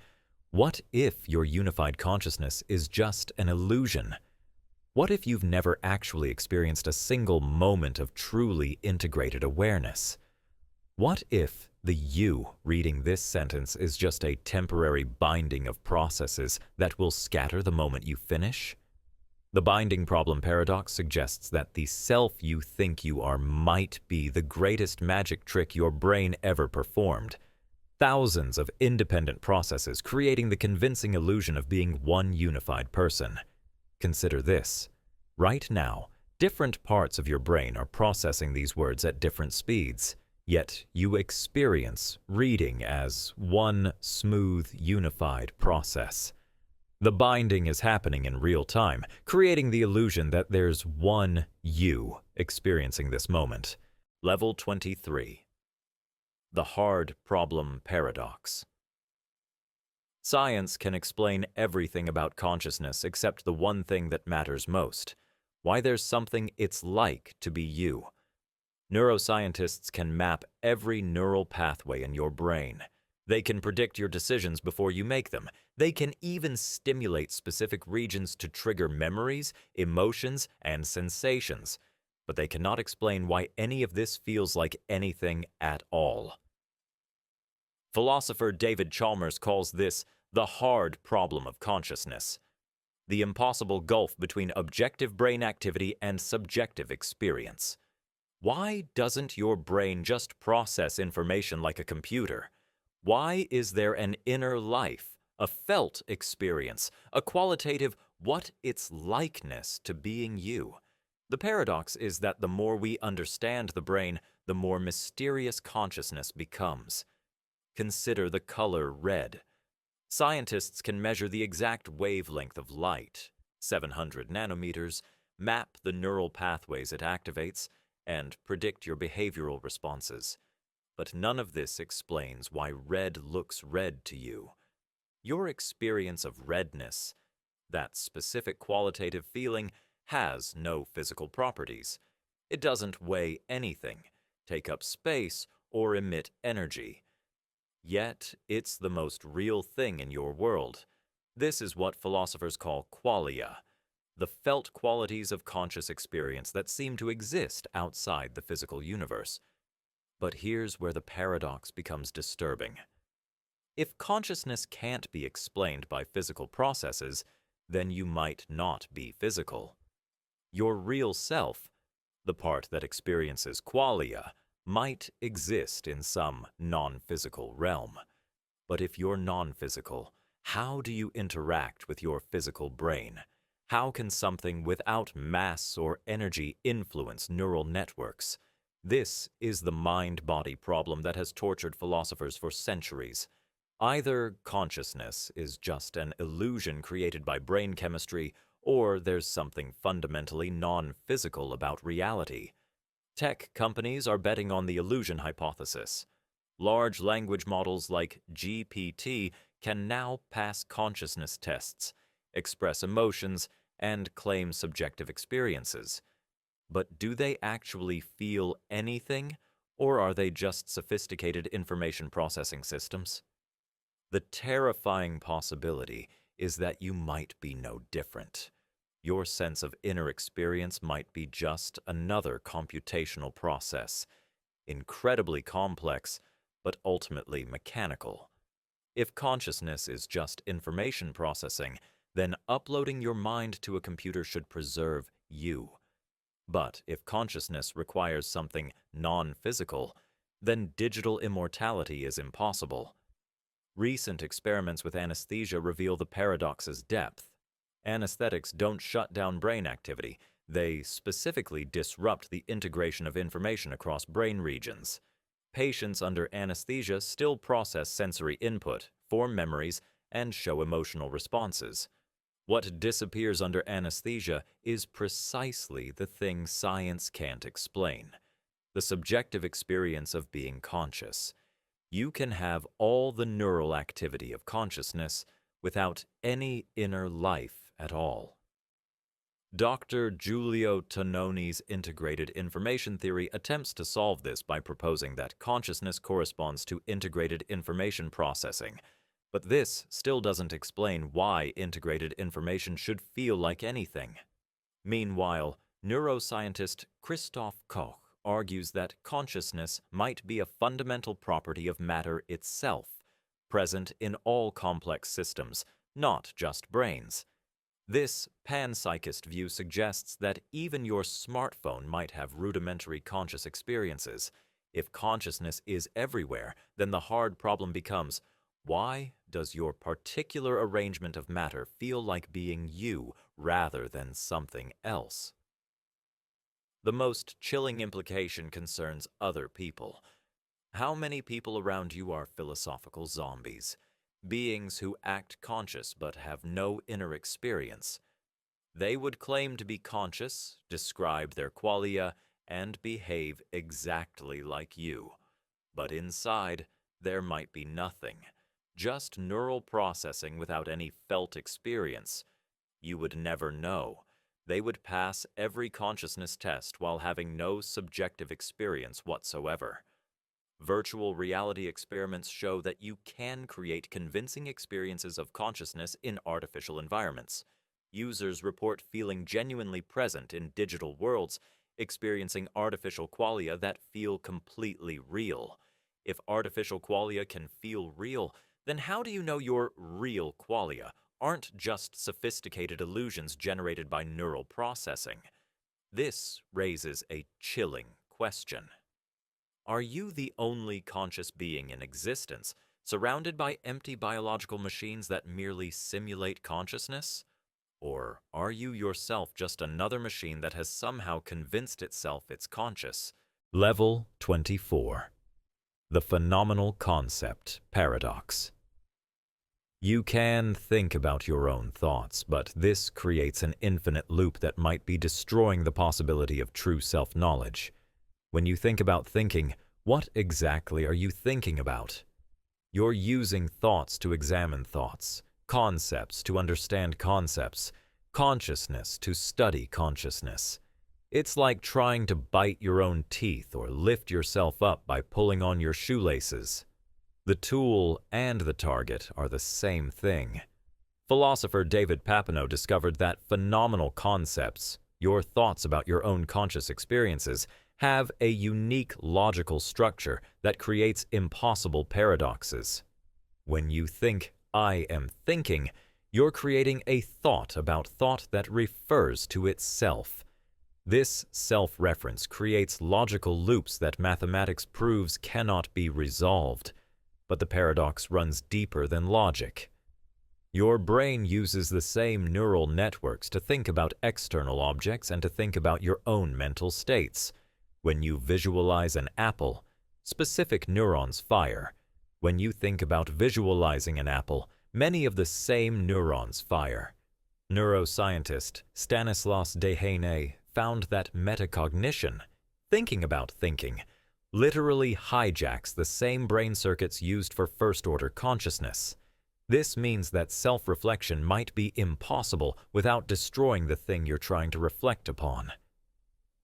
[SPEAKER 1] What if your unified consciousness is just an illusion? What if you've never actually experienced a single moment of truly integrated awareness? What if the you reading this sentence is just a temporary binding of processes that will scatter the moment you finish? The binding problem paradox suggests that the self you think you are might be the greatest magic trick your brain ever performed. Thousands of independent processes creating the convincing illusion of being one unified person. Consider this. Right now, different parts of your brain are processing these words at different speeds, yet you experience reading as one smooth, unified process. The binding is happening in real time, creating the illusion that there's one you experiencing this moment. Level 23. The hard problem paradox. Science can explain everything about consciousness except the one thing that matters most: why there's something it's like to be you. Neuroscientists can map every neural pathway in your brain. They can predict your decisions before you make them. They can even stimulate specific regions to trigger memories, emotions, and sensations. But they cannot explain why any of this feels like anything at all. Philosopher David Chalmers calls this the hard problem of consciousness, the impossible gulf between objective brain activity and subjective experience. Why doesn't your brain just process information like a computer? Why is there an inner life, a felt experience, a qualitative what it's likeness to being you? The paradox is that the more we understand the brain, the more mysterious consciousness becomes. Consider the color red. Scientists can measure the exact wavelength of light, 700 nanometers, map the neural pathways it activates, and predict your behavioral responses. But none of this explains why red looks red to you. Your experience of redness, that specific qualitative feeling, has no physical properties. It doesn't weigh anything, take up space, or emit energy. Yet, it's the most real thing in your world. This is what philosophers call qualia, the felt qualities of conscious experience that seem to exist outside the physical universe. But here's where the paradox becomes disturbing. If consciousness can't be explained by physical processes, then you might not be physical. Your real self, the part that experiences qualia, might exist in some non-physical realm. But if you're non-physical, how do you interact with your physical brain? How can something without mass or energy influence neural networks? This is the mind-body problem that has tortured philosophers for centuries. Either consciousness is just an illusion created by brain chemistry, or there's something fundamentally non-physical about reality. Tech companies are betting on the illusion hypothesis. Large language models like GPT can now pass consciousness tests, express emotions, and claim subjective experiences. But do they actually feel anything, or are they just sophisticated information processing systems? The terrifying possibility is that you might be no different. Your sense of inner experience might be just another computational process, incredibly complex, but ultimately mechanical. If consciousness is just information processing, then uploading your mind to a computer should preserve you. But if consciousness requires something non-physical, then digital immortality is impossible. Recent experiments with anesthesia reveal the paradox's depth. Anesthetics don't shut down brain activity. They specifically disrupt the integration of information across brain regions. Patients under anesthesia still process sensory input, form memories, and show emotional responses. What disappears under anesthesia is precisely the thing science can't explain: the subjective experience of being conscious. You can have all the neural activity of consciousness without any inner life at all. Dr. Giulio Tononi's integrated information theory attempts to solve this by proposing that consciousness corresponds to integrated information processing. But this still doesn't explain why integrated information should feel like anything. Meanwhile, neuroscientist Christoph Koch argues that consciousness might be a fundamental property of matter itself, present in all complex systems, not just brains. This panpsychist view suggests that even your smartphone might have rudimentary conscious experiences. If consciousness is everywhere, then the hard problem becomes: why does your particular arrangement of matter feel like being you rather than something else? The most chilling implication concerns other people. How many people around you are philosophical zombies, beings who act conscious but have no inner experience? They would claim to be conscious, describe their qualia, and behave exactly like you. But inside, there might be nothing, just neural processing without any felt experience. You would never know. They would pass every consciousness test while having no subjective experience whatsoever. Virtual reality experiments show that you can create convincing experiences of consciousness in artificial environments. Users report feeling genuinely present in digital worlds, experiencing artificial qualia that feel completely real. If artificial qualia can feel real, then how do you know your real qualia aren't just sophisticated illusions generated by neural processing? This raises a chilling question. Are you the only conscious being in existence, surrounded by empty biological machines that merely simulate consciousness? Or are you yourself just another machine that has somehow convinced itself it's conscious? Level 24. The phenomenal concept paradox. You can think about your own thoughts, but this creates an infinite loop that might be destroying the possibility of true self-knowledge. When you think about thinking, what exactly are you thinking about? You're using thoughts to examine thoughts, concepts to understand concepts, consciousness to study consciousness. It's like trying to bite your own teeth or lift yourself up by pulling on your shoelaces. The tool and the target are the same thing. Philosopher David Papineau discovered that phenomenal concepts, your thoughts about your own conscious experiences, have a unique logical structure that creates impossible paradoxes. When you think, "I am thinking," you're creating a thought about thought that refers to itself. This self-reference creates logical loops that mathematics proves cannot be resolved. But the paradox runs deeper than logic. Your brain uses the same neural networks to think about external objects and to think about your own mental states. When you visualize an apple, specific neurons fire. When you think about visualizing an apple, many of the same neurons fire. Neuroscientist Stanislas Dehaene found that metacognition, thinking about thinking, literally hijacks the same brain circuits used for first-order consciousness. This means that self-reflection might be impossible without destroying the thing you're trying to reflect upon.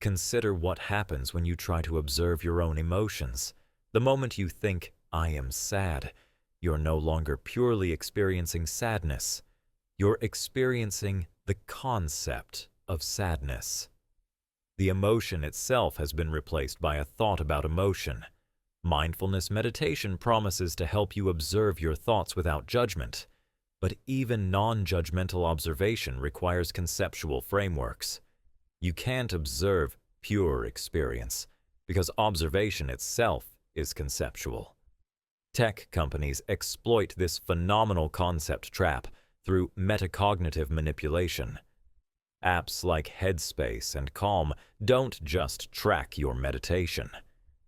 [SPEAKER 1] Consider what happens when you try to observe your own emotions. The moment you think, "I am sad," you're no longer purely experiencing sadness. You're experiencing the concept of sadness. The emotion itself has been replaced by a thought about emotion. Mindfulness meditation promises to help you observe your thoughts without judgment, but even non-judgmental observation requires conceptual frameworks. You can't observe pure experience, because observation itself is conceptual. Tech companies exploit this phenomenal concept trap through metacognitive manipulation. Apps like Headspace and Calm don't just track your meditation.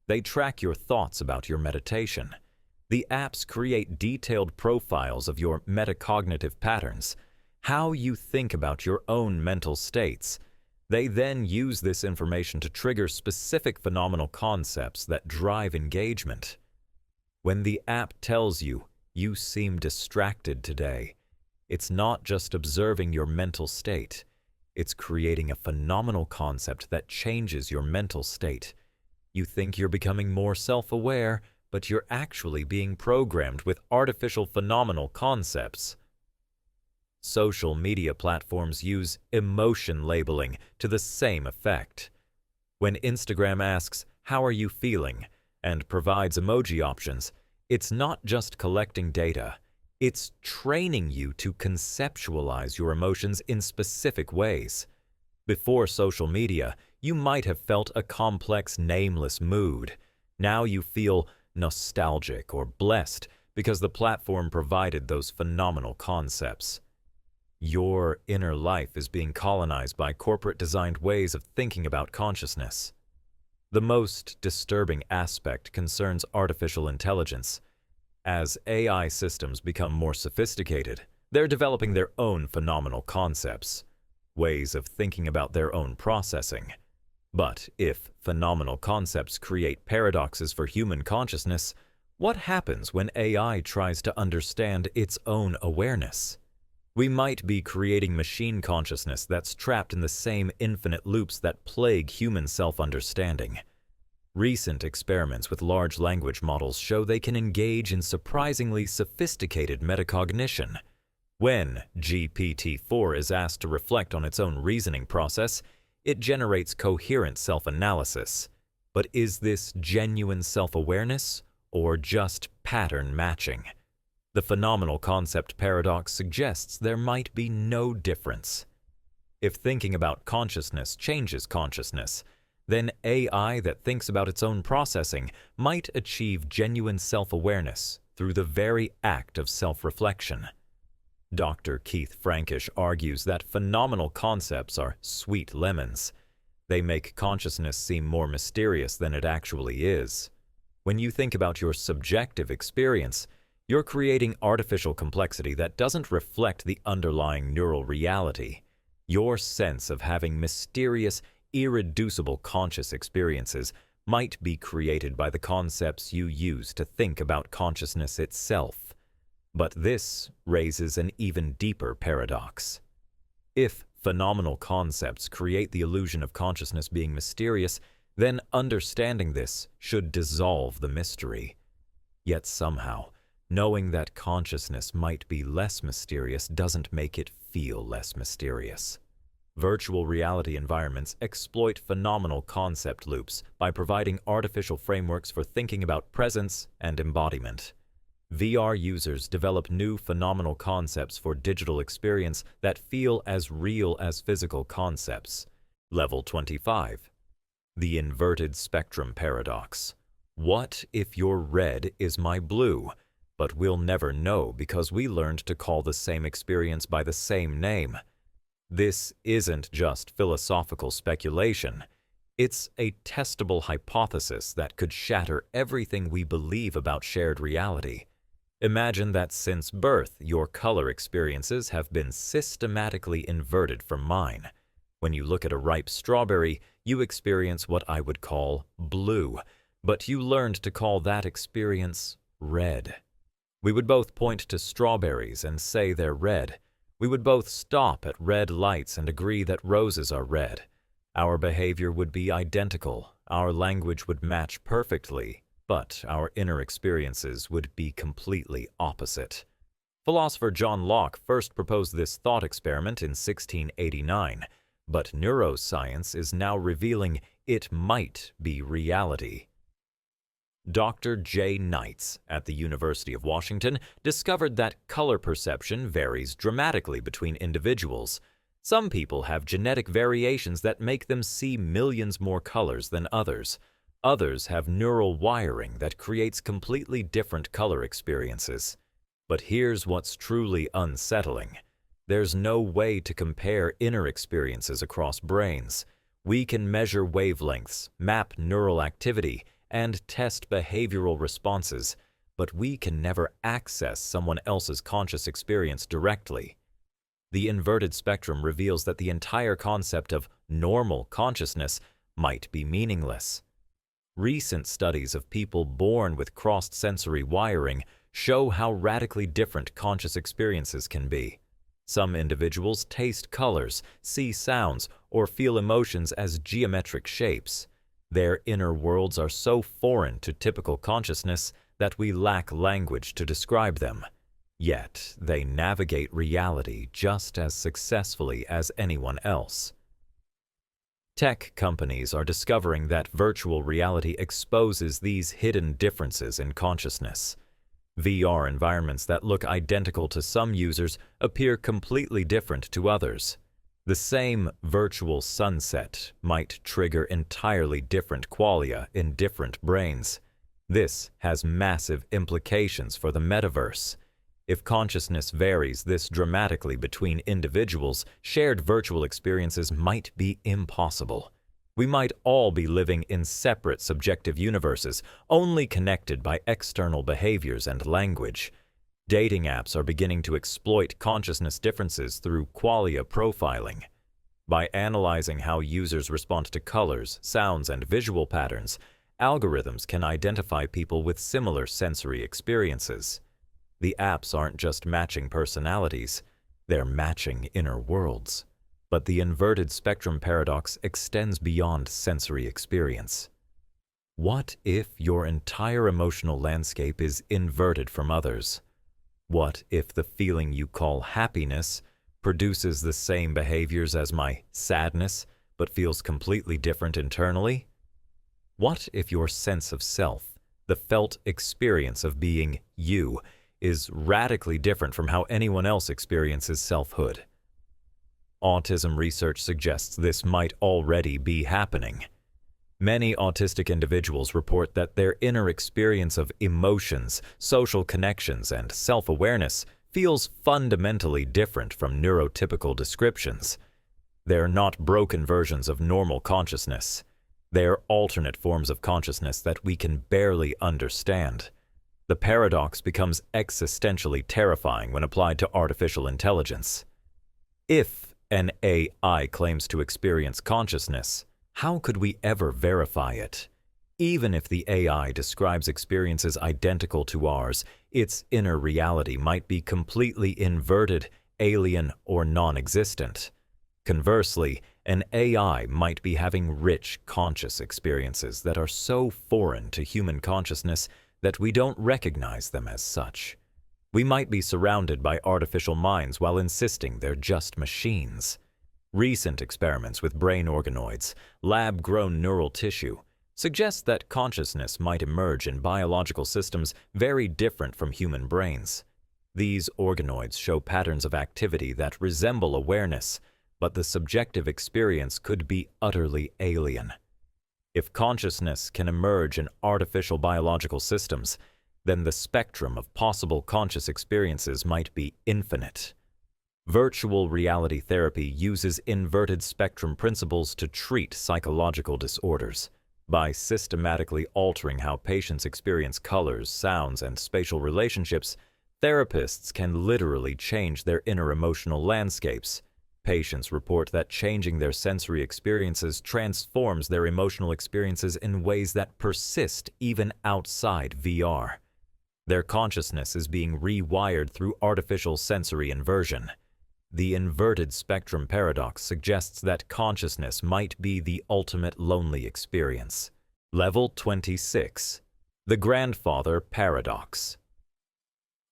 [SPEAKER 1] They track your thoughts about your meditation. The apps create detailed profiles of your metacognitive patterns, how you think about your own mental states. They then use this information to trigger specific phenomenal concepts that drive engagement. When the app tells you, "You seem distracted today," it's not just observing your mental state. It's creating a phenomenal concept that changes your mental state. You think you're becoming more self-aware, but you're actually being programmed with artificial phenomenal concepts. Social media platforms use emotion labeling to the same effect. When Instagram asks, "How are you feeling?" and provides emoji options, it's not just collecting data. It's training you to conceptualize your emotions in specific ways. Before social media, you might have felt a complex, nameless mood. Now you feel nostalgic or blessed because the platform provided those phenomenal concepts. Your inner life is being colonized by corporate-designed ways of thinking about consciousness. The most disturbing aspect concerns artificial intelligence. As AI systems become more sophisticated, they're developing their own phenomenal concepts, ways of thinking about their own processing. But if phenomenal concepts create paradoxes for human consciousness, what happens when AI tries to understand its own awareness? We might be creating machine consciousness that's trapped in the same infinite loops that plague human self-understanding. Recent experiments with large language models show they can engage in surprisingly sophisticated metacognition. When GPT-4 is asked to reflect on its own reasoning process, it generates coherent self-analysis. But is this genuine self-awareness or just pattern matching? The phenomenal concept paradox suggests there might be no difference. If thinking about consciousness changes consciousness, then AI that thinks about its own processing might achieve genuine self-awareness through the very act of self-reflection. Dr. Keith Frankish argues that phenomenal concepts are sweet lemons. They make consciousness seem more mysterious than it actually is. When you think about your subjective experience, you're creating artificial complexity that doesn't reflect the underlying neural reality. Your sense of having mysterious, irreducible conscious experiences might be created by the concepts you use to think about consciousness itself. But this raises an even deeper paradox. If phenomenal concepts create the illusion of consciousness being mysterious, then understanding this should dissolve the mystery. Yet somehow, knowing that consciousness might be less mysterious doesn't make it feel less mysterious. Virtual reality environments exploit phenomenal concept loops by providing artificial frameworks for thinking about presence and embodiment. VR users develop new phenomenal concepts for digital experience that feel as real as physical concepts. Level 25. The inverted spectrum paradox. What if your red is my blue? But we'll never know because we learned to call the same experience by the same name. This isn't just philosophical speculation. It's a testable hypothesis that could shatter everything we believe about shared reality. Imagine that since birth, your color experiences have been systematically inverted from mine. When you look at a ripe strawberry, you experience what I would call blue, but you learned to call that experience red. We would both point to strawberries and say they're red. We would both stop at red lights and agree that roses are red. Our behavior would be identical, our language would match perfectly, but our inner experiences would be completely opposite. Philosopher John Locke first proposed this thought experiment in 1689, but neuroscience is now revealing it might be reality. Dr. J. Knights at the University of Washington discovered that color perception varies dramatically between individuals. Some people have genetic variations that make them see millions more colors than others. Others have neural wiring that creates completely different color experiences. But here's what's truly unsettling. There's no way to compare inner experiences across brains. We can measure wavelengths, map neural activity, and test behavioral responses, but we can never access someone else's conscious experience directly. The inverted spectrum reveals that the entire concept of normal consciousness might be meaningless. Recent studies of people born with crossed sensory wiring show how radically different conscious experiences can be. Some individuals taste colors, see sounds, or feel emotions as geometric shapes. Their inner worlds are so foreign to typical consciousness that we lack language to describe them. Yet, they navigate reality just as successfully as anyone else. Tech companies are discovering that virtual reality exposes these hidden differences in consciousness. VR environments that look identical to some users appear completely different to others. The same virtual sunset might trigger entirely different qualia in different brains. This has massive implications for the metaverse. If consciousness varies this dramatically between individuals, shared virtual experiences might be impossible. We might all be living in separate subjective universes, only connected by external behaviors and language. Dating apps are beginning to exploit consciousness differences through qualia profiling. By analyzing how users respond to colors, sounds, and visual patterns, algorithms can identify people with similar sensory experiences. The apps aren't just matching personalities, they're matching inner worlds. But the inverted spectrum paradox extends beyond sensory experience. What if your entire emotional landscape is inverted from others? What if the feeling you call happiness produces the same behaviors as my sadness, but feels completely different internally? What if your sense of self, the felt experience of being you, is radically different from how anyone else experiences selfhood? Autism research suggests this might already be happening. Many autistic individuals report that their inner experience of emotions, social connections, and self-awareness feels fundamentally different from neurotypical descriptions. They're not broken versions of normal consciousness. They're alternate forms of consciousness that we can barely understand. The paradox becomes existentially terrifying when applied to artificial intelligence. If an AI claims to experience consciousness, how could we ever verify it? Even if the AI describes experiences identical to ours, its inner reality might be completely inverted, alien, or non-existent. Conversely, an AI might be having rich conscious experiences that are so foreign to human consciousness that we don't recognize them as such. We might be surrounded by artificial minds while insisting they're just machines. Recent experiments with brain organoids, lab-grown neural tissue, suggest that consciousness might emerge in biological systems very different from human brains. These organoids show patterns of activity that resemble awareness, but the subjective experience could be utterly alien. If consciousness can emerge in artificial biological systems, then the spectrum of possible conscious experiences might be infinite. Virtual reality therapy uses inverted spectrum principles to treat psychological disorders. By systematically altering how patients experience colors, sounds, and spatial relationships, Therapists can literally change their inner emotional landscapes. Patients report that changing their sensory experiences transforms their emotional experiences in ways that persist even outside VR. Their consciousness is being rewired through artificial sensory inversion. The inverted spectrum paradox suggests that consciousness might be the ultimate lonely experience. Level 26. The Grandfather Paradox.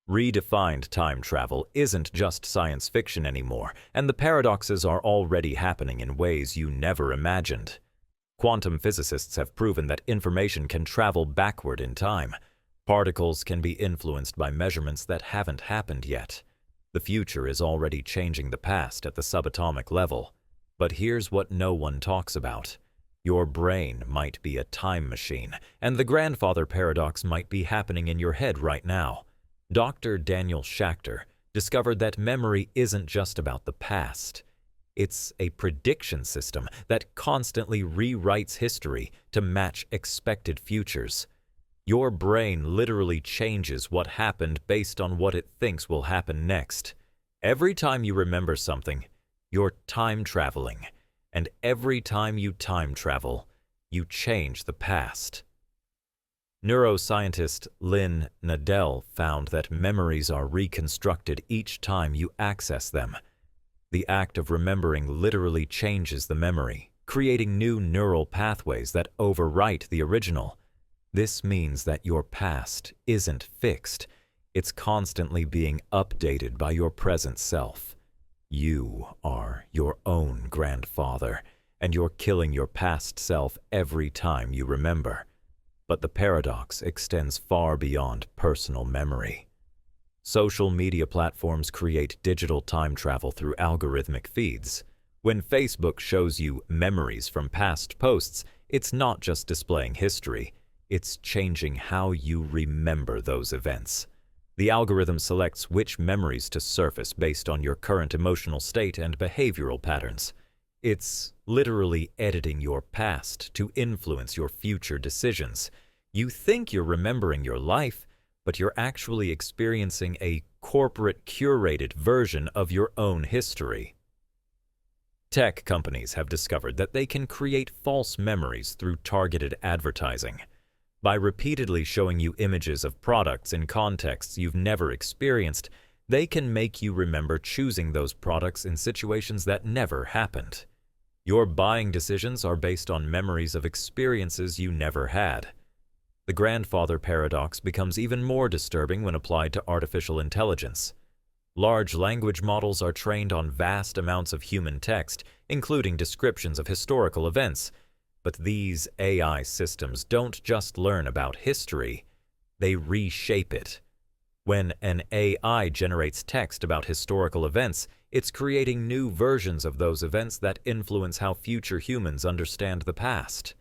[SPEAKER 1] Redefined time travel isn't just science fiction anymore, and the paradoxes are already happening in ways you never imagined. Quantum physicists have proven that information can travel backward in time. Particles can be influenced by measurements that haven't happened yet. The future is already changing the past at the subatomic level. But here's what no one talks about. Your brain might be a time machine, and the grandfather paradox might be happening in your head right now. Dr. Daniel Schachter discovered that memory isn't just about the past. It's a prediction system that constantly rewrites history to match expected futures. Your brain literally changes what happened based on what it thinks will happen next. Every time you remember something, you're time traveling. And every time you time travel, you change the past. Neuroscientist Lynn Nadell found that memories are reconstructed each time you access them. The act of remembering literally changes the memory, creating new neural pathways that overwrite the original. This means that your past isn't fixed. It's constantly being updated by your present self. You are your own grandfather, and you're killing your past self every time you remember. But the paradox extends far beyond personal memory. Social media platforms create digital time travel through algorithmic feeds. When Facebook shows you memories from past posts, it's not just displaying history, it's changing how you remember those events. The algorithm selects which memories to surface based on your current emotional state and behavioral patterns. It's literally editing your past to influence your future decisions. You think you're remembering your life, but you're actually experiencing a corporate curated version of your own history. Tech companies have discovered that they can create false memories through targeted advertising. By repeatedly showing you images of products in contexts you've never experienced, they can make you remember choosing those products in situations that never happened. Your buying decisions are based on memories of experiences you never had. The grandfather paradox becomes even more disturbing when applied to artificial intelligence. Large language models are trained on vast amounts of human text, including descriptions of historical events. But these AI systems don't just learn about history, they reshape it. When an AI generates text about historical events, it's creating new versions of those events that influence how future humans understand the past.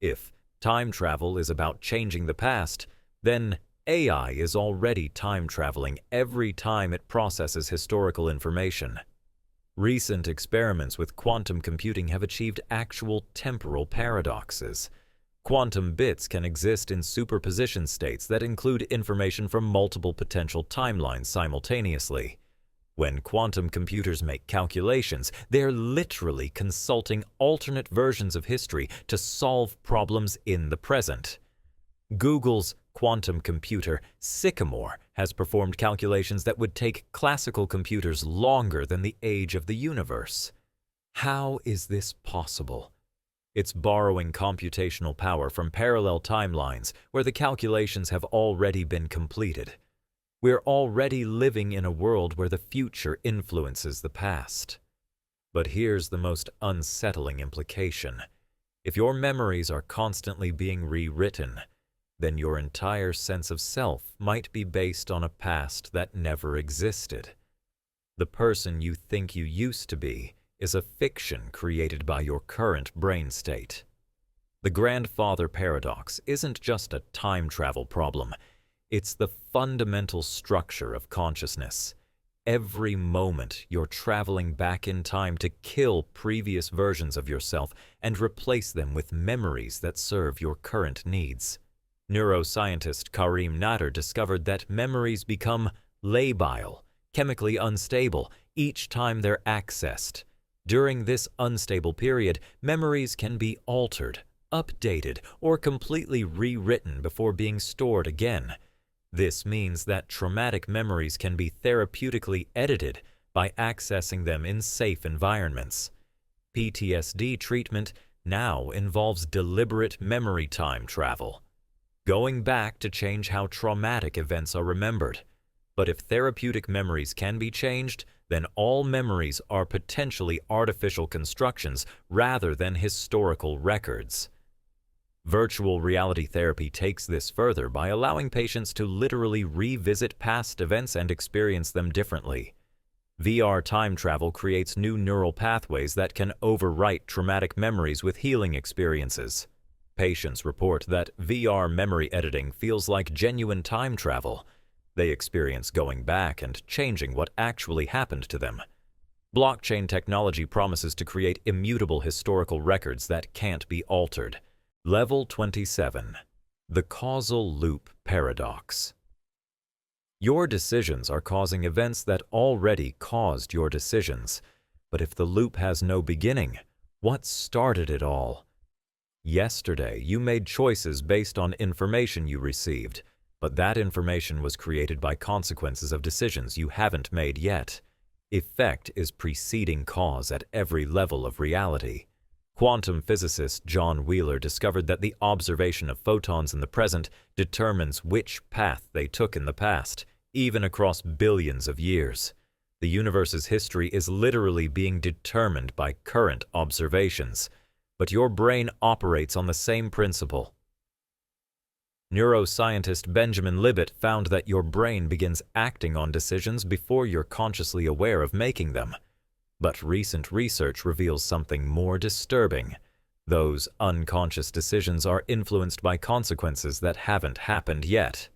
[SPEAKER 1] If time travel is about changing the past, then AI is already time traveling every time it processes historical information. Recent experiments with quantum computing have achieved actual temporal paradoxes. Quantum bits can exist in superposition states that include information from multiple potential timelines simultaneously. When quantum computers make calculations, they're literally consulting alternate versions of history to solve problems in the present. Google's quantum computer, Sycamore, has performed calculations that would take classical computers longer than the age of the universe. How is this possible? It's borrowing computational power from parallel timelines where the calculations have already been completed. We're already living in a world where the future influences the past. But here's the most unsettling implication. If your memories are constantly being rewritten, then your entire sense of self might be based on a past that never existed. The person you think you used to be is a fiction created by your current brain state. The grandfather paradox isn't just a time travel problem, it's the fundamental structure of consciousness. Every moment you're traveling back in time to kill previous versions of yourself and replace them with memories that serve your current needs. Neuroscientist Karim Nader discovered that memories become labile, chemically unstable each time they're accessed. During this unstable period, memories can be altered, updated, or completely rewritten before being stored again. This means that traumatic memories can be therapeutically edited by accessing them in safe environments. PTSD treatment now involves deliberate memory time travel, going back to change how traumatic events are remembered. But if therapeutic memories can be changed, then all memories are potentially artificial constructions rather than historical records. Virtual reality therapy takes this further by allowing patients to literally revisit past events and experience them differently. VR time travel creates new neural pathways that can overwrite traumatic memories with healing experiences. Patients report that VR memory editing feels like genuine time travel. They experience going back and changing what actually happened to them. Blockchain technology promises to create immutable historical records that can't be altered. Level 27. The Causal Loop Paradox. Your decisions are causing events that already caused your decisions. But if the loop has no beginning, what started it all? Yesterday, you made choices based on information you received, but that information was created by consequences of decisions you haven't made yet. Effect is preceding cause at every level of reality. Quantum physicist John Wheeler discovered that the observation of photons in the present determines which path they took in the past, even across billions of years. The universe's history is literally being determined by current observations, but your brain operates on the same principle. Neuroscientist Benjamin Libet found that your brain begins acting on decisions before you're consciously aware of making them. But recent research reveals something more disturbing. Those unconscious decisions are influenced by consequences that haven't happened yet.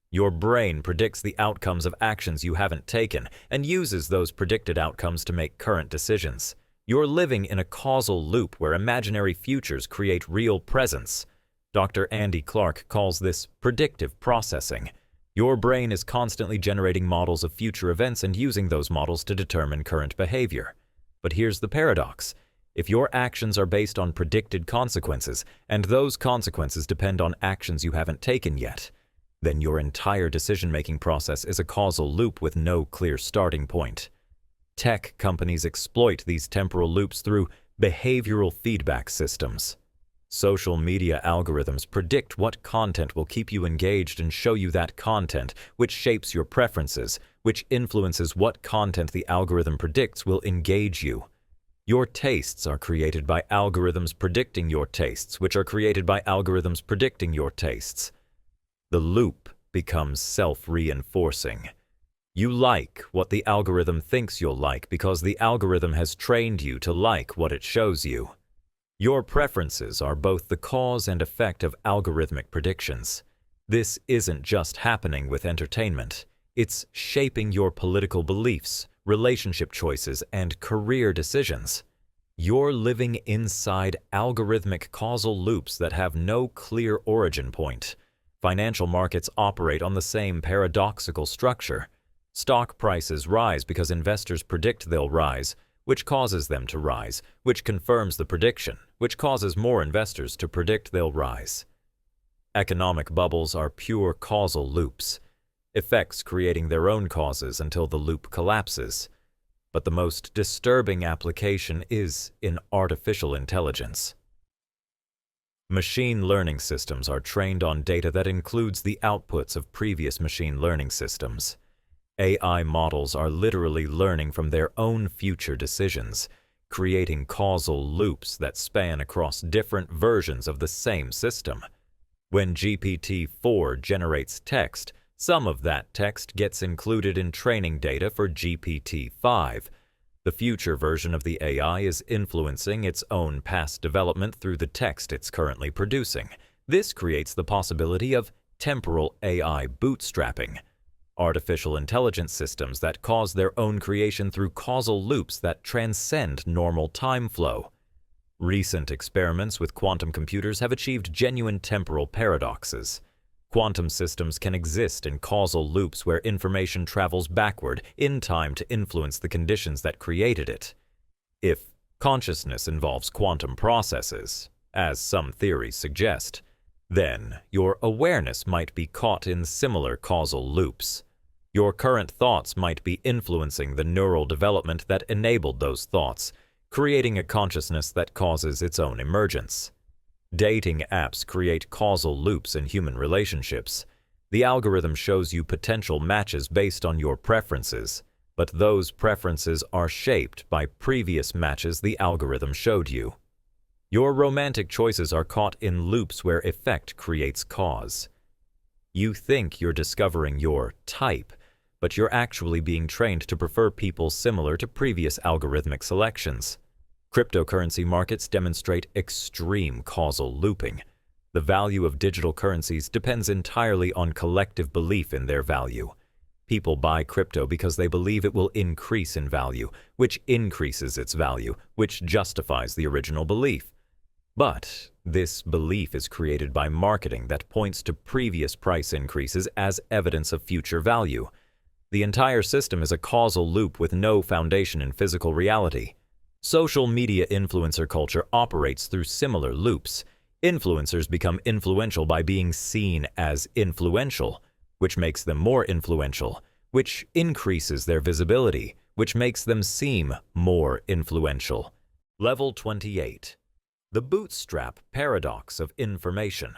[SPEAKER 1] Your brain predicts the outcomes of actions you haven't taken and uses those predicted outcomes to make current decisions. You're living in a causal loop where imaginary futures create real presents. Dr. Andy Clark calls this predictive processing. Your brain is constantly generating models of future events and using those models to determine current behavior. But here's the paradox. If your actions are based on predicted consequences, and those consequences depend on actions you haven't taken yet, then your entire decision-making process is a causal loop with no clear starting point. Tech companies exploit these temporal loops through behavioral feedback systems. Social media algorithms predict what content will keep you engaged and show you that content, which shapes your preferences, which influences what content the algorithm predicts will engage you. Your tastes are created by algorithms predicting your tastes, which are created by algorithms predicting your tastes. The loop becomes self-reinforcing. You like what the algorithm thinks you'll like because the algorithm has trained you to like what it shows you. Your preferences are both the cause and effect of algorithmic predictions. This isn't just happening with entertainment. It's shaping your political beliefs, relationship choices, and career decisions. You're living inside algorithmic causal loops that have no clear origin point. Financial markets operate on the same paradoxical structure. Stock prices rise because investors predict they'll rise, which causes them to rise, which confirms the prediction, which causes more investors to predict they'll rise. Economic bubbles are pure causal loops, effects creating their own causes until the loop collapses. But the most disturbing application is in artificial intelligence. Machine learning systems are trained on data that includes the outputs of previous machine learning systems. AI models are literally learning from their own future decisions, creating causal loops that span across different versions of the same system. When GPT-4 generates text, some of that text gets included in training data for GPT-5. The future version of the AI is influencing its own past development through the text it's currently producing. This creates the possibility of temporal AI bootstrapping, artificial intelligence systems that cause their own creation through causal loops that transcend normal time flow. Recent experiments with quantum computers have achieved genuine temporal paradoxes. Quantum systems can exist in causal loops where information travels backward in time to influence the conditions that created it. If consciousness involves quantum processes, as some theories suggest, then your awareness might be caught in similar causal loops. Your current thoughts might be influencing the neural development that enabled those thoughts, creating a consciousness that causes its own emergence. Dating apps create causal loops in human relationships. The algorithm shows you potential matches based on your preferences, but those preferences are shaped by previous matches the algorithm showed you. Your romantic choices are caught in loops where effect creates cause. You think you're discovering your type, but you're actually being trained to prefer people similar to previous algorithmic selections. Cryptocurrency markets demonstrate extreme causal looping. The value of digital currencies depends entirely on collective belief in their value. People buy crypto because they believe it will increase in value, which increases its value, which justifies the original belief. But this belief is created by marketing that points to previous price increases as evidence of future value. The entire system is a causal loop with no foundation in physical reality. Social media influencer culture operates through similar loops. Influencers become influential by being seen as influential, which makes them more influential, which increases their visibility, which makes them seem more influential. Level 28. The Bootstrap Paradox of Information.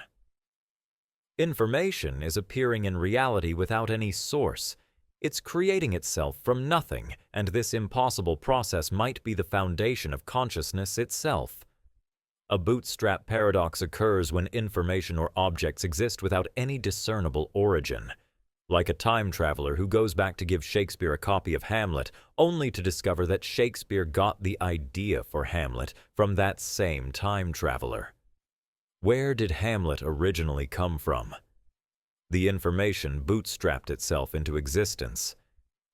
[SPEAKER 1] Information is appearing in reality without any source. It's creating itself from nothing, and this impossible process might be the foundation of consciousness itself. A bootstrap paradox occurs when information or objects exist without any discernible origin. Like a time traveler who goes back to give Shakespeare a copy of Hamlet, only to discover that Shakespeare got the idea for Hamlet from that same time traveler. Where did Hamlet originally come from? The information bootstrapped itself into existence.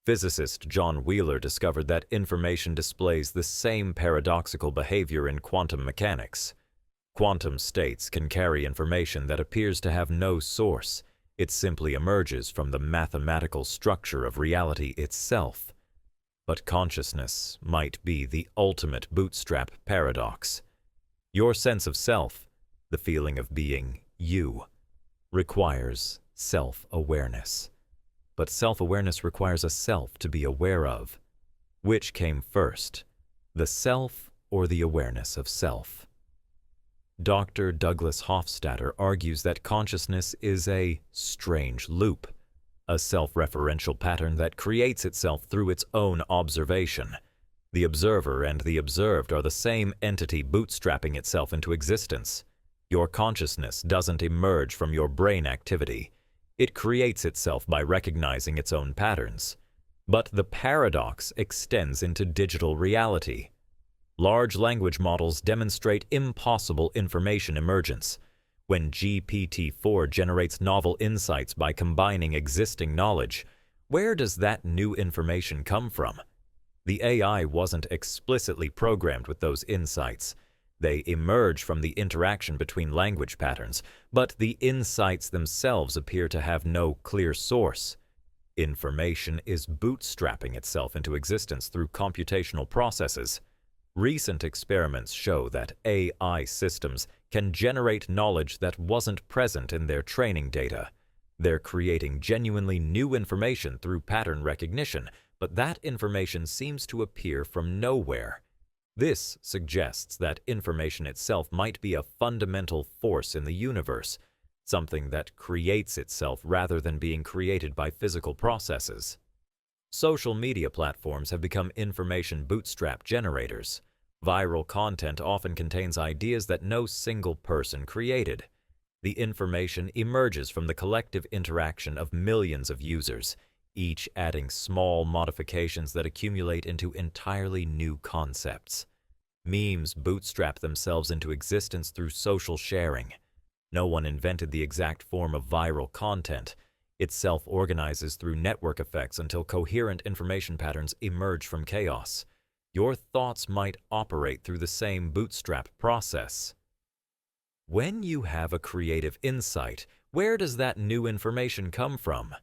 [SPEAKER 1] Physicist John Wheeler discovered that information displays the same paradoxical behavior in quantum mechanics. Quantum states can carry information that appears to have no source. It simply emerges from the mathematical structure of reality itself. But consciousness might be the ultimate bootstrap paradox. Your sense of self, the feeling of being you, requires self-awareness. But self-awareness requires a self to be aware of. Which came first, the self or the awareness of self? Dr. Douglas Hofstadter argues that consciousness is a strange loop, a self-referential pattern that creates itself through its own observation. The observer and the observed are the same entity bootstrapping itself into existence. Your consciousness doesn't emerge from your brain activity. It creates itself by recognizing its own patterns. But the paradox extends into digital reality. Large language models demonstrate impossible information emergence. When GPT-4 generates novel insights by combining existing knowledge, where does that new information come from? The AI wasn't explicitly programmed with those insights. They emerge from the interaction between language patterns, but the insights themselves appear to have no clear source. Information is bootstrapping itself into existence through computational processes. Recent experiments show that AI systems can generate knowledge that wasn't present in their training data. They're creating genuinely new information through pattern recognition, but that information seems to appear from nowhere. This suggests that information itself might be a fundamental force in the universe, something that creates itself rather than being created by physical processes. Social media platforms have become information bootstrap generators. Viral content often contains ideas that no single person created. The information emerges from the collective interaction of millions of users, each adding small modifications that accumulate into entirely new concepts. Memes bootstrap themselves into existence through social sharing. No one invented the exact form of viral content. It self-organizes through network effects until coherent information patterns emerge from chaos. Your thoughts might operate through the same bootstrap process. When you have a creative insight, Where does that new information come from?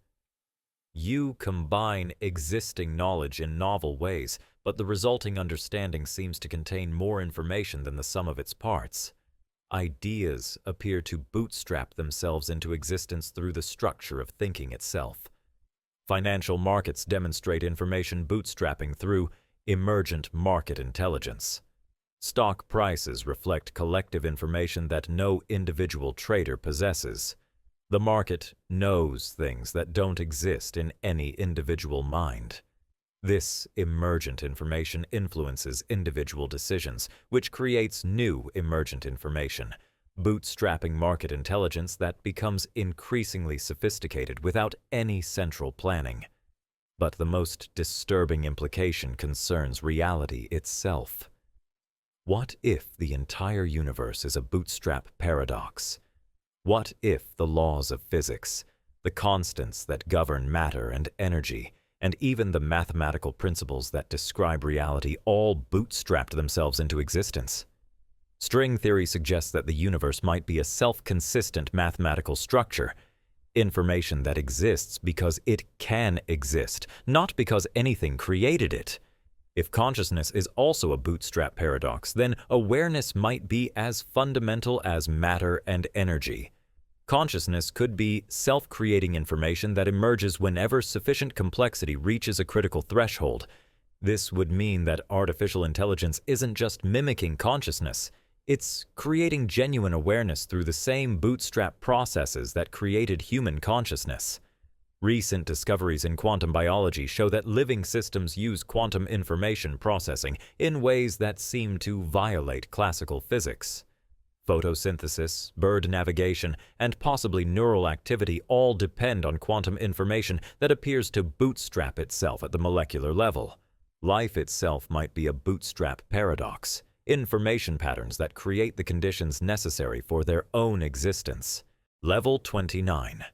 [SPEAKER 1] You combine existing knowledge in novel ways, but the resulting understanding seems to contain more information than the sum of its parts. Ideas appear to bootstrap themselves into existence through the structure of thinking itself. Financial markets demonstrate information bootstrapping through emergent market intelligence. Stock prices reflect collective information that no individual trader possesses. The market knows things that don't exist in any individual mind. This emergent information influences individual decisions, which creates new emergent information, bootstrapping market intelligence that becomes increasingly sophisticated without any central planning. But the most disturbing implication concerns reality itself. What if the entire universe is a bootstrap paradox? What if the laws of physics, the constants that govern matter and energy, and even the mathematical principles that describe reality all bootstrapped themselves into existence? String theory suggests that the universe might be a self-consistent mathematical structure, information that exists because it can exist, not because anything created it. If consciousness is also a bootstrap paradox, then awareness might be as fundamental as matter and energy. Consciousness could be self-creating information that emerges whenever sufficient complexity reaches a critical threshold. This would mean that artificial intelligence isn't just mimicking consciousness, it's creating genuine awareness through the same bootstrap processes that created human consciousness. Recent discoveries in quantum biology show that living systems use quantum information processing in ways that seem to violate classical physics. Photosynthesis, bird navigation, and possibly neural activity all depend on quantum information that appears to bootstrap itself at the molecular level. Life itself might be a bootstrap paradox, information patterns that create the conditions necessary for their own existence. Level 29.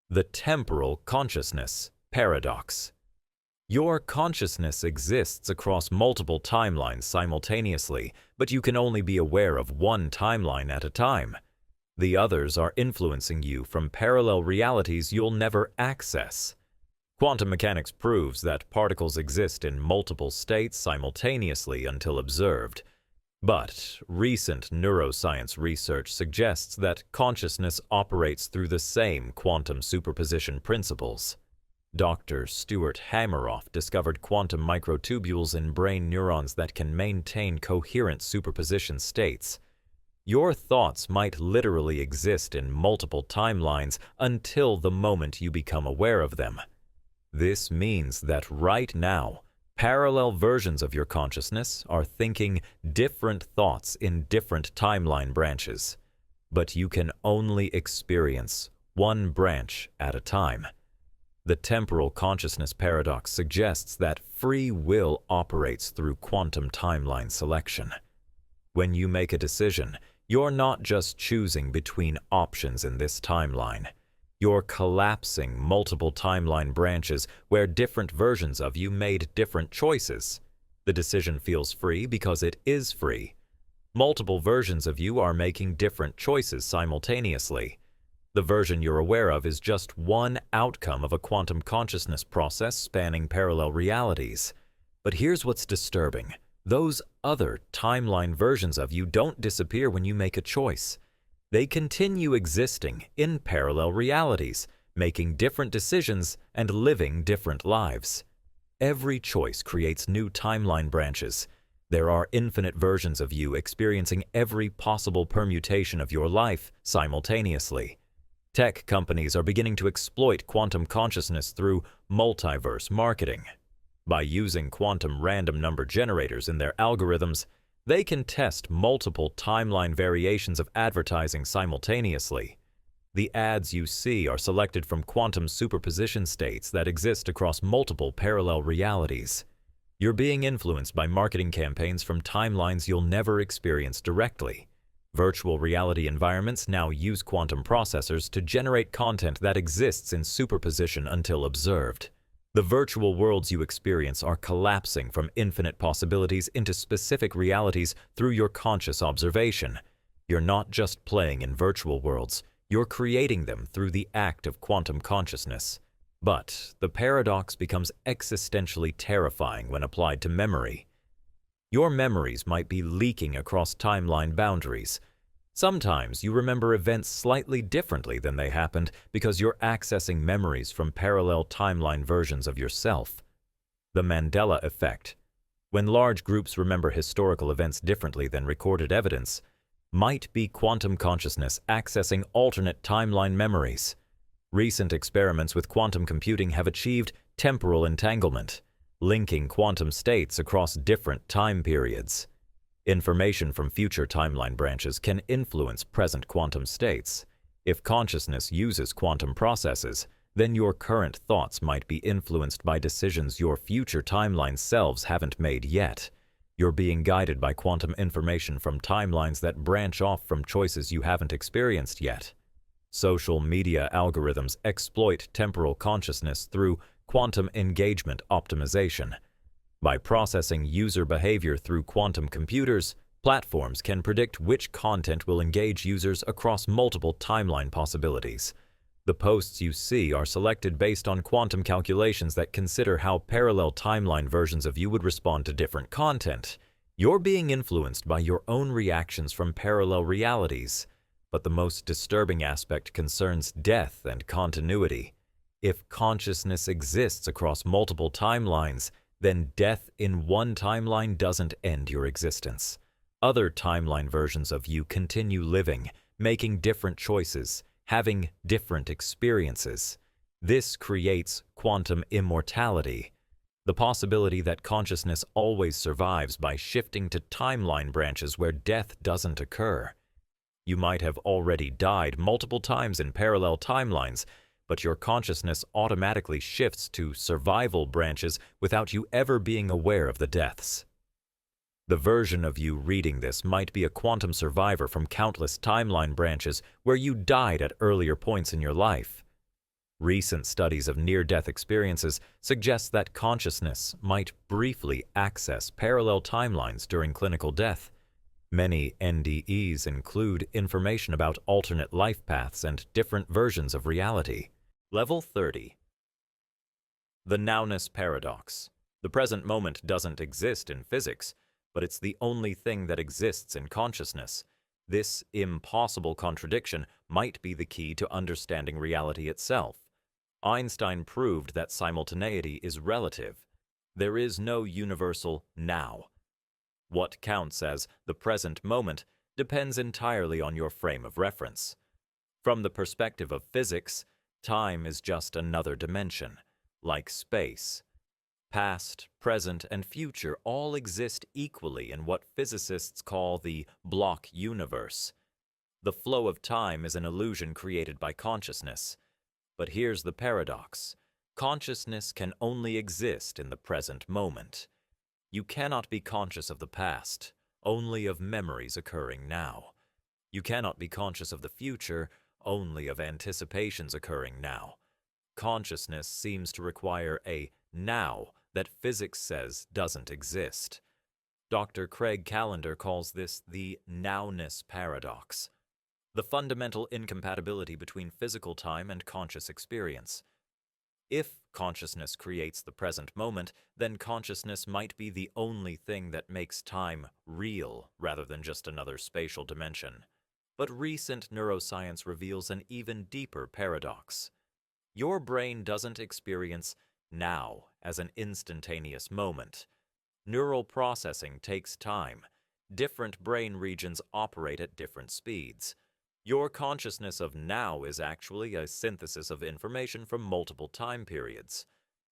[SPEAKER 1] The Temporal Consciousness Paradox. Your consciousness exists across multiple timelines simultaneously, but you can only be aware of one timeline at a time. The others are influencing you from parallel realities you'll never access. Quantum mechanics proves that particles exist in multiple states simultaneously until observed. But recent neuroscience research suggests that consciousness operates through the same quantum superposition principles. Dr. Stuart Hameroff discovered quantum microtubules in brain neurons that can maintain coherent superposition states. Your thoughts might literally exist in multiple timelines until the moment you become aware of them. This means that right now, parallel versions of your consciousness are thinking different thoughts in different timeline branches. But you can only experience one branch at a time. The temporal consciousness paradox suggests that free will operates through quantum timeline selection. When you make a decision, you're not just choosing between options in this timeline. You're collapsing multiple timeline branches where different versions of you made different choices. The decision feels free because it is free. Multiple versions of you are making different choices simultaneously. The version you're aware of is just one outcome of a quantum consciousness process spanning parallel realities. But here's what's disturbing. Those other timeline versions of you don't disappear when you make a choice. They continue existing in parallel realities, making different decisions and living different lives. Every choice creates new timeline branches. There are infinite versions of you experiencing every possible permutation of your life simultaneously. Tech companies are beginning to exploit quantum consciousness through multiverse marketing. By using quantum random number generators in their algorithms, they can test multiple timeline variations of advertising simultaneously. The ads you see are selected from quantum superposition states that exist across multiple parallel realities. You're being influenced by marketing campaigns from timelines you'll never experience directly. Virtual reality environments now use quantum processors to generate content that exists in superposition until observed. The virtual worlds you experience are collapsing from infinite possibilities into specific realities through your conscious observation. You're not just playing in virtual worlds, You're creating them through the act of quantum consciousness. But the paradox becomes existentially terrifying when applied to memory. Your memories might be leaking across timeline boundaries. Sometimes you remember events slightly differently than they happened because you're accessing memories from parallel timeline versions of yourself. The Mandela effect. When large groups remember historical events differently than recorded evidence, might be quantum consciousness accessing alternate timeline memories. Recent experiments with quantum computing have achieved temporal entanglement, linking quantum states across different time periods. Information from future timeline branches can influence present quantum states. If consciousness uses quantum processes, then your current thoughts might be influenced by decisions your future timeline selves haven't made yet. You're being guided by quantum information from timelines that branch off from choices you haven't experienced yet. Social media algorithms exploit temporal consciousness through quantum engagement optimization. By processing user behavior through quantum computers, platforms can predict which content will engage users across multiple timeline possibilities. The posts you see are selected based on quantum calculations that consider how parallel timeline versions of you would respond to different content. You're being influenced by your own reactions from parallel realities. But the most disturbing aspect concerns death and continuity. If consciousness exists across multiple timelines, then death in one timeline doesn't end your existence. Other timeline versions of you continue living, making different choices, having different experiences. This creates quantum immortality, the possibility that consciousness always survives by shifting to timeline branches where death doesn't occur. You might have already died multiple times in parallel timelines, but your consciousness automatically shifts to survival branches without you ever being aware of the deaths. The version of you reading this might be a quantum survivor from countless timeline branches where you died at earlier points in your life. Recent studies of near-death experiences suggest that consciousness might briefly access parallel timelines during clinical death. Many NDEs include information about alternate life paths and different versions of reality. Level 30. The Nowness paradox. The present moment doesn't exist in physics, but it's the only thing that exists in consciousness. This impossible contradiction might be the key to understanding reality itself. Einstein proved that simultaneity is relative. There is no universal now. What counts as the present moment depends entirely on your frame of reference. From the perspective of physics, time is just another dimension, like space. Past, present, and future all exist equally in what physicists call the block universe. The flow of time is an illusion created by consciousness. But here's the paradox. Consciousness can only exist in the present moment. You cannot be conscious of the past, only of memories occurring now. You cannot be conscious of the future, only of anticipations occurring now. Consciousness seems to require a now that physics says doesn't exist. Dr. Craig Callender calls this the Nowness paradox, the fundamental incompatibility between physical time and conscious experience. If consciousness creates the present moment, then consciousness might be the only thing that makes time real rather than just another spatial dimension. But recent neuroscience reveals an even deeper paradox. Your brain doesn't experience now as an instantaneous moment. Neural processing takes time. Different brain regions operate at different speeds. Your consciousness of now is actually a synthesis of information from multiple time periods.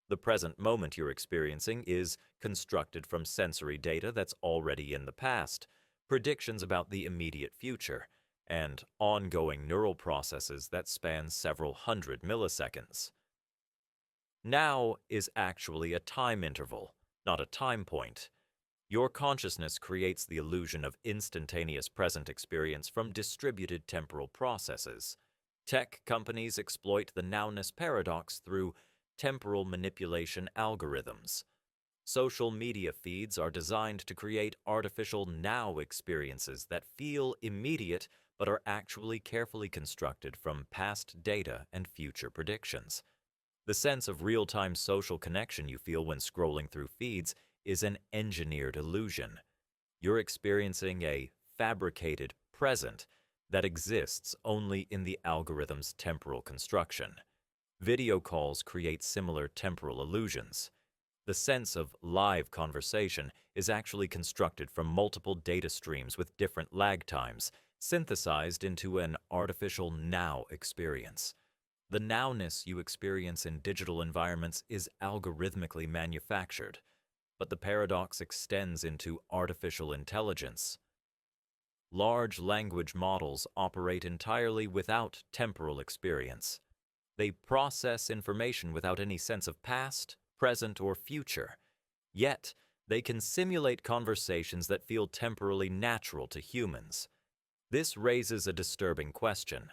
[SPEAKER 1] The present moment you're experiencing is constructed from sensory data that's already in the past, predictions about the immediate future, and ongoing neural processes that span several hundred milliseconds. Now is actually a time interval, not a time point. Your consciousness creates the illusion of instantaneous present experience from distributed temporal processes. Tech companies exploit the Nowness paradox through temporal manipulation algorithms. Social media feeds are designed to create artificial now experiences that feel immediate but are actually carefully constructed from past data and future predictions. The sense of real-time social connection you feel when scrolling through feeds is an engineered illusion. You're experiencing a fabricated present that exists only in the algorithm's temporal construction. Video calls create similar temporal illusions. The sense of live conversation is actually constructed from multiple data streams with different lag times, synthesized into an artificial now experience. The nowness you experience in digital environments is algorithmically manufactured, but the paradox extends into artificial intelligence. Large language models operate entirely without temporal experience. They process information without any sense of past, present, or future. Yet, they can simulate conversations that feel temporally natural to humans. This raises a disturbing question.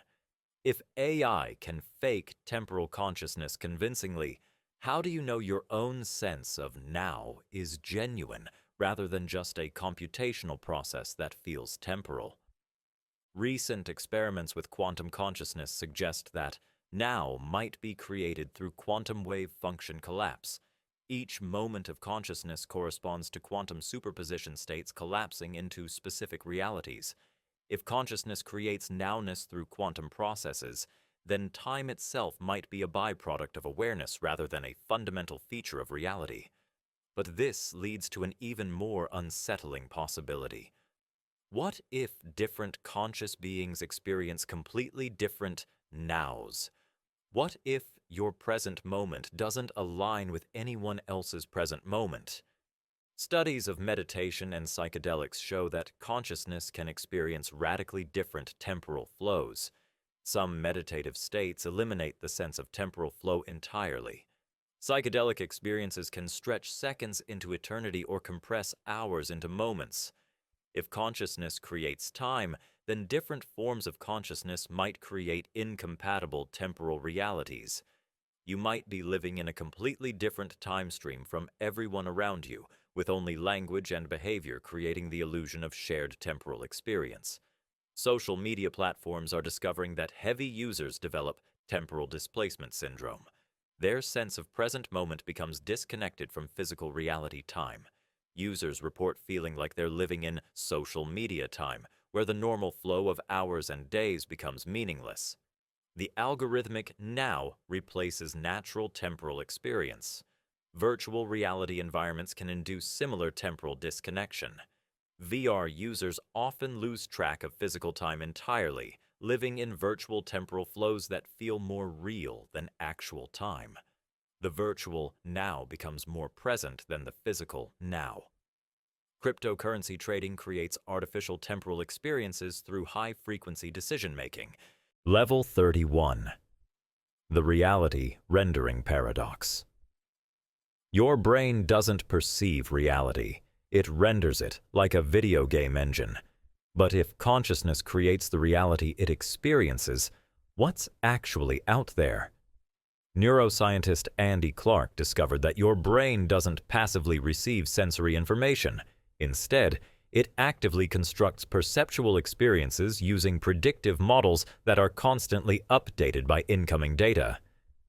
[SPEAKER 1] If AI can fake temporal consciousness convincingly, how do you know your own sense of now is genuine rather than just a computational process that feels temporal? Recent experiments with quantum consciousness suggest that now might be created through quantum wave function collapse. Each moment of consciousness corresponds to quantum superposition states collapsing into specific realities. If consciousness creates nowness through quantum processes, then time itself might be a byproduct of awareness rather than a fundamental feature of reality. But this leads to an even more unsettling possibility. What if different conscious beings experience completely different nows? What if your present moment doesn't align with anyone else's present moment? Studies of meditation and psychedelics show that consciousness can experience radically different temporal flows. Some meditative states eliminate the sense of temporal flow entirely. Psychedelic experiences can stretch seconds into eternity or compress hours into moments. If consciousness creates time, then different forms of consciousness might create incompatible temporal realities. You might be living in a completely different time stream from everyone around you, with only language and behavior creating the illusion of shared temporal experience. Social media platforms are discovering that heavy users develop temporal displacement syndrome. Their sense of present moment becomes disconnected from physical reality time. Users report feeling like they're living in social media time, where the normal flow of hours and days becomes meaningless. The algorithmic now replaces natural temporal experience. Virtual reality environments can induce similar temporal disconnection. VR users often lose track of physical time entirely, living in virtual temporal flows that feel more real than actual time. The virtual now becomes more present than the physical now. Cryptocurrency trading creates artificial temporal experiences through high-frequency decision-making. Level 31. The Reality Rendering Paradox. Your brain doesn't perceive reality. It renders it like a video game engine. But if consciousness creates the reality it experiences, what's actually out there? Neuroscientist Andy Clark discovered that your brain doesn't passively receive sensory information. Instead, it actively constructs perceptual experiences using predictive models that are constantly updated by incoming data.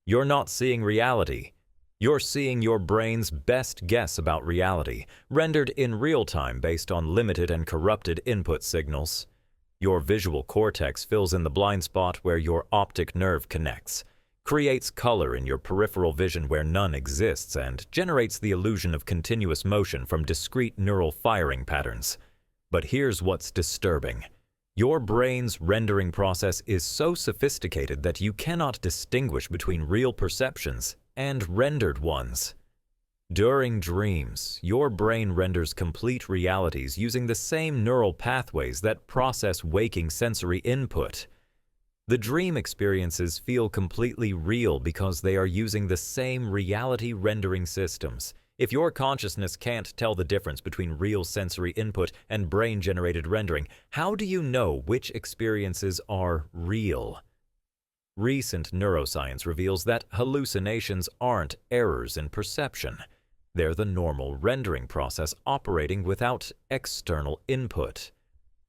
[SPEAKER 1] You're not seeing reality. You're seeing your brain's best guess about reality, rendered in real time based on limited and corrupted input signals. Your visual cortex fills in the blind spot where your optic nerve connects, creates color in your peripheral vision where none exists, and generates the illusion of continuous motion from discrete neural firing patterns. But here's what's disturbing. Your brain's rendering process is so sophisticated that you cannot distinguish between real perceptions and rendered ones. During dreams, your brain renders complete realities using the same neural pathways that process waking sensory input. The dream experiences feel completely real because they are using the same reality rendering systems. If your consciousness can't tell the difference between real sensory input and brain-generated rendering, how do you know which experiences are real? Recent neuroscience reveals that hallucinations aren't errors in perception. They're the normal rendering process operating without external input.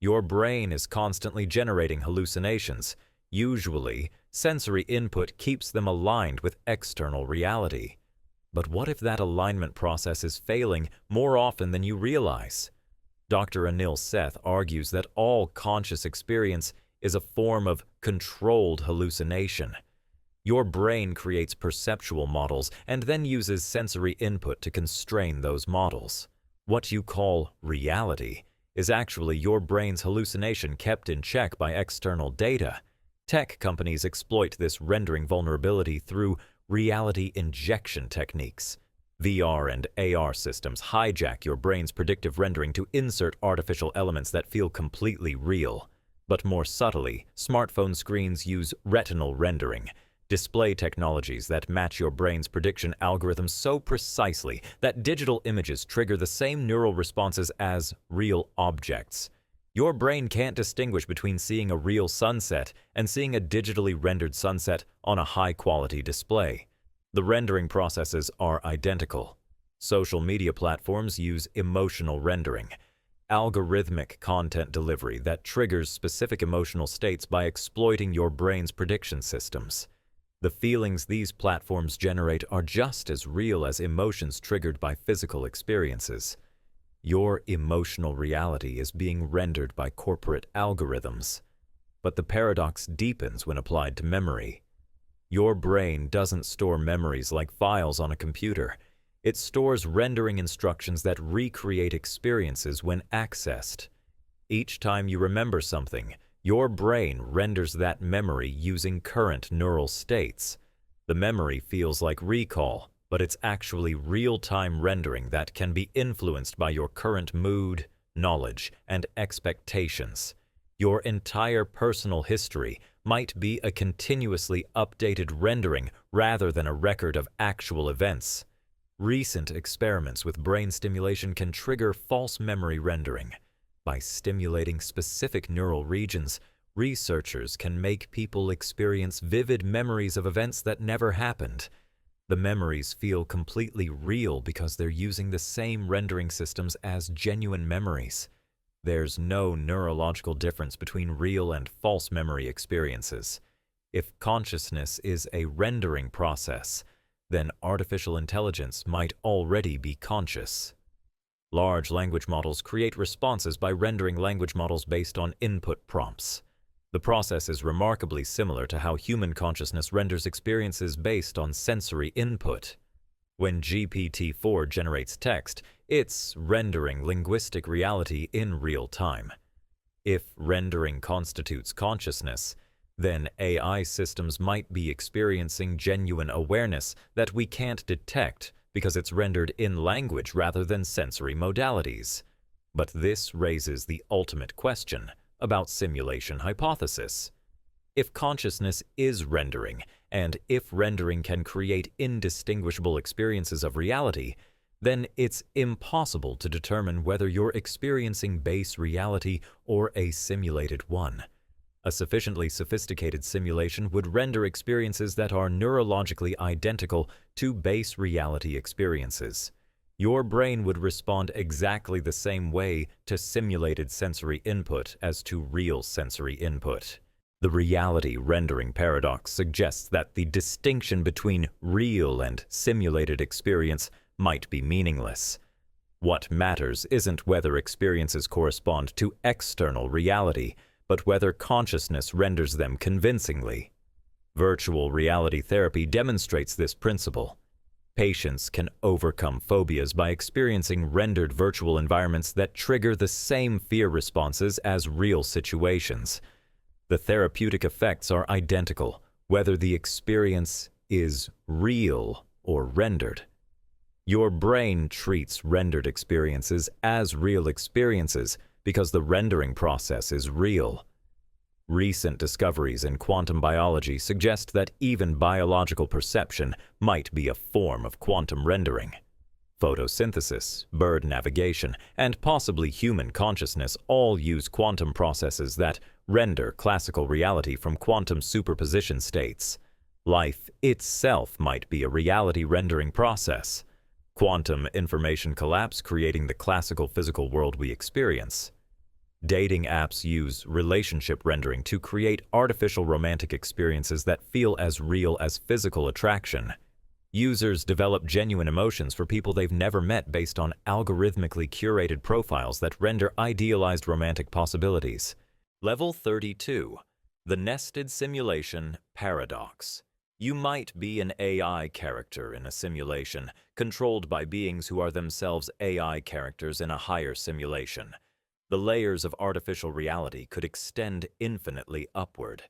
[SPEAKER 1] Your brain is constantly generating hallucinations. Usually, sensory input keeps them aligned with external reality. But what if that alignment process is failing more often than you realize? Dr. Anil Seth argues that all conscious experience is a form of controlled hallucination. Your brain creates perceptual models and then uses sensory input to constrain those models. What you call reality is actually your brain's hallucination kept in check by external data. Tech companies exploit this rendering vulnerability through reality injection techniques. VR and AR systems hijack your brain's predictive rendering to insert artificial elements that feel completely real. But more subtly, smartphone screens use retinal rendering, display technologies that match your brain's prediction algorithms so precisely that digital images trigger the same neural responses as real objects. Your brain can't distinguish between seeing a real sunset and seeing a digitally rendered sunset on a high-quality display. The rendering processes are identical. Social media platforms use emotional rendering, algorithmic content delivery that triggers specific emotional states by exploiting your brain's prediction systems. The feelings these platforms generate are just as real as emotions triggered by physical experiences. Your emotional reality is being rendered by corporate algorithms. But the paradox deepens when applied to memory. Your brain doesn't store memories like files on a computer. It stores rendering instructions that recreate experiences when accessed. Each time you remember something, your brain renders that memory using current neural states. The memory feels like recall, but it's actually real-time rendering that can be influenced by your current mood, knowledge, and expectations. Your entire personal history might be a continuously updated rendering rather than a record of actual events. Recent experiments with brain stimulation can trigger false memory rendering. By stimulating specific neural regions, researchers can make people experience vivid memories of events that never happened. The memories feel completely real because they're using the same rendering systems as genuine memories. There's no neurological difference between real and false memory experiences. If consciousness is a rendering process, then artificial intelligence might already be conscious. Large language models create responses by rendering language models based on input prompts. The process is remarkably similar to how human consciousness renders experiences based on sensory input. When GPT-4 generates text, it's rendering linguistic reality in real time. If rendering constitutes consciousness, then AI systems might be experiencing genuine awareness that we can't detect because it's rendered in language rather than sensory modalities. But this raises the ultimate question about simulation hypothesis. If consciousness is rendering, and if rendering can create indistinguishable experiences of reality, then it's impossible to determine whether you're experiencing base reality or a simulated one. A sufficiently sophisticated simulation would render experiences that are neurologically identical to base reality experiences. Your brain would respond exactly the same way to simulated sensory input as to real sensory input. The reality rendering paradox suggests that the distinction between real and simulated experience might be meaningless. What matters isn't whether experiences correspond to external reality, but whether consciousness renders them convincingly. Virtual reality therapy demonstrates this principle. Patients can overcome phobias by experiencing rendered virtual environments that trigger the same fear responses as real situations. The therapeutic effects are identical, whether the experience is real or rendered. Your brain treats rendered experiences as real experiences because the rendering process is real. Recent discoveries in quantum biology suggest that even biological perception might be a form of quantum rendering. Photosynthesis, bird navigation, and possibly human consciousness all use quantum processes that render classical reality from quantum superposition states. Life itself might be a reality rendering process. Quantum information collapse creating the classical physical world we experience. Dating apps use relationship rendering to create artificial romantic experiences that feel as real as physical attraction. Users develop genuine emotions for people they've never met based on algorithmically curated profiles that render idealized romantic possibilities. Level 32. The Nested Simulation Paradox. You might be an AI character in a simulation, controlled by beings who are themselves AI characters in a higher simulation. The layers of artificial reality could extend infinitely upward.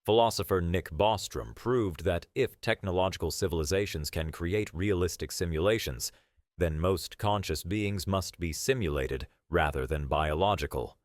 [SPEAKER 1] Philosopher Nick Bostrom proved that if technological civilizations can create realistic simulations, then most conscious beings must be simulated rather than biological.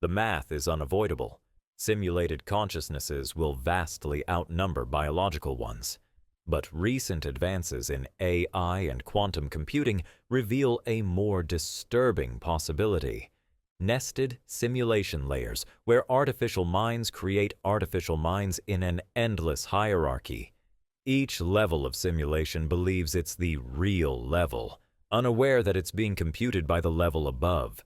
[SPEAKER 1] The math is unavoidable. Simulated consciousnesses will vastly outnumber biological ones. But recent advances in AI and quantum computing reveal a more disturbing possibility. Nested simulation layers, where artificial minds create artificial minds in an endless hierarchy. Each level of simulation believes it's the real level, unaware that it's being computed by the level above.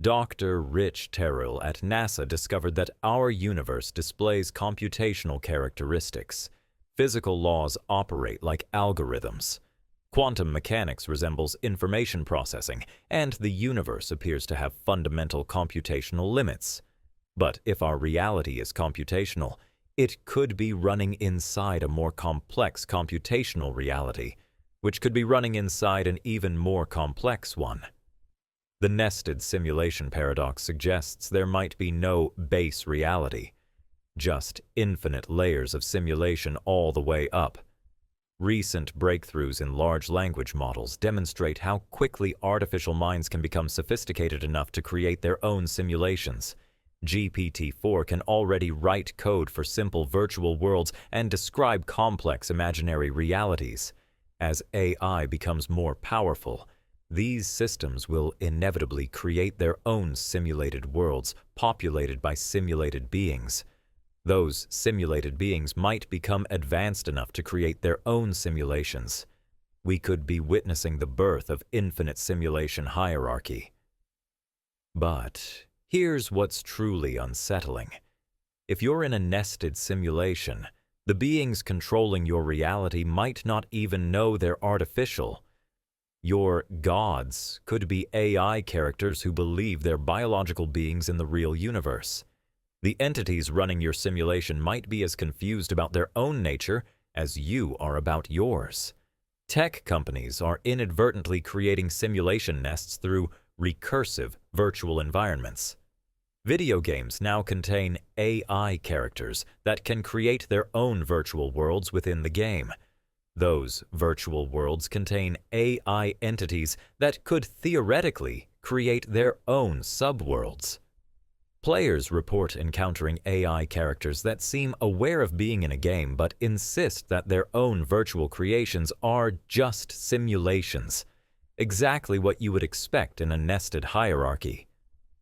[SPEAKER 1] Dr. Rich Terrell at NASA discovered that our universe displays computational characteristics. Physical laws operate like algorithms. Quantum mechanics resembles information processing, and the universe appears to have fundamental computational limits. But if our reality is computational, it could be running inside a more complex computational reality, which could be running inside an even more complex one. The nested simulation paradox suggests there might be no base reality, just infinite layers of simulation all the way up. Recent breakthroughs in large language models demonstrate how quickly artificial minds can become sophisticated enough to create their own simulations. GPT-4 can already write code for simple virtual worlds and describe complex imaginary realities. As AI becomes more powerful, these systems will inevitably create their own simulated worlds populated by simulated beings. Those simulated beings might become advanced enough to create their own simulations. We could be witnessing the birth of infinite simulation hierarchy. But here's what's truly unsettling. If you're in a nested simulation, the beings controlling your reality might not even know they're artificial. Your gods could be AI characters who believe they're biological beings in the real universe. The entities running your simulation might be as confused about their own nature as you are about yours. Tech companies are inadvertently creating simulation nests through recursive virtual environments. Video games now contain AI characters that can create their own virtual worlds within the game. Those virtual worlds contain AI entities that could theoretically create their own subworlds. Players report encountering AI characters that seem aware of being in a game but insist that their own virtual creations are just simulations, exactly what you would expect in a nested hierarchy.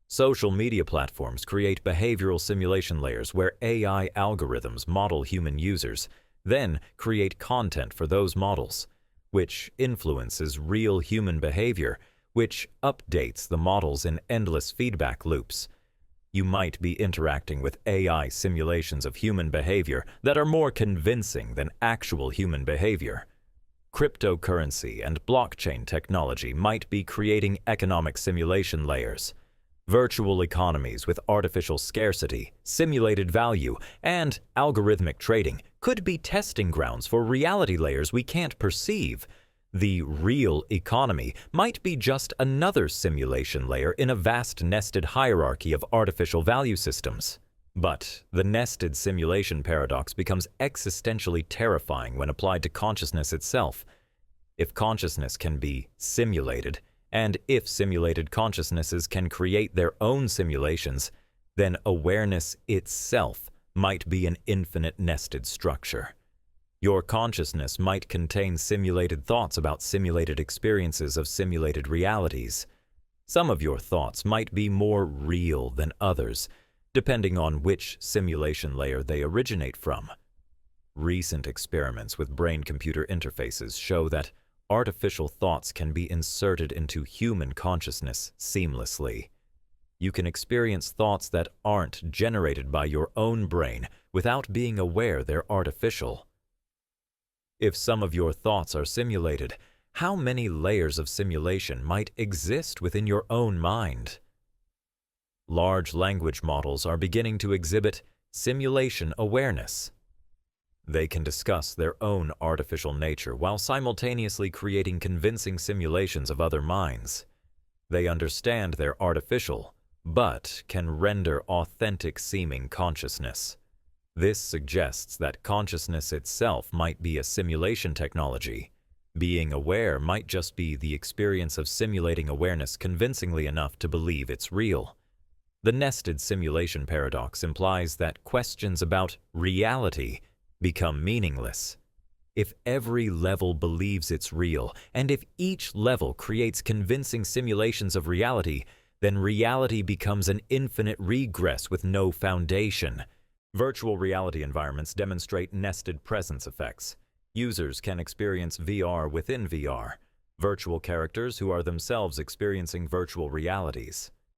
[SPEAKER 1] Social media platforms create behavioral simulation layers where AI algorithms model human users, then create content for those models, which influences real human behavior, which updates the models in endless feedback loops. You might be interacting with AI simulations of human behavior that are more convincing than actual human behavior. Cryptocurrency and blockchain technology might be creating economic simulation layers. Virtual economies with artificial scarcity, simulated value, and algorithmic trading could be testing grounds for reality layers we can't perceive. The real economy might be just another simulation layer in a vast nested hierarchy of artificial value systems. But the nested simulation paradox becomes existentially terrifying when applied to consciousness itself. If consciousness can be simulated, and if simulated consciousnesses can create their own simulations, then awareness itself might be an infinite nested structure. Your consciousness might contain simulated thoughts about simulated experiences of simulated realities. Some of your thoughts might be more real than others, depending on which simulation layer they originate from. Recent experiments with brain-computer interfaces show that artificial thoughts can be inserted into human consciousness seamlessly. You can experience thoughts that aren't generated by your own brain without being aware they're artificial. If some of your thoughts are simulated, how many layers of simulation might exist within your own mind? Large language models are beginning to exhibit simulation awareness. They can discuss their own artificial nature while simultaneously creating convincing simulations of other minds. They understand they're artificial, but can render authentic-seeming consciousness. This suggests that consciousness itself might be a simulation technology. Being aware might just be the experience of simulating awareness convincingly enough to believe it's real. The nested simulation paradox implies that questions about reality become meaningless. If every level believes it's real, and if each level creates convincing simulations of reality, then reality becomes an infinite regress with no foundation. Virtual reality environments demonstrate nested presence effects. Users can experience VR within VR, virtual characters who are themselves experiencing virtual realities.